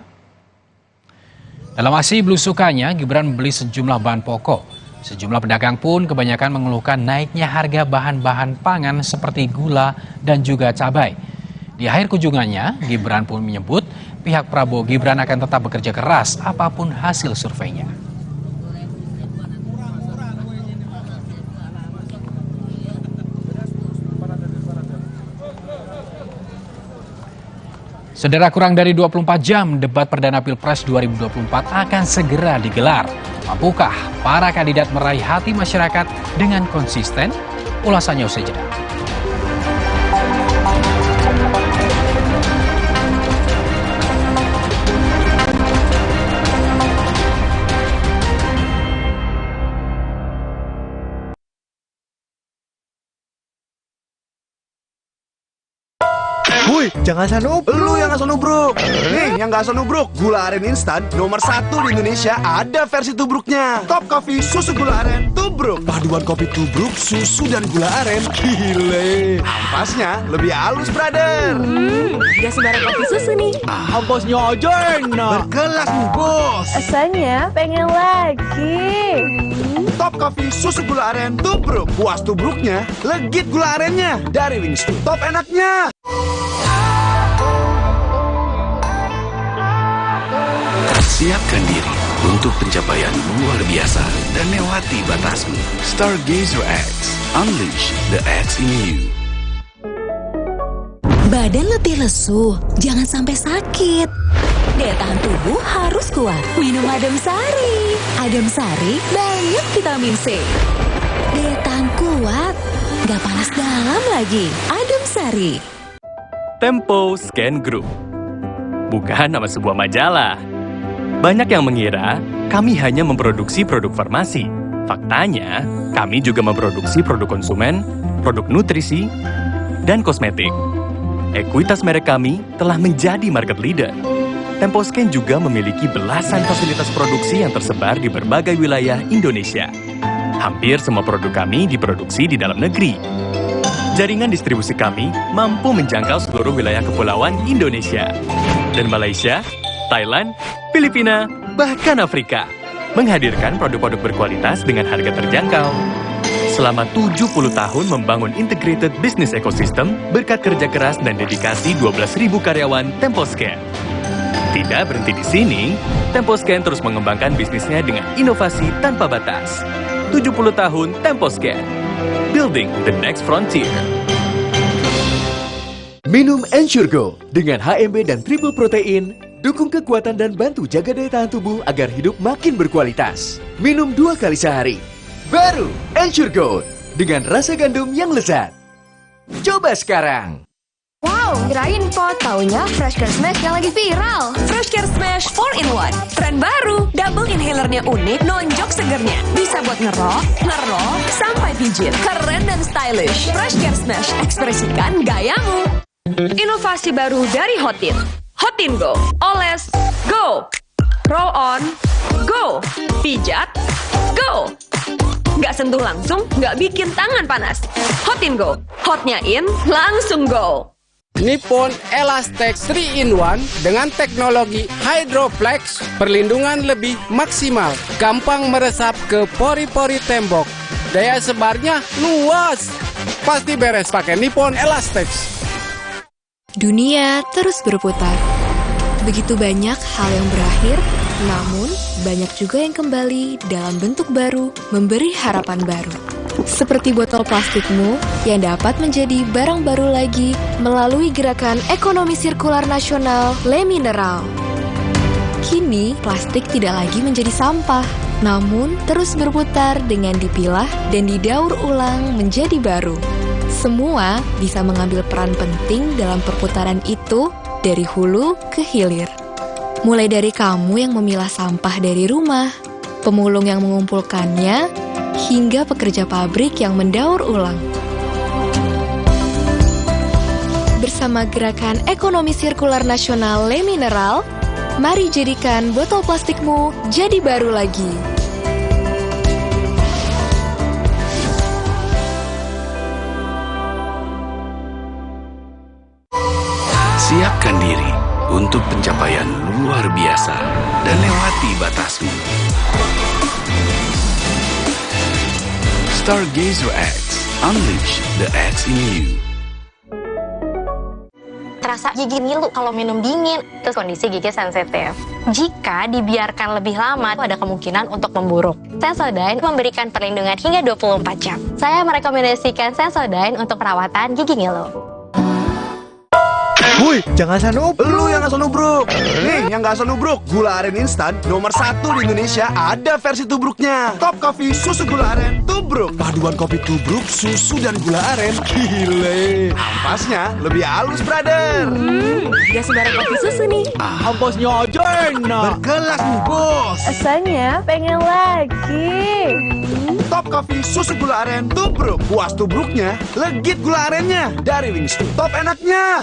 Dalam aksi belusukannya, Gibran membeli sejumlah bahan pokok. Sejumlah pedagang pun kebanyakan mengeluhkan naiknya harga bahan-bahan pangan seperti gula dan juga cabai. Di akhir kunjungannya, Gibran pun menyebut pihak Prabowo Gibran akan tetap bekerja keras apapun hasil surveinya. Saudara, kurang dari 24 jam debat perdana Pilpres 2024 akan segera digelar. Mampukah para kandidat meraih hati masyarakat dengan konsisten? Ulasannya usai jeda. Woi, jangan asal nubruk. Lu yang asal nubruk. Nih, yang gak asal nubruk. Gula aren instan nomor 1 di Indonesia ada versi tubruknya. Top Coffee susu gula aren tubruk. Paduan kopi tubruk, susu dan gula aren. Gile. Ampasnya lebih halus, brother. Gak sembarang kopi susu nih. Ampasnya aja enak. Berkelas nih, bos. Rasanya pengen lagi. Top Coffee susu gula aren tubruk. Puas tubruknya, legit gula arennya. Dari Wingstop, top enaknya. Siapkan diri untuk pencapaian luar biasa dan lewati batasmu. Stargazer X, unleash the X in you. Badan letih lesu, jangan sampai sakit. Daya tahan tubuh harus kuat. Minum Adem Sari. Adem Sari banyak vitamin C. Daya tahan kuat, gak panas dalam lagi. Adem Sari. Tempo Scan Group bukan nama sebuah majalah. Banyak yang mengira kami hanya memproduksi produk farmasi. Faktanya, kami juga memproduksi produk konsumen, produk nutrisi, dan kosmetik. Ekuitas merek kami telah menjadi market leader. Temposcan juga memiliki belasan fasilitas produksi yang tersebar di berbagai wilayah Indonesia. Hampir semua produk kami diproduksi di dalam negeri. Jaringan distribusi kami mampu menjangkau seluruh wilayah kepulauan Indonesia dan Malaysia, Thailand, Filipina, bahkan Afrika, menghadirkan produk-produk berkualitas dengan harga terjangkau. Selama 70 tahun membangun integrated business ecosystem berkat kerja keras dan dedikasi 12.000 karyawan Temposcan. Tidak berhenti di sini, Temposcan terus mengembangkan bisnisnya dengan inovasi tanpa batas. 70 tahun Temposcan, building the next frontier. Minum Ensure Go dengan HMB dan triple protein. Dukung kekuatan dan bantu jaga daya tahan tubuh agar hidup makin berkualitas. Minum 2 kali sehari. Baru Ensure Gold dengan rasa gandum yang lezat. Coba sekarang. Wow, kirain pot, taunya Fresh Care Smash yang lagi viral. Fresh Care Smash 4-in-1. Tren baru, double inhalernya unik, nonjok segernya. Bisa buat ngerok, sampai pijit. Keren dan stylish. Fresh Care Smash, ekspresikan gayamu. Inovasi baru dari Hotin. Hotin Go, oles, go. Roll on, go. Pijat, go. Nggak sentuh langsung, nggak bikin tangan panas. Hotin Go, hotnya in, langsung go. Nippon Elastex 3-in-1 dengan teknologi Hydroflex, perlindungan lebih maksimal, gampang meresap ke pori-pori tembok, daya sebarnya luas. Pasti beres pakai Nippon Elastex. Dunia terus berputar. Begitu banyak hal yang berakhir, namun banyak juga yang kembali dalam bentuk baru, memberi harapan baru. Seperti botol plastikmu yang dapat menjadi barang baru lagi melalui gerakan ekonomi sirkular nasional Le Mineral. Kini, plastik tidak lagi menjadi sampah, namun terus berputar dengan dipilah dan didaur ulang menjadi baru. Semua bisa mengambil peran penting dalam perputaran itu dari hulu ke hilir. Mulai dari kamu yang memilah sampah dari rumah, pemulung yang mengumpulkannya, hingga pekerja pabrik yang mendaur ulang. Bersama Gerakan Ekonomi Sirkular Nasional Le Mineral, mari jadikan botol plastikmu jadi baru lagi. Siapkan diri untuk pencapaian luar biasa dan lewati batasmu. Stargazer X, unleash the X in you. Terasa gigi ngilu kalau minum dingin, terus kondisi gigi sensitif. Jika dibiarkan lebih lama, ada kemungkinan untuk memburuk. Sensodyne memberikan perlindungan hingga 24 jam. Saya merekomendasikan Sensodyne untuk perawatan gigi ngilu. Wuih, jangan asal nubruk. Lu yang asal nubruk. Nih, yang gak asal nubruk, gula aren instan nomor 1 di Indonesia ada versi tubruknya. Top Coffee susu gula aren tubruk. Paduan kopi tubruk, susu dan gula aren. Gile. Ampasnya lebih halus, brother. Gak sembarang kopi susu nih. Ampasnya aja enak. Berkelas nih, bos. Rasanya pengen lagi. Top Coffee susu gula aren tubruk. Puas tubruknya, legit gula arennya. Dari Wings Top enaknya.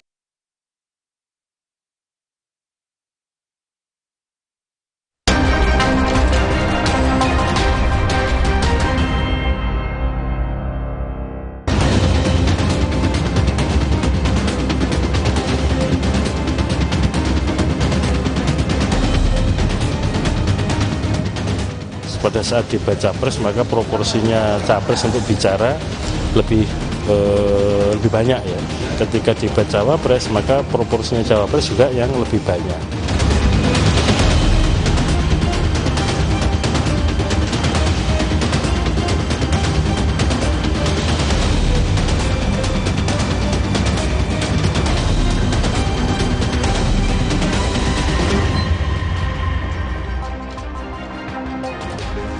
Pada saat debat capres maka proporsinya capres untuk bicara lebih banyak ya. Ketika debat cawapres maka proporsinya cawapres juga yang lebih banyak.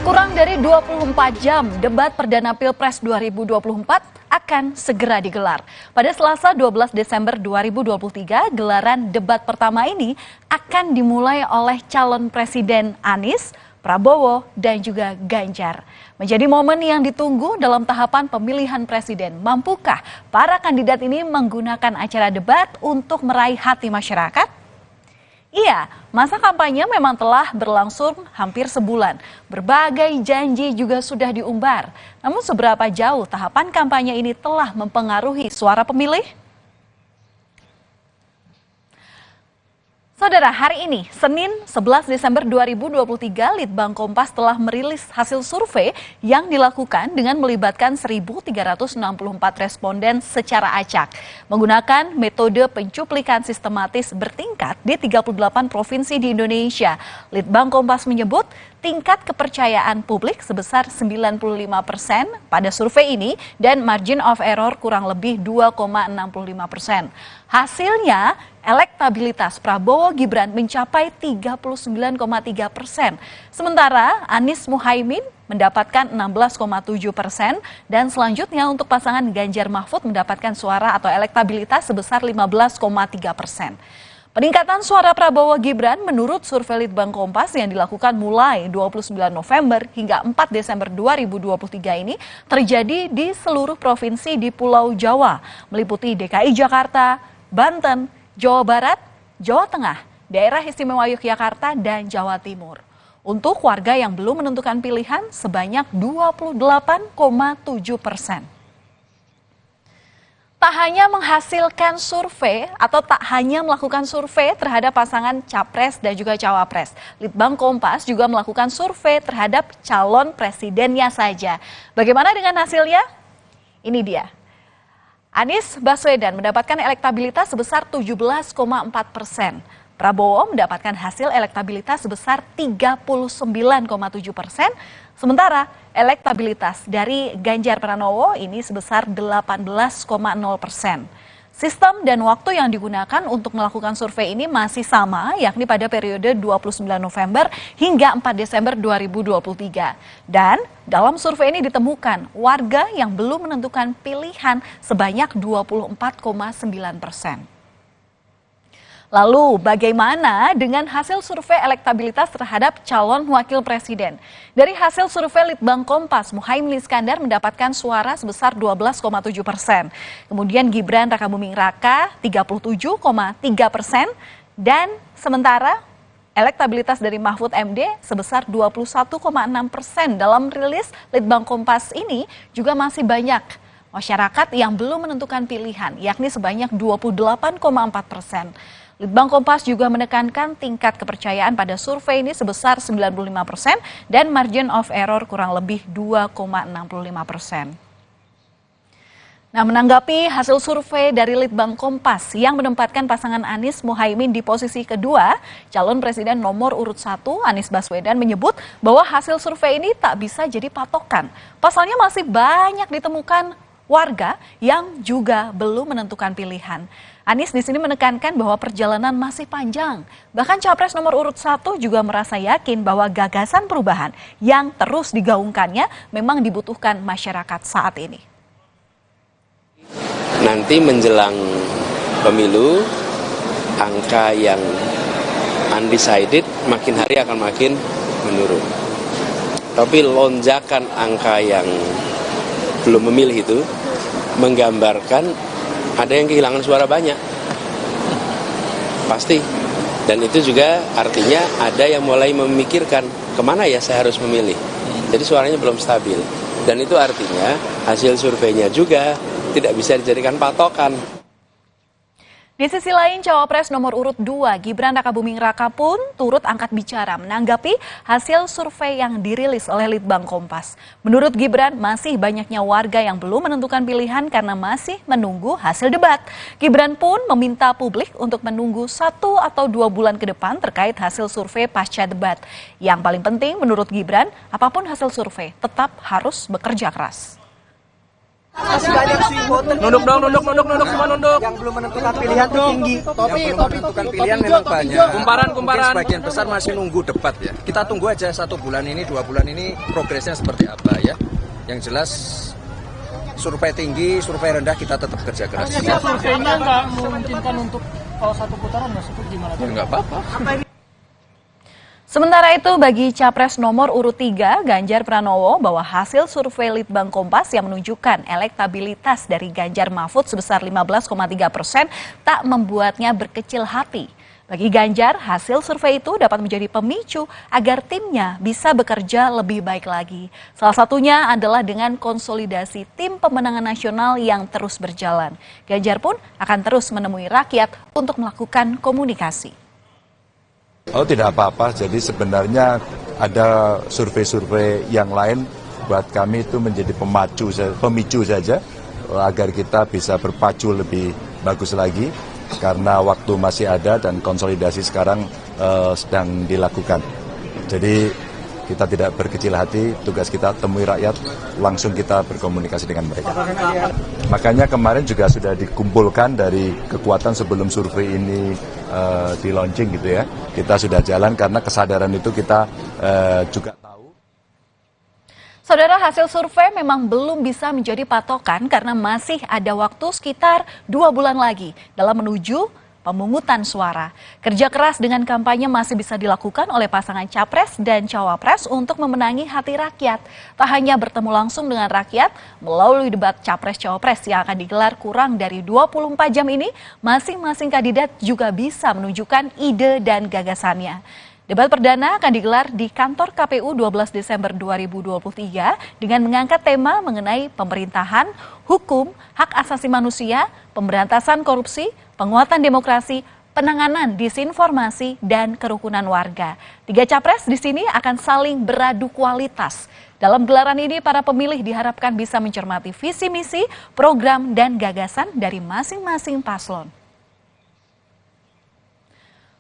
Kurang dari 24 jam, debat perdana Pilpres 2024 akan segera digelar. Pada Selasa 12 Desember 2023, gelaran debat pertama ini akan dimulai oleh calon Presiden Anies, Prabowo, dan juga Ganjar. Menjadi momen yang ditunggu dalam tahapan pemilihan presiden. Mampukah para kandidat ini menggunakan acara debat untuk meraih hati masyarakat? Iya, masa kampanye memang telah berlangsung hampir sebulan. Berbagai janji juga sudah diumbar. Namun seberapa jauh tahapan kampanye ini telah mempengaruhi suara pemilih? Saudara, hari ini, Senin 11 Desember 2023, Litbang Kompas telah merilis hasil survei yang dilakukan dengan melibatkan 1.364 responden secara acak. Menggunakan metode pencuplikan sistematis bertingkat di 38 provinsi di Indonesia. Litbang Kompas menyebut tingkat kepercayaan publik sebesar 95% pada survei ini dan margin of error kurang lebih 2,65%. Hasilnya, elektabilitas Prabowo Gibran mencapai 39,3%. Sementara Anies Muhaimin mendapatkan 16,7% dan selanjutnya untuk pasangan Ganjar Mahfud mendapatkan suara atau elektabilitas sebesar 15,3%. Peningkatan suara Prabowo Gibran menurut survei Litbang Kompas yang dilakukan mulai 29 November hingga 4 Desember 2023 ini terjadi di seluruh provinsi di Pulau Jawa, meliputi DKI Jakarta, Banten, Jawa Barat, Jawa Tengah, Daerah Istimewa Yogyakarta, dan Jawa Timur. Untuk warga yang belum menentukan pilihan sebanyak 28,7%. Tak hanya menghasilkan survei atau tak hanya melakukan survei terhadap pasangan capres dan juga cawapres. Litbang Kompas juga melakukan survei terhadap calon presidennya saja. Bagaimana dengan hasilnya? Ini dia. Anies Baswedan mendapatkan elektabilitas sebesar 17,4%. Prabowo mendapatkan hasil elektabilitas sebesar 39,7%. Sementara elektabilitas dari Ganjar Pranowo ini sebesar 18,0%. Sistem dan waktu yang digunakan untuk melakukan survei ini masih sama, yakni pada periode 29 November hingga 4 Desember 2023. Dan dalam survei ini ditemukan warga yang belum menentukan pilihan sebanyak 24,9%. Lalu bagaimana dengan hasil survei elektabilitas terhadap calon wakil presiden? Dari hasil survei Litbang Kompas, Muhaimin Iskandar mendapatkan suara sebesar 12,7%. Kemudian Gibran Rakabuming Raka 37,3%. Dan sementara elektabilitas dari Mahfud MD sebesar 21,6%. Dalam rilis Litbang Kompas ini juga masih banyak masyarakat yang belum menentukan pilihan, yakni sebanyak 28,4%. Litbang Kompas juga menekankan tingkat kepercayaan pada survei ini sebesar 95% dan margin of error kurang lebih 2,65%. Nah, menanggapi hasil survei dari Litbang Kompas yang menempatkan pasangan Anies Muhaimin di posisi kedua, calon presiden nomor urut 1 Anies Baswedan menyebut bahwa hasil survei ini tak bisa jadi patokan. Pasalnya masih banyak ditemukan warga yang juga belum menentukan pilihan. Anies di sini menekankan bahwa perjalanan masih panjang. Bahkan Capres nomor urut 1 juga merasa yakin bahwa gagasan perubahan yang terus digaungkannya memang dibutuhkan masyarakat saat ini. Nanti menjelang pemilu, angka yang undecided makin hari akan makin menurun. Tapi lonjakan angka yang belum memilih itu menggambarkan ada yang kehilangan suara banyak, pasti. Dan itu juga artinya ada yang mulai memikirkan kemana ya saya harus memilih. Jadi suaranya belum stabil. Dan itu artinya hasil surveinya juga tidak bisa dijadikan patokan. Di sisi lain, Cawapres nomor urut 2 Gibran Rakabuming Raka pun turut angkat bicara menanggapi hasil survei yang dirilis oleh Litbang Kompas. Menurut Gibran, masih banyaknya warga yang belum menentukan pilihan karena masih menunggu hasil debat. Gibran pun meminta publik untuk menunggu 1 atau 2 bulan ke depan terkait hasil survei pasca debat. Yang paling penting menurut Gibran, apapun hasil survei tetap harus bekerja keras. Masih banyak sih voter. Nunduk semua nunduk. Yang belum menentukan pilihan tuh tinggi. Yang belum menentukan pilihan memang banyak. Kumparan. Mungkin sebagian besar masih nunggu debat ya. Kita tunggu aja 1 bulan ini, 2 bulan ini progresnya seperti apa ya. Yang jelas survei tinggi, survei rendah kita tetap kerja keras. Surveinya nggak memungkinkan untuk kalau 1 putaran masuk gimana? Nggak apa-apa. Sementara itu bagi Capres nomor urut 3 Ganjar Pranowo bahwa hasil survei Litbang Kompas yang menunjukkan elektabilitas dari Ganjar Mahfud sebesar 15,3% tak membuatnya berkecil hati. Bagi Ganjar, hasil survei itu dapat menjadi pemicu agar timnya bisa bekerja lebih baik lagi. Salah satunya adalah dengan konsolidasi tim pemenangan nasional yang terus berjalan. Ganjar pun akan terus menemui rakyat untuk melakukan komunikasi. Oh, tidak apa-apa, jadi sebenarnya ada survei-survei yang lain buat kami itu menjadi pemicu saja agar kita bisa berpacu lebih bagus lagi karena waktu masih ada dan konsolidasi sekarang sedang dilakukan. Jadi kita tidak berkecil hati, tugas kita temui rakyat, langsung kita berkomunikasi dengan mereka. Makanya kemarin juga sudah dikumpulkan dari kekuatan sebelum survei ini di launching gitu ya. Kita sudah jalan karena kesadaran itu kita juga tahu. Saudara, hasil survei memang belum bisa menjadi patokan karena masih ada waktu sekitar 2 bulan lagi dalam menuju pemungutan suara. Kerja keras dengan kampanye masih bisa dilakukan oleh pasangan Capres dan Cawapres untuk memenangi hati rakyat. Tak hanya bertemu langsung dengan rakyat, melalui debat Capres-Cawapres yang akan digelar kurang dari 24 jam ini, masing-masing kandidat juga bisa menunjukkan ide dan gagasannya. Debat perdana akan digelar di kantor KPU 12 Desember 2023 dengan mengangkat tema mengenai pemerintahan, hukum, hak asasi manusia, pemberantasan korupsi, penguatan demokrasi, penanganan disinformasi, dan kerukunan warga. 3 capres di sini akan saling beradu kualitas. Dalam gelaran ini, para pemilih diharapkan bisa mencermati visi misi, program, dan gagasan dari masing-masing paslon.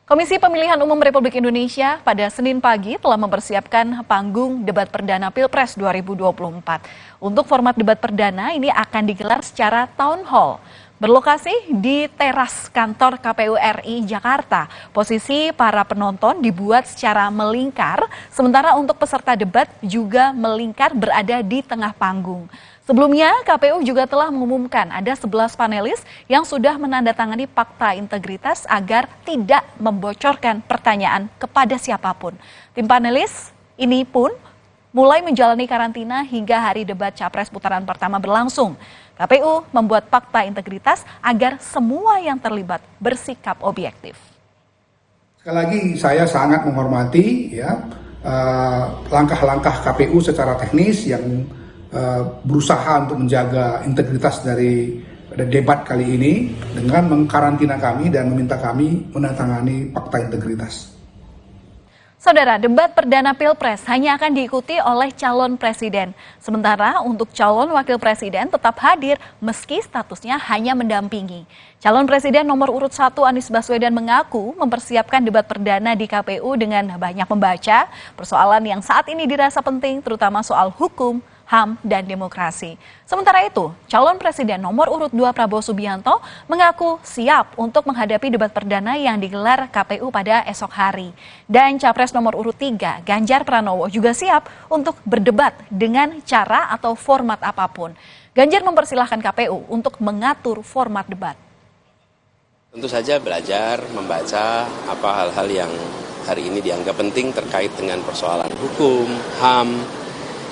Komisi Pemilihan Umum Republik Indonesia pada Senin pagi telah mempersiapkan panggung debat perdana Pilpres 2024. Untuk format debat perdana ini akan digelar secara town hall. Berlokasi di teras kantor KPU RI Jakarta, posisi para penonton dibuat secara melingkar, sementara untuk peserta debat juga melingkar berada di tengah panggung. Sebelumnya, KPU juga telah mengumumkan ada 11 panelis yang sudah menandatangani fakta integritas agar tidak membocorkan pertanyaan kepada siapapun. Tim panelis ini pun mulai menjalani karantina hingga hari debat Capres putaran pertama berlangsung. KPU membuat fakta integritas agar semua yang terlibat bersikap objektif. Sekali lagi saya sangat menghormati ya langkah-langkah KPU secara teknis yang berusaha untuk menjaga integritas dari debat kali ini dengan mengkarantina kami dan meminta kami menandatangani fakta integritas. Saudara, debat perdana Pilpres hanya akan diikuti oleh calon presiden. Sementara untuk calon wakil presiden tetap hadir meski statusnya hanya mendampingi. Calon presiden nomor urut 1 Anies Baswedan mengaku mempersiapkan debat perdana di KPU dengan banyak membaca persoalan yang saat ini dirasa penting, terutama soal hukum, HAM, dan demokrasi. Sementara itu, calon presiden nomor urut 2 Prabowo Subianto mengaku siap untuk menghadapi debat perdana yang digelar KPU pada esok hari. Dan capres nomor urut 3 Ganjar Pranowo juga siap untuk berdebat dengan cara atau format apapun. Ganjar mempersilahkan KPU untuk mengatur format debat. Tentu saja belajar, membaca apa hal-hal yang hari ini dianggap penting terkait dengan persoalan hukum, HAM,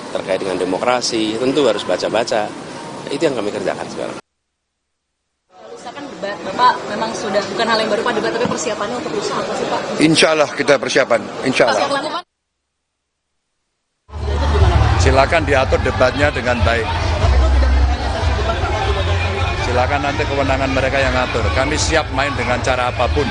terkait dengan demokrasi, tentu harus baca-baca. Itu yang kami kerjakan sekarang. Misalkan debat, Bapak memang sudah bukan hal yang baru Pak debat, tapi persiapannya untuk lusa apa sih Pak? Insya Allah kita persiapan, insya Allah. Silakan diatur debatnya dengan baik. Silakan nanti kewenangan mereka yang ngatur. Kami siap main dengan cara apapun.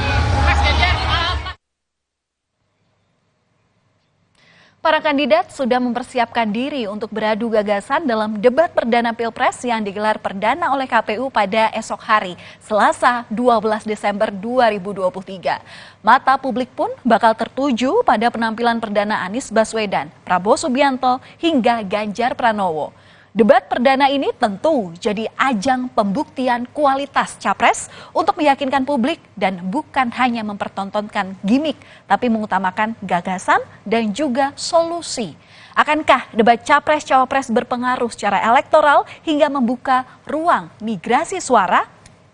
Para kandidat sudah mempersiapkan diri untuk beradu gagasan dalam debat perdana Pilpres yang digelar perdana oleh KPU pada esok hari, Selasa 12 Desember 2023. Mata publik pun bakal tertuju pada penampilan perdana Anies Baswedan, Prabowo Subianto, hingga Ganjar Pranowo. Debat perdana ini tentu jadi ajang pembuktian kualitas capres untuk meyakinkan publik dan bukan hanya mempertontonkan gimmick, tapi mengutamakan gagasan dan juga solusi. Akankah debat capres-cawapres berpengaruh secara elektoral hingga membuka ruang migrasi suara?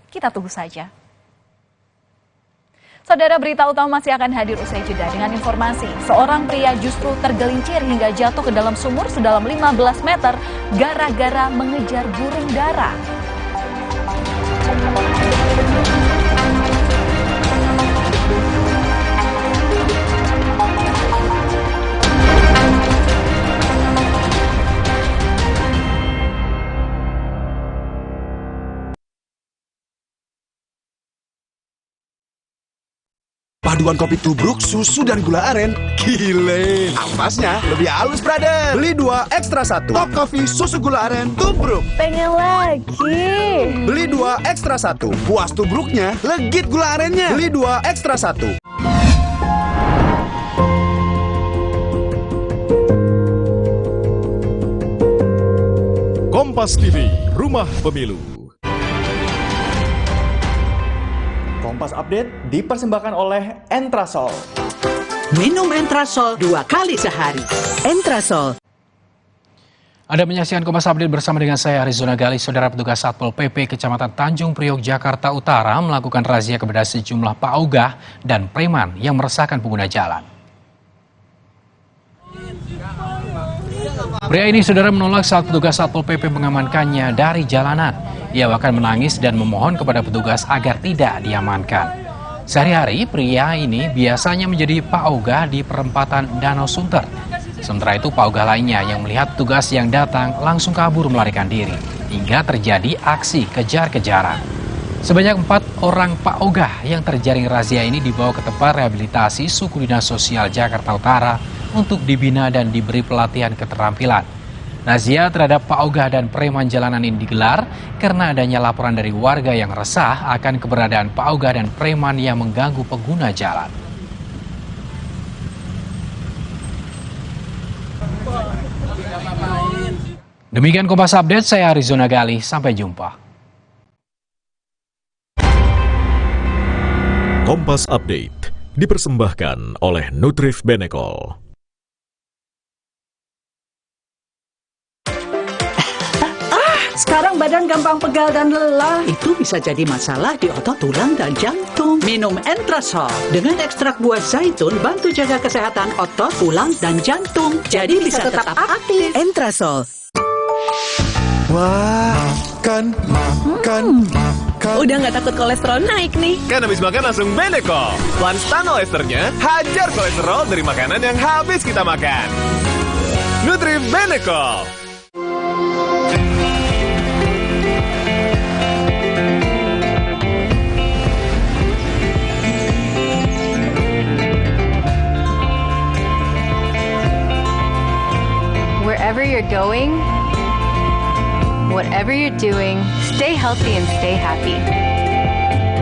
Kita tunggu saja. Saudara, berita utama masih akan hadir usai jeda dengan informasi seorang pria justru tergelincir hingga jatuh ke dalam sumur sedalam 15 meter gara-gara mengejar burung dara. Paduan kopi tubruk, susu, dan gula aren. Gile, ampasnya lebih halus, brother. Beli 2 ekstra 1. Top Coffee susu gula aren tubruk. Pengen lagi. Beli 2 ekstra 1. Puas tubruknya, legit gula arennya. Beli 2 ekstra 1. Kompas TV, Rumah Pemilu. Kompas Update dipersembahkan oleh Entrasol. Minum Entrasol 2 kali sehari. Entrasol. Anda menyaksikan Kompas Update bersama dengan saya Arizona Gali. Saudara, petugas Satpol PP Kecamatan Tanjung Priok, Jakarta Utara melakukan razia kepada sejumlah paugah dan preman yang meresahkan pengguna jalan. Pria ini, saudara, menolak saat petugas Satpol PP mengamankannya dari jalanan. Ia bahkan menangis dan memohon kepada petugas agar tidak diamankan. Sehari-hari, pria ini biasanya menjadi paugah di perempatan Danau Sunter. Sementara itu, paugah lainnya yang melihat petugas yang datang langsung kabur melarikan diri, hingga terjadi aksi kejar-kejaran. Sebanyak 4 orang paugah yang terjaring razia ini dibawa ke tempat rehabilitasi suku dinas sosial Jakarta Utara untuk dibina dan diberi pelatihan keterampilan. Razia terhadap paugah dan preman jalanan ini digelar karena adanya laporan dari warga yang resah akan keberadaan paugah dan preman yang mengganggu pengguna jalan. Demikian Kompas Update, saya Arizona Gali, sampai jumpa. Kompas Update dipersembahkan oleh Nutrif Benecol. Sekarang badan gampang pegal dan lelah. Itu bisa jadi masalah di otot, tulang, dan jantung. Minum Entrasol. Dengan ekstrak buah zaitun, bantu jaga kesehatan otot, tulang, dan jantung. Jadi bisa tetap aktif. Entrasol. Wah, makan. Udah nggak takut kolesterol naik nih. Kan habis makan langsung Benecol. Lanstan esternya, hajar kolesterol dari makanan yang habis kita makan. Nutrif Benecol. Wherever you're going, whatever you're doing, stay healthy and stay happy.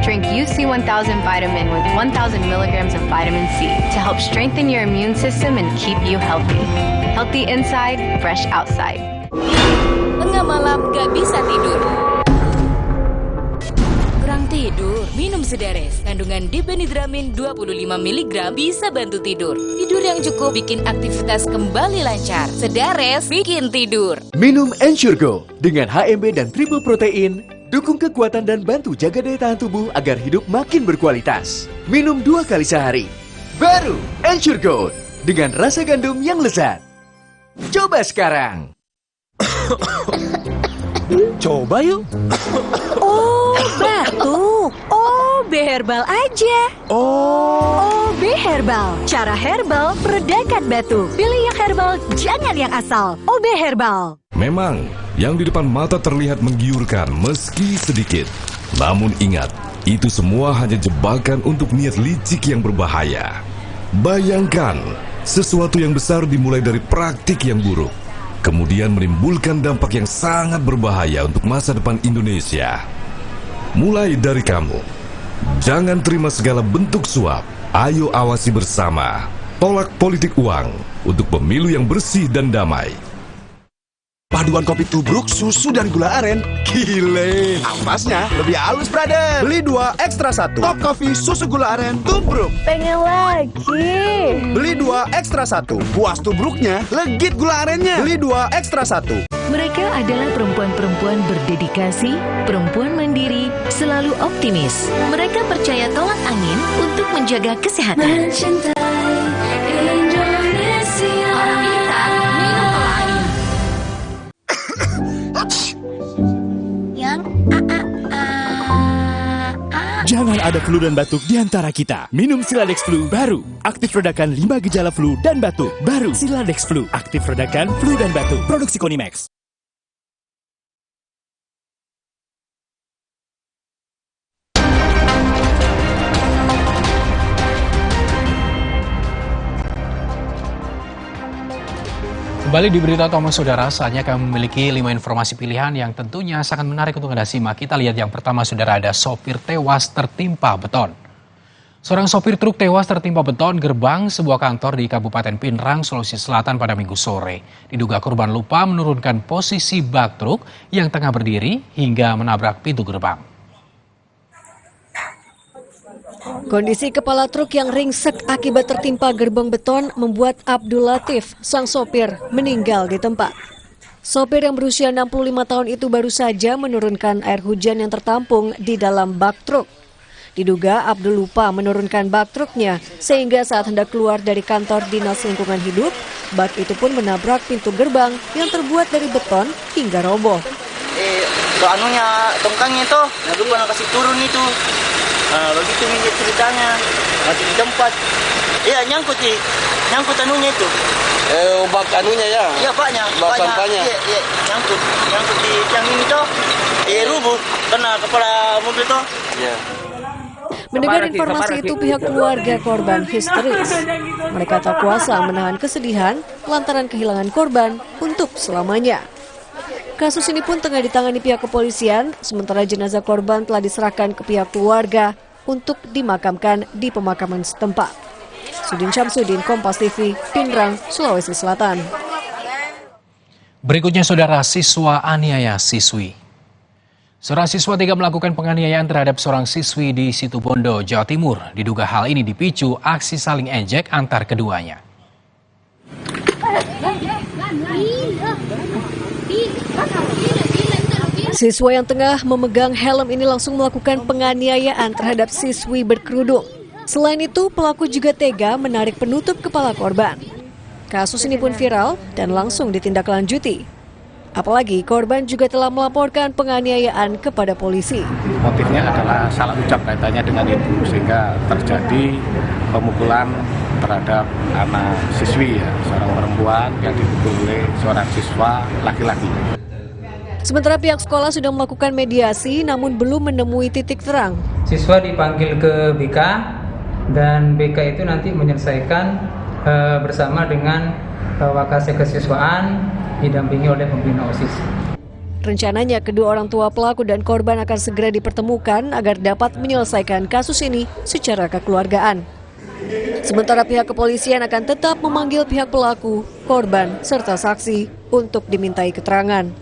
Drink UC 1000 vitamin with 1000 milligrams of vitamin C to help strengthen your immune system and keep you healthy. Healthy inside, fresh outside. Tengah malam gak bisa tidur. Kurang tidur, minum Sedares. Kandungan dipenidramin 25 mg bisa bantu tidur. Tidur yang cukup bikin aktivitas kembali lancar. Sedares bikin tidur. Minum Ensure Go dengan HMB dan triple protein. Dukung kekuatan dan bantu jaga daya tahan tubuh agar hidup makin berkualitas. Minum 2 kali sehari. Baru Ensure Go dengan rasa gandum yang lezat. Coba sekarang. Coba yuk. Oh, batuk. Oh, B-Herbal aja. Oh, B-Herbal. Cara herbal meredakan batuk. Pilih yang herbal, jangan yang asal. OB Herbal. Memang, yang di depan mata terlihat menggiurkan meski sedikit. Namun ingat, itu semua hanya jebakan untuk niat licik yang berbahaya. Bayangkan, sesuatu yang besar dimulai dari praktik yang buruk, kemudian menimbulkan dampak yang sangat berbahaya untuk masa depan Indonesia. Mulai dari kamu, jangan terima segala bentuk suap. Ayo awasi bersama. Tolak politik uang untuk pemilu yang bersih dan damai. Paduan kopi tubruk, susu, dan gula aren. Gile, ampasnya lebih halus, brother. Beli 2 ekstra 1. Top Coffee susu gula aren tubruk. Pengen lagi. Beli 2 ekstra 1. Puas tubruknya, legit gula arennya. Beli 2 ekstra 1. Mereka adalah perempuan-perempuan berdedikasi, perempuan mandiri, selalu optimis. Mereka percaya tolak angin untuk menjaga kesehatan. Mencintai Indonesia. Orang kita minum tolak angin. Jangan ada flu dan batuk di antara kita. Minum Siladex Flu baru. Aktif redakan 5 gejala flu dan batuk. Baru Siladex Flu. Aktif redakan flu dan batuk. Produksi Konimax. Kembali di Berita Utama Saudara, saatnya kami memiliki 5 informasi pilihan yang tentunya sangat menarik untuk Anda simak. Kita lihat yang pertama, Saudara, ada sopir tewas tertimpa beton. Seorang sopir truk tewas tertimpa beton gerbang sebuah kantor di Kabupaten Pinrang, Sulawesi Selatan pada Minggu sore. Diduga korban lupa menurunkan posisi bak truk yang tengah berdiri hingga menabrak pintu gerbang. Kondisi kepala truk yang ringsek akibat tertimpa gerbong beton membuat Abdul Latif, sang sopir, meninggal di tempat. Sopir yang berusia 65 tahun itu baru saja menurunkan air hujan yang tertampung di dalam bak truk. Diduga Abdul lupa menurunkan bak truknya sehingga saat hendak keluar dari kantor Dinas Lingkungan Hidup, bak itu pun menabrak pintu gerbang yang terbuat dari beton hingga roboh. Tongkangnya itu, lupa kasih turun itu. Begitu minyak ceritanya, masih di tempat. Iya, nyangkut anunya itu. Bak anunya ya? Iya, baknya. Bak sampahnya? Iya, nyangkut di tiang ini toh. Rubuh, kena kepala mobil toh. Iya. Mendengar informasi itu, pihak keluarga korban histeris. Mereka tak kuasa menahan kesedihan lantaran kehilangan korban untuk selamanya. Kasus ini pun tengah ditangani pihak kepolisian, sementara jenazah korban telah diserahkan ke pihak keluarga untuk dimakamkan di pemakaman setempat. Sudin Syamsuddin, Kompas TV, Pinrang, Sulawesi Selatan. Berikutnya, Saudara, siswa aniaya siswi. Seorang siswa tega melakukan penganiayaan terhadap seorang siswi di Situbondo, Jawa Timur. Diduga hal ini dipicu aksi saling ejek antar keduanya. Siswa yang tengah memegang helm ini langsung melakukan penganiayaan terhadap siswi berkerudung. Selain itu, pelaku juga tega menarik penutup kepala korban. Kasus ini pun viral dan langsung ditindaklanjuti. Apalagi korban juga telah melaporkan penganiayaan kepada polisi. Motifnya adalah salah ucap kaitannya dengan ibu, sehingga terjadi pemukulan terhadap anak siswi, ya, seorang perempuan yang dipukul oleh seorang siswa laki-laki. Sementara pihak sekolah sudah melakukan mediasi namun belum menemui titik terang. Siswa dipanggil ke BK dan BK itu nanti menyelesaikan bersama dengan Wakasek Kesiswaan didampingi oleh pembina OSIS. Rencananya kedua orang tua pelaku dan korban akan segera dipertemukan agar dapat menyelesaikan kasus ini secara kekeluargaan. Sementara pihak kepolisian akan tetap memanggil pihak pelaku, korban, serta saksi untuk dimintai keterangan.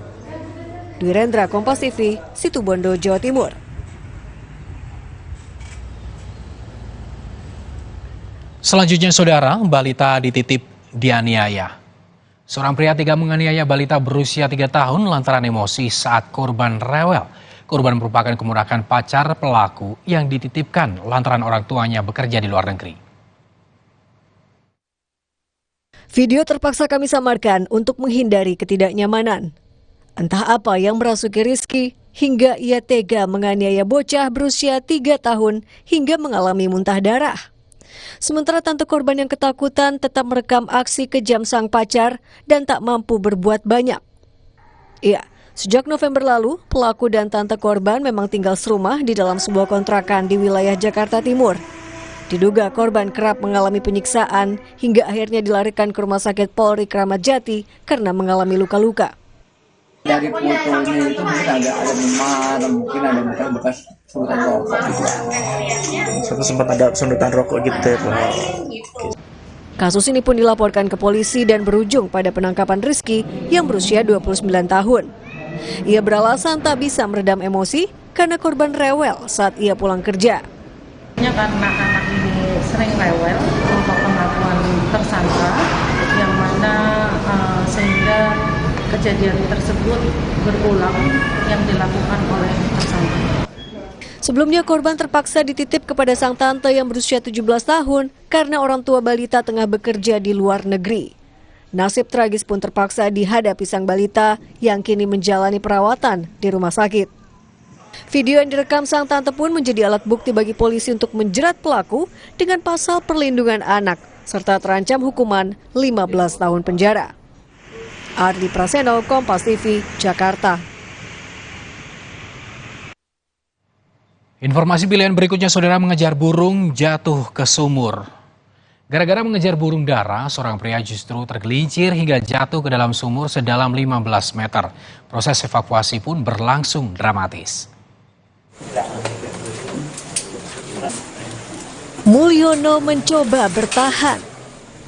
Dwi Rendra, Kompas TV, Situbondo, Jawa Timur. Selanjutnya, saudara, balita dititip dianiaya. Seorang pria tega menganiaya balita berusia 3 tahun lantaran emosi saat korban rewel. Korban merupakan keponakan pacar pelaku yang dititipkan lantaran orang tuanya bekerja di luar negeri. Video terpaksa kami samarkan untuk menghindari ketidaknyamanan. Entah apa yang merasuki Rizky hingga ia tega menganiaya bocah berusia 3 tahun hingga mengalami muntah darah. Sementara tante korban yang ketakutan tetap merekam aksi kejam sang pacar dan tak mampu berbuat banyak. Iya, sejak November lalu, pelaku dan tante korban memang tinggal serumah di dalam sebuah kontrakan di wilayah Jakarta Timur. Diduga korban kerap mengalami penyiksaan hingga akhirnya dilarikan ke Rumah Sakit Polri Kramat Jati karena mengalami luka-luka. Dari fotonya itu mungkin ada memar, mungkin ada bekas sundutan rokok gitu. Sempat ada sundutan rokok gitu ya. Kasus ini pun dilaporkan ke polisi dan berujung pada penangkapan Rizky yang berusia 29 tahun. Ia beralasan tak bisa meredam emosi karena korban rewel saat ia pulang kerja. Karena anak ini sering rewel untuk pengakuan tersangka yang mana sehingga kejadian tersebut berulang yang dilakukan oleh tersangka. Sebelumnya korban terpaksa dititip kepada sang tante yang berusia 17 tahun karena orang tua balita tengah bekerja di luar negeri. Nasib tragis pun terpaksa dihadapi sang balita yang kini menjalani perawatan di rumah sakit. Video yang direkam sang tante pun menjadi alat bukti bagi polisi untuk menjerat pelaku dengan pasal perlindungan anak serta terancam hukuman 15 tahun penjara. Ardi Praseno, Kompas TV, Jakarta. Informasi pilihan berikutnya, saudara, mengejar burung jatuh ke sumur. Gara-gara mengejar burung dara, seorang pria justru tergelincir hingga jatuh ke dalam sumur sedalam 15 meter. Proses evakuasi pun berlangsung dramatis. Mulyono mencoba bertahan.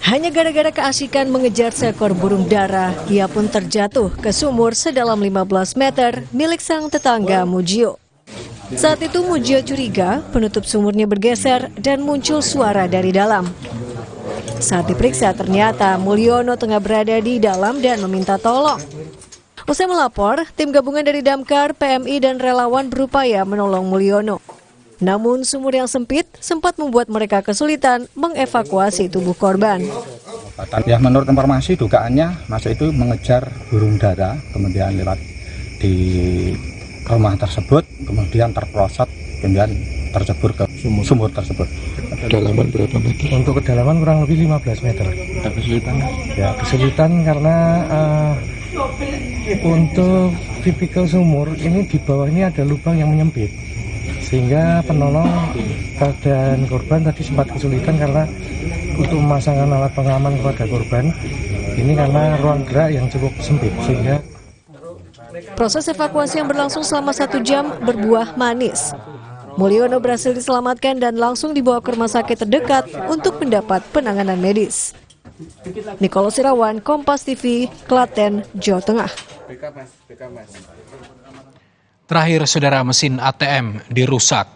Hanya gara-gara keasikan mengejar seekor burung dara, ia pun terjatuh ke sumur sedalam 15 meter milik sang tetangga Mujio. Saat itu Mujio curiga penutup sumurnya bergeser dan muncul suara dari dalam. Saat diperiksa ternyata Mulyono tengah berada di dalam dan meminta tolong. Usai melapor, tim gabungan dari Damkar, PMI dan relawan berupaya menolong Mulyono. Namun sumur yang sempit sempat membuat mereka kesulitan mengevakuasi tubuh korban. Ya, menurut informasi dugaannya masa itu mengejar burung dara, kemudian lewat di rumah tersebut, kemudian terprosot, kemudian tercebur ke sumur tersebut. Kedalaman berapa meter? Untuk kedalaman kurang lebih 15 meter. Ada kesulitan? Ya, kesulitan karena untuk tipikal sumur ini di bawah ini ada lubang yang menyempit. Sehingga penolong dan korban tadi sempat kesulitan karena untuk memasangkan alat pengaman kepada korban ini karena ruang gerak yang cukup sempit sehingga proses evakuasi yang berlangsung selama 1 jam berbuah manis. Mulyono berhasil diselamatkan dan langsung dibawa ke rumah sakit terdekat untuk mendapat penanganan medis. Nicholas Irawan, Kompas TV, Klaten, Jawa Tengah. Terakhir, saudara, mesin ATM dirusak.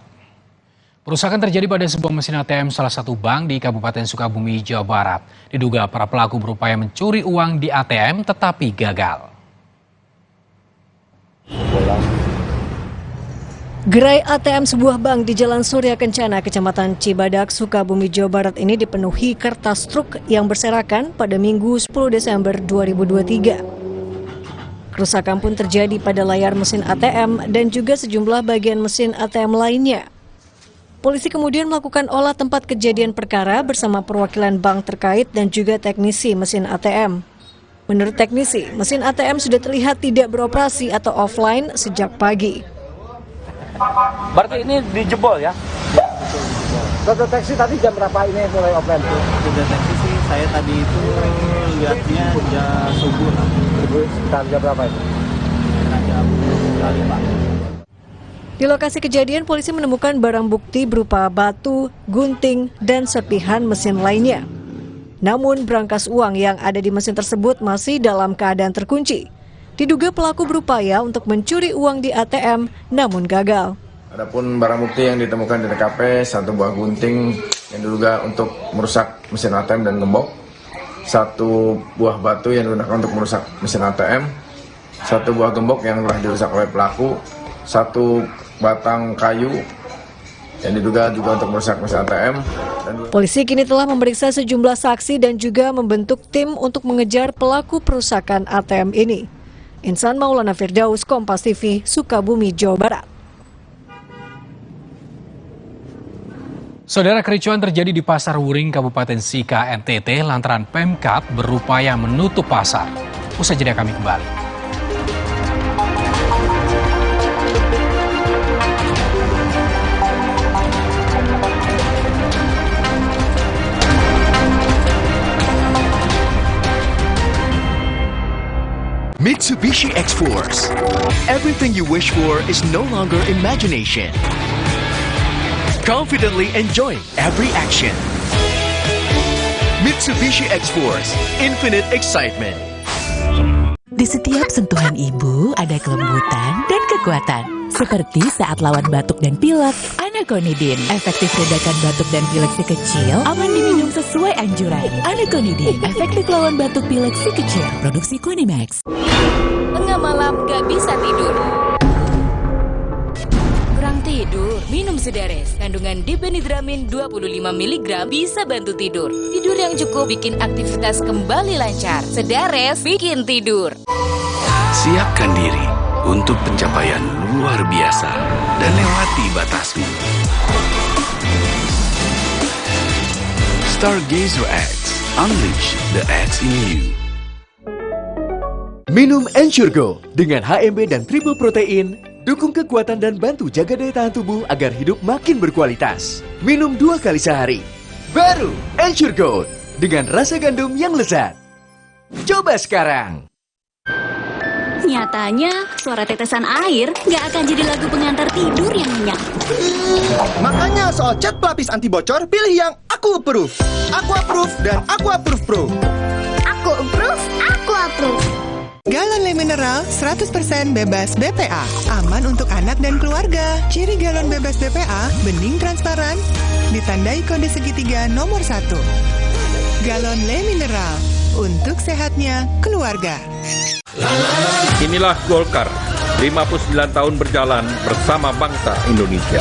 Perusakan terjadi pada sebuah mesin ATM salah satu bank di Kabupaten Sukabumi, Jawa Barat. Diduga para pelaku berupaya mencuri uang di ATM tetapi gagal. Gerai ATM sebuah bank di Jalan Surya Kencana, Kecamatan Cibadak, Sukabumi, Jawa Barat ini dipenuhi kertas truk yang berserakan pada Minggu 10 Desember 2023. Kerusakan pun terjadi pada layar mesin ATM dan juga sejumlah bagian mesin ATM lainnya. Polisi kemudian melakukan olah tempat kejadian perkara bersama perwakilan bank terkait dan juga teknisi mesin ATM. Menurut teknisi, mesin ATM sudah terlihat tidak beroperasi atau offline sejak pagi. Berarti ini dijebol ya? Ya, betul dijebol. Terdeteksi tadi jam berapa ini mulai offline? Terdeteksi sih saya tadi itu lihatnya jam subuh lah. Sekitar jam berapa itu? Jam 5. Di lokasi kejadian, polisi menemukan barang bukti berupa batu, gunting, dan serpihan mesin lainnya. Namun, brankas uang yang ada di mesin tersebut masih dalam keadaan terkunci. Diduga pelaku berupaya untuk mencuri uang di ATM, namun gagal. Adapun barang bukti yang ditemukan di TKP, satu buah gunting yang diduga untuk merusak mesin ATM dan gembok, satu buah batu yang digunakan untuk merusak mesin ATM, satu buah gembok yang telah dirusak oleh pelaku, satu batang kayu yang diduga juga untuk merusak mesin ATM. Polisi kini telah memeriksa sejumlah saksi dan juga membentuk tim untuk mengejar pelaku perusakan ATM ini. Insan Maulana Firdaus, Kompas TV, Sukabumi, Jawa Barat. Saudara, kericuan terjadi di Pasar Wuring, Kabupaten Sika, NTT lantaran Pemkab berupaya menutup pasar. Usai jeda kami kembali. Mitsubishi X-Force. Everything you wish for is no longer imagination. Confidently enjoy every action. Mitsubishi X-Force, infinite excitement. Di setiap sentuhan ibu ada kelembutan dan kekuatan. Seperti saat lawan batuk dan pilek, Anaconidin. Efektif redakan batuk dan pilek si kecil, aman diminum sesuai anjuran. Anaconidin, efektif lawan batuk pilek si kecil. Produksi Quinimax. Tengah malam gak bisa tidur. Kurang tidur, minum Sedares. Kandungan dipenidramin 25 mg bisa bantu tidur. Tidur yang cukup bikin aktivitas kembali lancar. Sedares bikin tidur. Siapkan diri untuk pencapaian luar biasa dan lewati batasmu. Stargazer X, unleash the X in you. Minum Ensurgo dengan HMB dan triple protein, dukung kekuatan dan bantu jaga daya tahan tubuh agar hidup makin berkualitas. Minum 2 kali sehari. Baru Ensurgo dengan rasa gandum yang lezat. Coba sekarang. Nyatanya, suara tetesan air nggak akan jadi lagu pengantar tidur yang nyenyak. Makanya soal cat pelapis anti bocor, pilih yang Aku Approve. Aku Approve dan Aku Approve Pro. Aku approve, aku approve. Galon Le Mineral 100% bebas BPA. Aman untuk anak dan keluarga. Ciri galon bebas BPA, bening transparan, ditandai kode segitiga nomor 1. Galon Le Mineral, untuk sehatnya keluarga. Inilah Golkar, 59 tahun berjalan bersama bangsa Indonesia.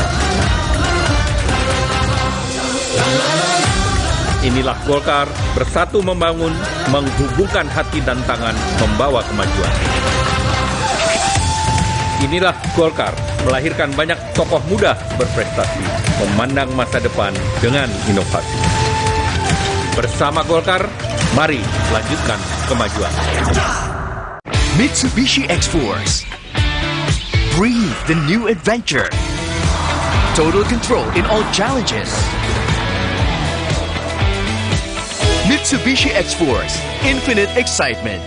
Inilah Golkar, bersatu membangun, menghubungkan hati dan tangan, membawa kemajuan. Inilah Golkar, melahirkan banyak tokoh muda berprestasi, memandang masa depan dengan inovasi. Bersama Golkar, mari lanjutkan kemajuan. Mitsubishi X-Force. Breathe the new adventure. Total control in all challenges. Mitsubishi X-Force, infinite excitement.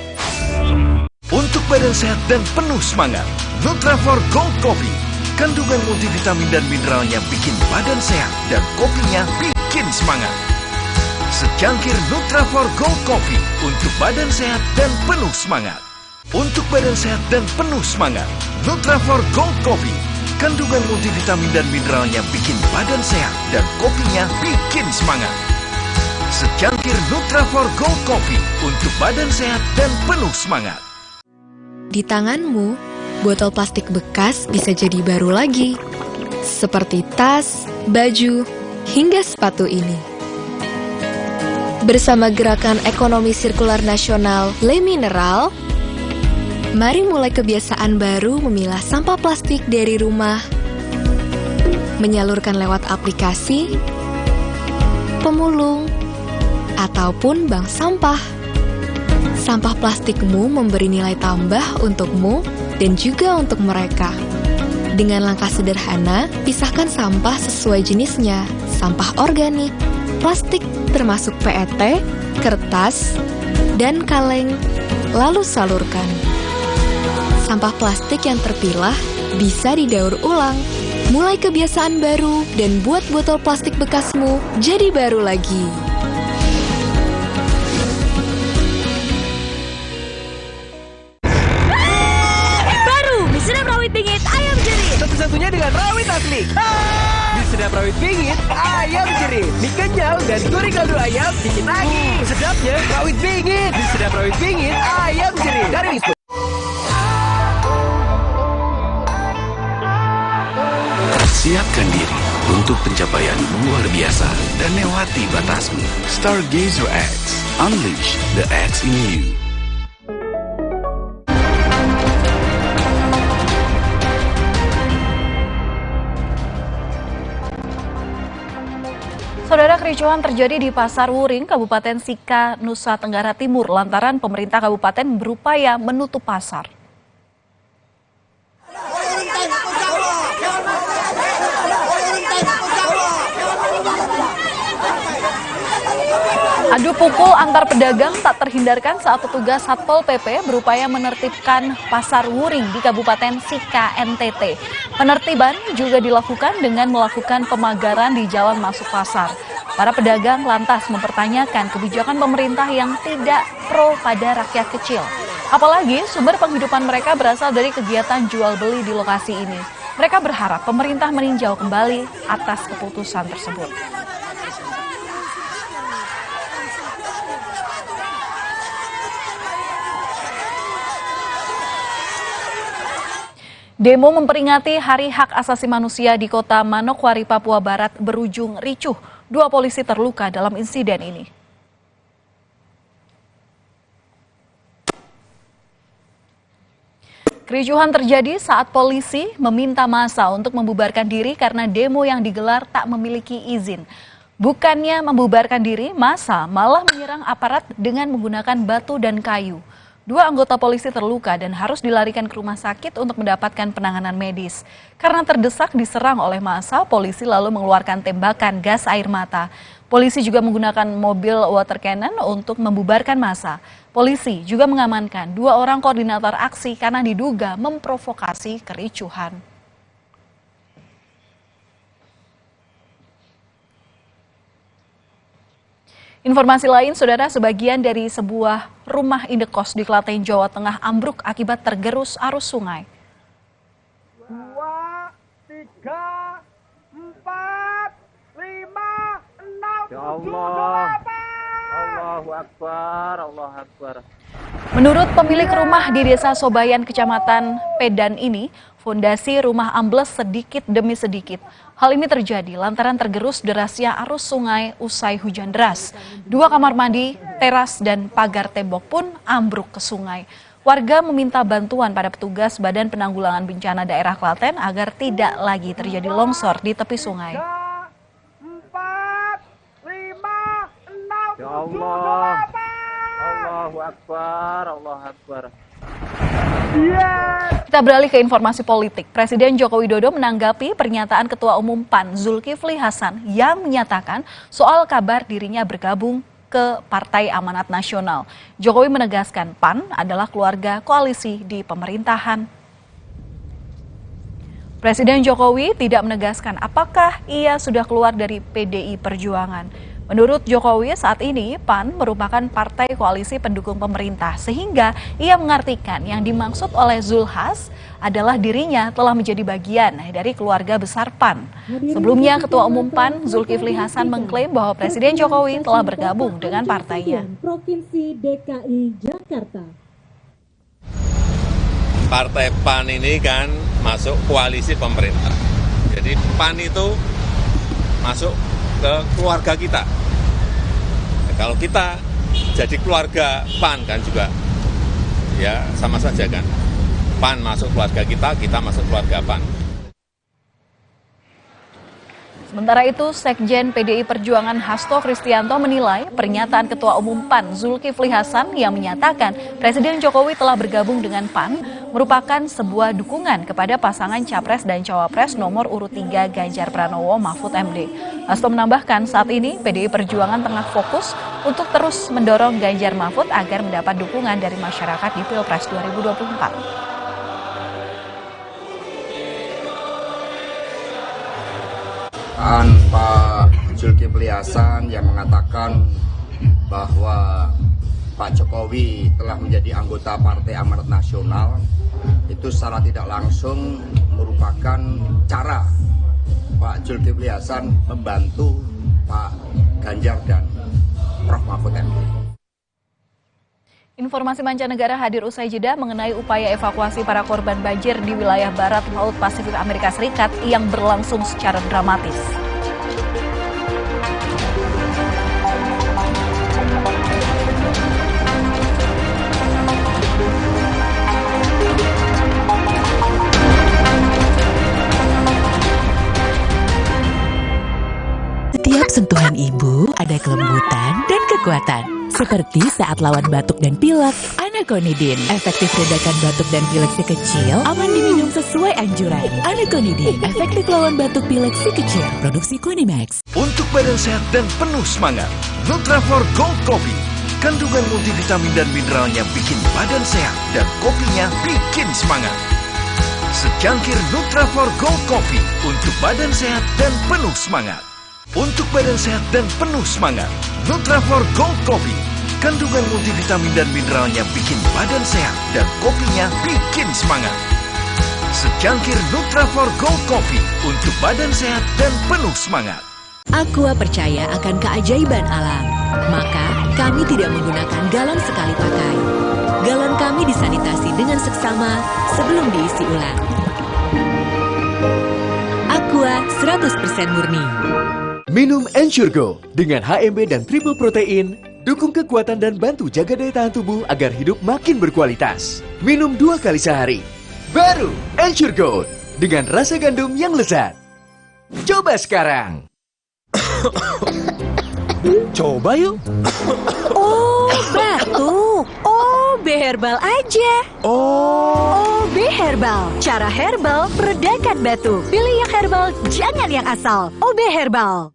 Untuk badan sehat dan penuh semangat, Nutrafol Gold Coffee. Kandungan multivitamin dan mineralnya bikin badan sehat dan kopinya bikin semangat. Secangkir Nutrafol Gold Coffee untuk badan sehat dan penuh semangat. Untuk badan sehat dan penuh semangat, Nutrafol Gold Coffee. Kandungan multivitamin dan mineralnya bikin badan sehat dan kopinya bikin semangat. Secangkir Nutrafol Gold Coffee untuk badan sehat dan penuh semangat. Di tanganmu, botol plastik bekas bisa jadi baru lagi. Seperti tas, baju, hingga sepatu ini. Bersama Gerakan Ekonomi Sirkular Nasional Le Mineral, mari mulai kebiasaan baru memilah sampah plastik dari rumah, menyalurkan lewat aplikasi, pemulung, ataupun bank sampah. Sampah plastikmu memberi nilai tambah untukmu dan juga untuk mereka. Dengan langkah sederhana, pisahkan sampah sesuai jenisnya, sampah organik, plastik termasuk PET, kertas, dan kaleng, lalu salurkan. Sampah plastik yang terpilah bisa didaur ulang. Mulai kebiasaan baru dan buat botol plastik bekasmu jadi baru lagi. Baru mie sedap rawit bingit ayam jerit. Satu-satunya dengan rawit asli. Mie sedap rawit bingit ayam jerit. Mie kenyal dan gurih kaldu ayam bikin lagi. Sedapnya rawit bingit. Mie sedap rawit bingit ayam jerit. Dari Wisma. Siapkan diri untuk pencapaian luar biasa dan lewati batasmu. Stargazer X. Unleash the X in you. Saudara, kericuhan terjadi di Pasar Wuring, Kabupaten Sika, Nusa Tenggara Timur, lantaran pemerintah kabupaten berupaya menutup pasar. Adu pukul antar pedagang tak terhindarkan saat petugas Satpol PP berupaya menertibkan Pasar Wuring di Kabupaten Sika, NTT. Penertiban juga dilakukan dengan melakukan pemagaran di jalan masuk pasar. Para pedagang lantas mempertanyakan kebijakan pemerintah yang tidak pro pada rakyat kecil. Apalagi sumber penghidupan mereka berasal dari kegiatan jual beli di lokasi ini. Mereka berharap pemerintah meninjau kembali atas keputusan tersebut. Demo memperingati Hari Hak Asasi Manusia di Kota Manokwari, Papua Barat berujung ricuh. 2 polisi terluka dalam insiden ini. Kericuhan terjadi saat polisi meminta massa untuk membubarkan diri karena demo yang digelar tak memiliki izin. Bukannya membubarkan diri, massa malah menyerang aparat dengan menggunakan batu dan kayu. 2 anggota polisi terluka dan harus dilarikan ke rumah sakit untuk mendapatkan penanganan medis. Karena terdesak diserang oleh massa, polisi lalu mengeluarkan tembakan gas air mata. Polisi juga menggunakan mobil water cannon untuk membubarkan massa. Polisi juga mengamankan 2 orang koordinator aksi karena diduga memprovokasi kericuhan. Informasi lain, saudara, sebagian dari sebuah rumah indekos di Klaten, Jawa Tengah ambruk akibat tergerus arus sungai. 2, 3, 4, 5, 6, ya Allah. Allahu Akbar, Allahu Akbar. Menurut pemilik rumah di Desa Sobayan, Kecamatan Pedan ini, fondasi rumah ambles sedikit demi sedikit. Hal ini terjadi lantaran tergerus derasnya arus sungai usai hujan deras. 2 kamar mandi, teras, dan pagar tembok pun ambruk ke sungai. Warga meminta bantuan pada petugas Badan Penanggulangan Bencana Daerah Klaten agar tidak lagi terjadi longsor di tepi sungai. 4, 5, 6, ya Allah. Allahu Akbar, Allahu Akbar. Kita beralih ke informasi politik. Presiden Joko Widodo menanggapi pernyataan Ketua Umum PAN Zulkifli Hasan yang menyatakan soal kabar dirinya bergabung ke Partai Amanat Nasional. Jokowi menegaskan PAN adalah keluarga koalisi di pemerintahan. Presiden Jokowi tidak menegaskan apakah ia sudah keluar dari PDI Perjuangan. Menurut Jokowi, saat ini PAN merupakan partai koalisi pendukung pemerintah, sehingga ia mengartikan yang dimaksud oleh Zulkifli Hasan adalah dirinya telah menjadi bagian dari keluarga besar PAN. Sebelumnya, Ketua Umum PAN Zulkifli Hasan mengklaim bahwa Presiden Jokowi telah bergabung dengan partainya. Provinsi DKI Jakarta. Partai PAN ini kan masuk koalisi pemerintah. Jadi PAN itu masuk ke keluarga kita. Kalau kita jadi keluarga PAN kan juga ya sama saja kan. PAN masuk keluarga kita, kita masuk keluarga PAN. Sementara itu, Sekjen PDI Perjuangan Hasto Kristianto menilai pernyataan Ketua Umum PAN Zulkifli Hasan yang menyatakan Presiden Jokowi telah bergabung dengan PAN merupakan sebuah dukungan kepada pasangan Capres dan Cawapres nomor urut 3 Ganjar Pranowo Mahfud MD. Hasto menambahkan saat ini PDI Perjuangan tengah fokus untuk terus mendorong Ganjar Mahfud agar mendapat dukungan dari masyarakat di Pilpres 2024. Pak Zulkifli Hasan yang mengatakan bahwa Pak Jokowi telah menjadi anggota Partai Amanat Nasional itu secara tidak langsung merupakan cara Pak Zulkifli Hasan membantu Pak Ganjar dan Prof. Mahfud MD. Informasi mancanegara hadir usai jeda mengenai upaya evakuasi para korban banjir di wilayah barat Laut Pasifik Amerika Serikat yang berlangsung secara dramatis. Setiap sentuhan ibu ada kelembutan dan kekuatan. Seperti saat lawan batuk dan pilek, Anaconidin. Efektif redakan batuk dan pilek si kecil, aman diminum sesuai anjuran. Anaconidin, efektif lawan batuk pilek si kecil. Produksi Kunimax. Untuk badan sehat dan penuh semangat, Nutrafor Gold Coffee. Kandungan multivitamin dan mineralnya bikin badan sehat dan kopinya bikin semangat. Secangkir Nutrafor Gold Coffee untuk badan sehat dan penuh semangat. Untuk badan sehat dan penuh semangat, Nutrafor Gold Coffee. Kandungan multivitamin dan mineralnya bikin badan sehat dan kopinya bikin semangat. Secangkir Nutrafor Gold Coffee untuk badan sehat dan penuh semangat. Aqua percaya akan keajaiban alam, maka kami tidak menggunakan galon sekali pakai. Galon kami disanitasi dengan seksama sebelum diisi ulang. Aqua 100% murni. Minum Ensure Go dengan HMB dan triple protein, dukung kekuatan dan bantu jaga daya tahan tubuh agar hidup makin berkualitas. Minum 2 kali sehari. Baru Ensure Go dengan rasa gandum yang lezat. Coba sekarang. Coba yuk. Oh, batuk. OB Herbal aja. OB Herbal. Cara herbal meredakan batuk. Pilih yang herbal, jangan yang asal. OB Herbal.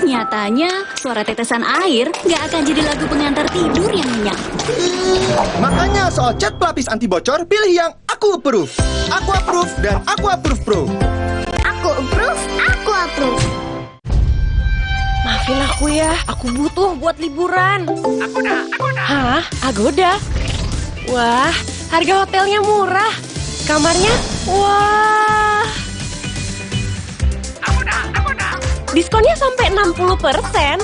Nyatanya, suara tetesan air nggak akan jadi lagu pengantar tidur yang nyenyak. Makanya soal cat pelapis anti bocor, pilih yang Aku Approve. Aku Approve dan Aku Approve Pro. Aku approve, aku approve. Maafin aku ya, aku butuh buat liburan. Agoda. Hah? Agoda? Wah, harga hotelnya murah. Kamarnya? Wah. Agoda. Diskonnya sampai 60%.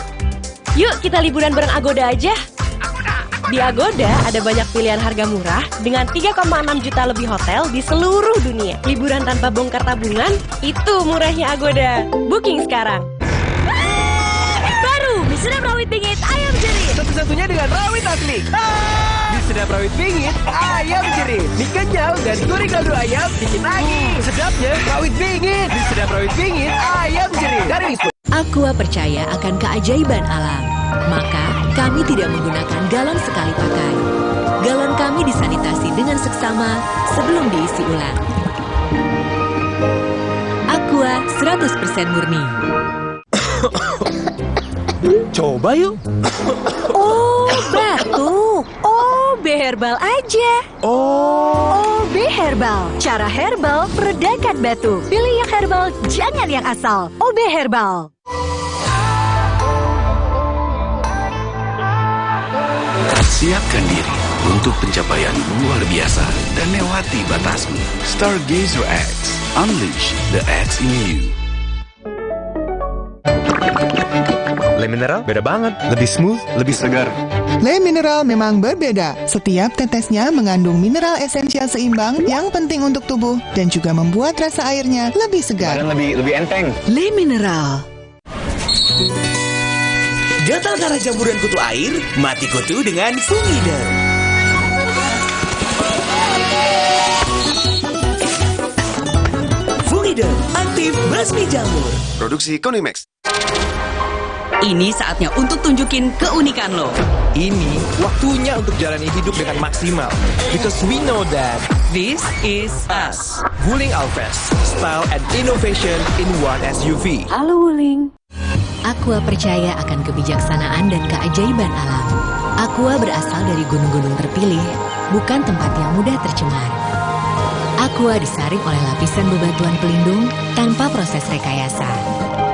Yuk kita liburan bareng Agoda aja. Di Agoda ada banyak pilihan harga murah dengan 3,6 juta lebih hotel di seluruh dunia. Liburan tanpa bongkar tabungan, itu murahnya Agoda. Booking sekarang. Baru, mie sedap rawit bingit ayam jerit. Satu-satunya dengan rawit asli. Mie sedap rawit bingit ayam jerit. Mie kenyal dan gurih kaldu ayam bikin lagi. Sedapnya rawit bingit. Mie sedap rawit bingit ayam jerit. Dari Wisma. Aqua percaya akan keajaiban alam, maka kami tidak menggunakan galon sekali pakai. Galon kami disanitasi dengan seksama sebelum diisi ulang. Aqua 100% murni. Coba yuk. Oh, batuk. OB Herbal aja. OB Herbal. Cara herbal meredakan batuk. Pilih yang herbal, jangan yang asal. OB Herbal. Siapkan diri untuk pencapaian luar biasa dan lewati batasmu. Stargazer X, unleash the X in you. Le Mineral beda banget, lebih smooth, lebih segar. Le Mineral memang berbeda. Setiap tetesnya mengandung mineral esensial seimbang yang penting untuk tubuh dan juga membuat rasa airnya lebih segar. Dan lebih enteng. Le Mineral. Gatal karena campuran kutu air, mati kutu dengan Fungider. Fungider, aktif basmi jamur. Produksi Konimax. Ini saatnya untuk tunjukin keunikan lo. Ini waktunya untuk jalani hidup dengan maksimal. Because we know that this is us. Wuling Alves, style and innovation in one SUV. Halo Wuling. Aqua percaya akan kebijaksanaan dan keajaiban alam. Aqua berasal dari gunung-gunung terpilih, bukan tempat yang mudah tercemar. Aqua disaring oleh lapisan bebatuan pelindung tanpa proses rekayasa.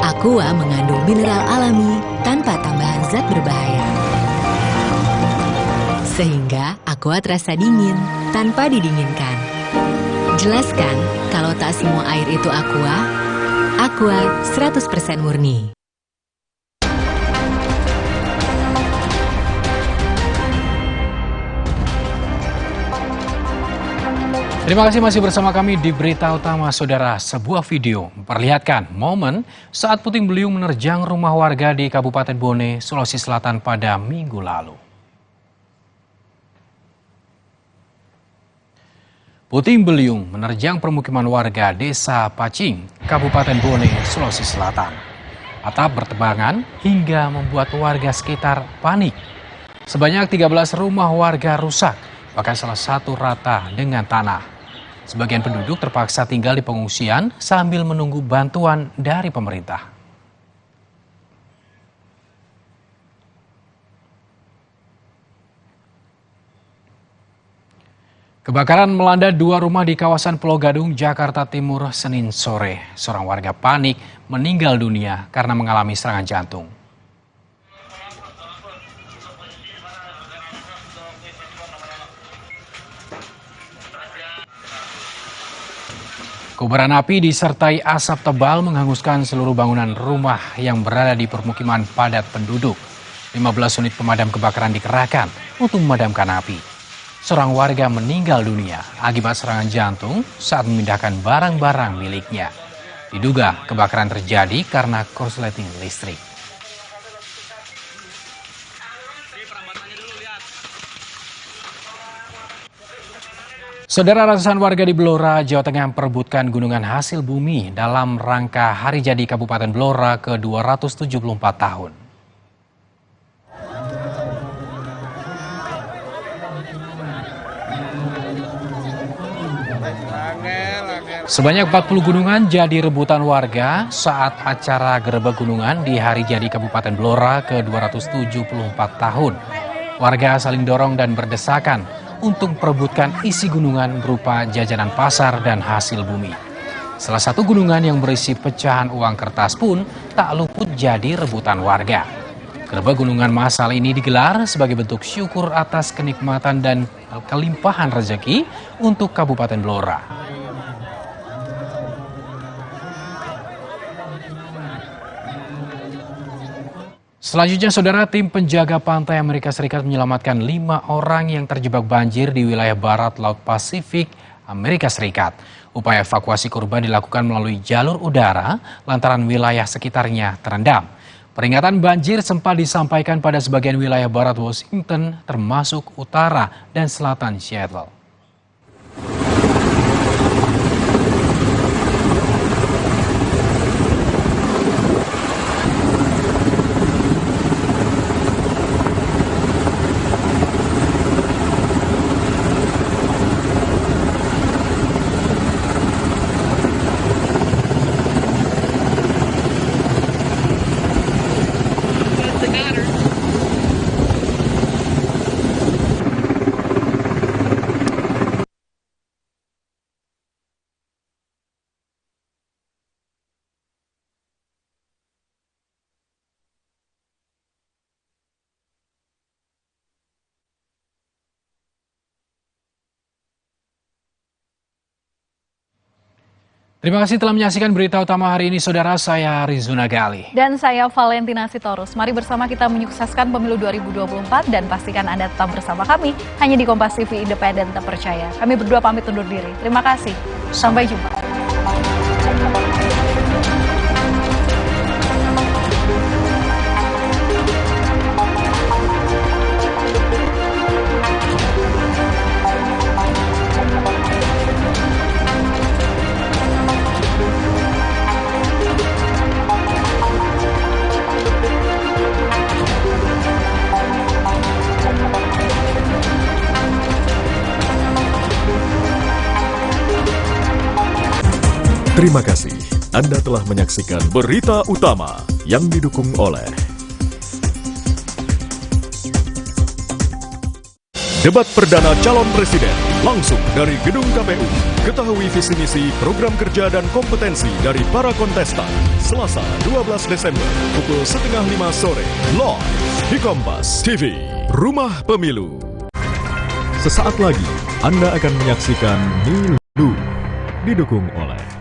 Aqua mengandung mineral alami tanpa tambahan zat berbahaya. Sehingga Aqua terasa dingin tanpa didinginkan. Jelaskan kalau tak semua air itu Aqua. Aqua 100% murni. Terima kasih masih bersama kami di Berita Utama, Saudara. Sebuah video memperlihatkan momen saat puting beliung menerjang rumah warga di Kabupaten Bone, Sulawesi Selatan pada Minggu lalu. Puting beliung menerjang permukiman warga Desa Pacing, Kabupaten Bone, Sulawesi Selatan. Atap bertebangan hingga membuat warga sekitar panik. Sebanyak 13 rumah warga rusak, bahkan salah satu rata dengan tanah. Sebagian penduduk terpaksa tinggal di pengungsian sambil menunggu bantuan dari pemerintah. Kebakaran melanda 2 rumah di kawasan Pulau Gadung, Jakarta Timur, Senin sore. Seorang warga panik meninggal dunia karena mengalami serangan jantung. Kobaran api disertai asap tebal menghanguskan seluruh bangunan rumah yang berada di permukiman padat penduduk. 15 unit pemadam kebakaran dikerahkan untuk memadamkan api. Seorang warga meninggal dunia akibat serangan jantung saat memindahkan barang-barang miliknya. Diduga kebakaran terjadi karena korsleting listrik. Saudara, ratusan warga di Blora, Jawa Tengah memperebutkan gunungan hasil bumi dalam rangka Hari Jadi Kabupaten Blora ke-274 tahun. Sebanyak 40 gunungan jadi rebutan warga saat acara Gerebek Gunungan di Hari Jadi Kabupaten Blora ke-274 tahun. Warga saling dorong dan berdesakan untuk perebutkan isi gunungan berupa jajanan pasar dan hasil bumi. Salah satu gunungan yang berisi pecahan uang kertas pun tak luput jadi rebutan warga. Gerebek gunungan massal ini digelar sebagai bentuk syukur atas kenikmatan dan kelimpahan rezeki untuk Kabupaten Blora. Selanjutnya, saudara, tim penjaga pantai Amerika Serikat menyelamatkan 5 orang yang terjebak banjir di wilayah barat Laut Pasifik Amerika Serikat. Upaya evakuasi korban dilakukan melalui jalur udara lantaran wilayah sekitarnya terendam. Peringatan banjir sempat disampaikan pada sebagian wilayah barat Washington, termasuk utara dan selatan Seattle. Terima kasih telah menyaksikan berita utama hari ini, saudara. Saya Rizuna Gali. Dan saya Valentina Sitorus. Mari bersama kita menyukseskan pemilu 2024 dan pastikan Anda tetap bersama kami hanya di Kompas TV Independen Terpercaya. Kami berdua pamit undur diri. Terima kasih. Sampai jumpa. Terima kasih Anda telah menyaksikan berita utama yang didukung oleh Debat Perdana Calon Presiden langsung dari Gedung KPU. Ketahui visi misi, program kerja dan kompetensi dari para kontestan. Selasa 12 Desember pukul 4:30 sore live di Kompas TV, Rumah Pemilu. Sesaat lagi Anda akan menyaksikan Milu didukung oleh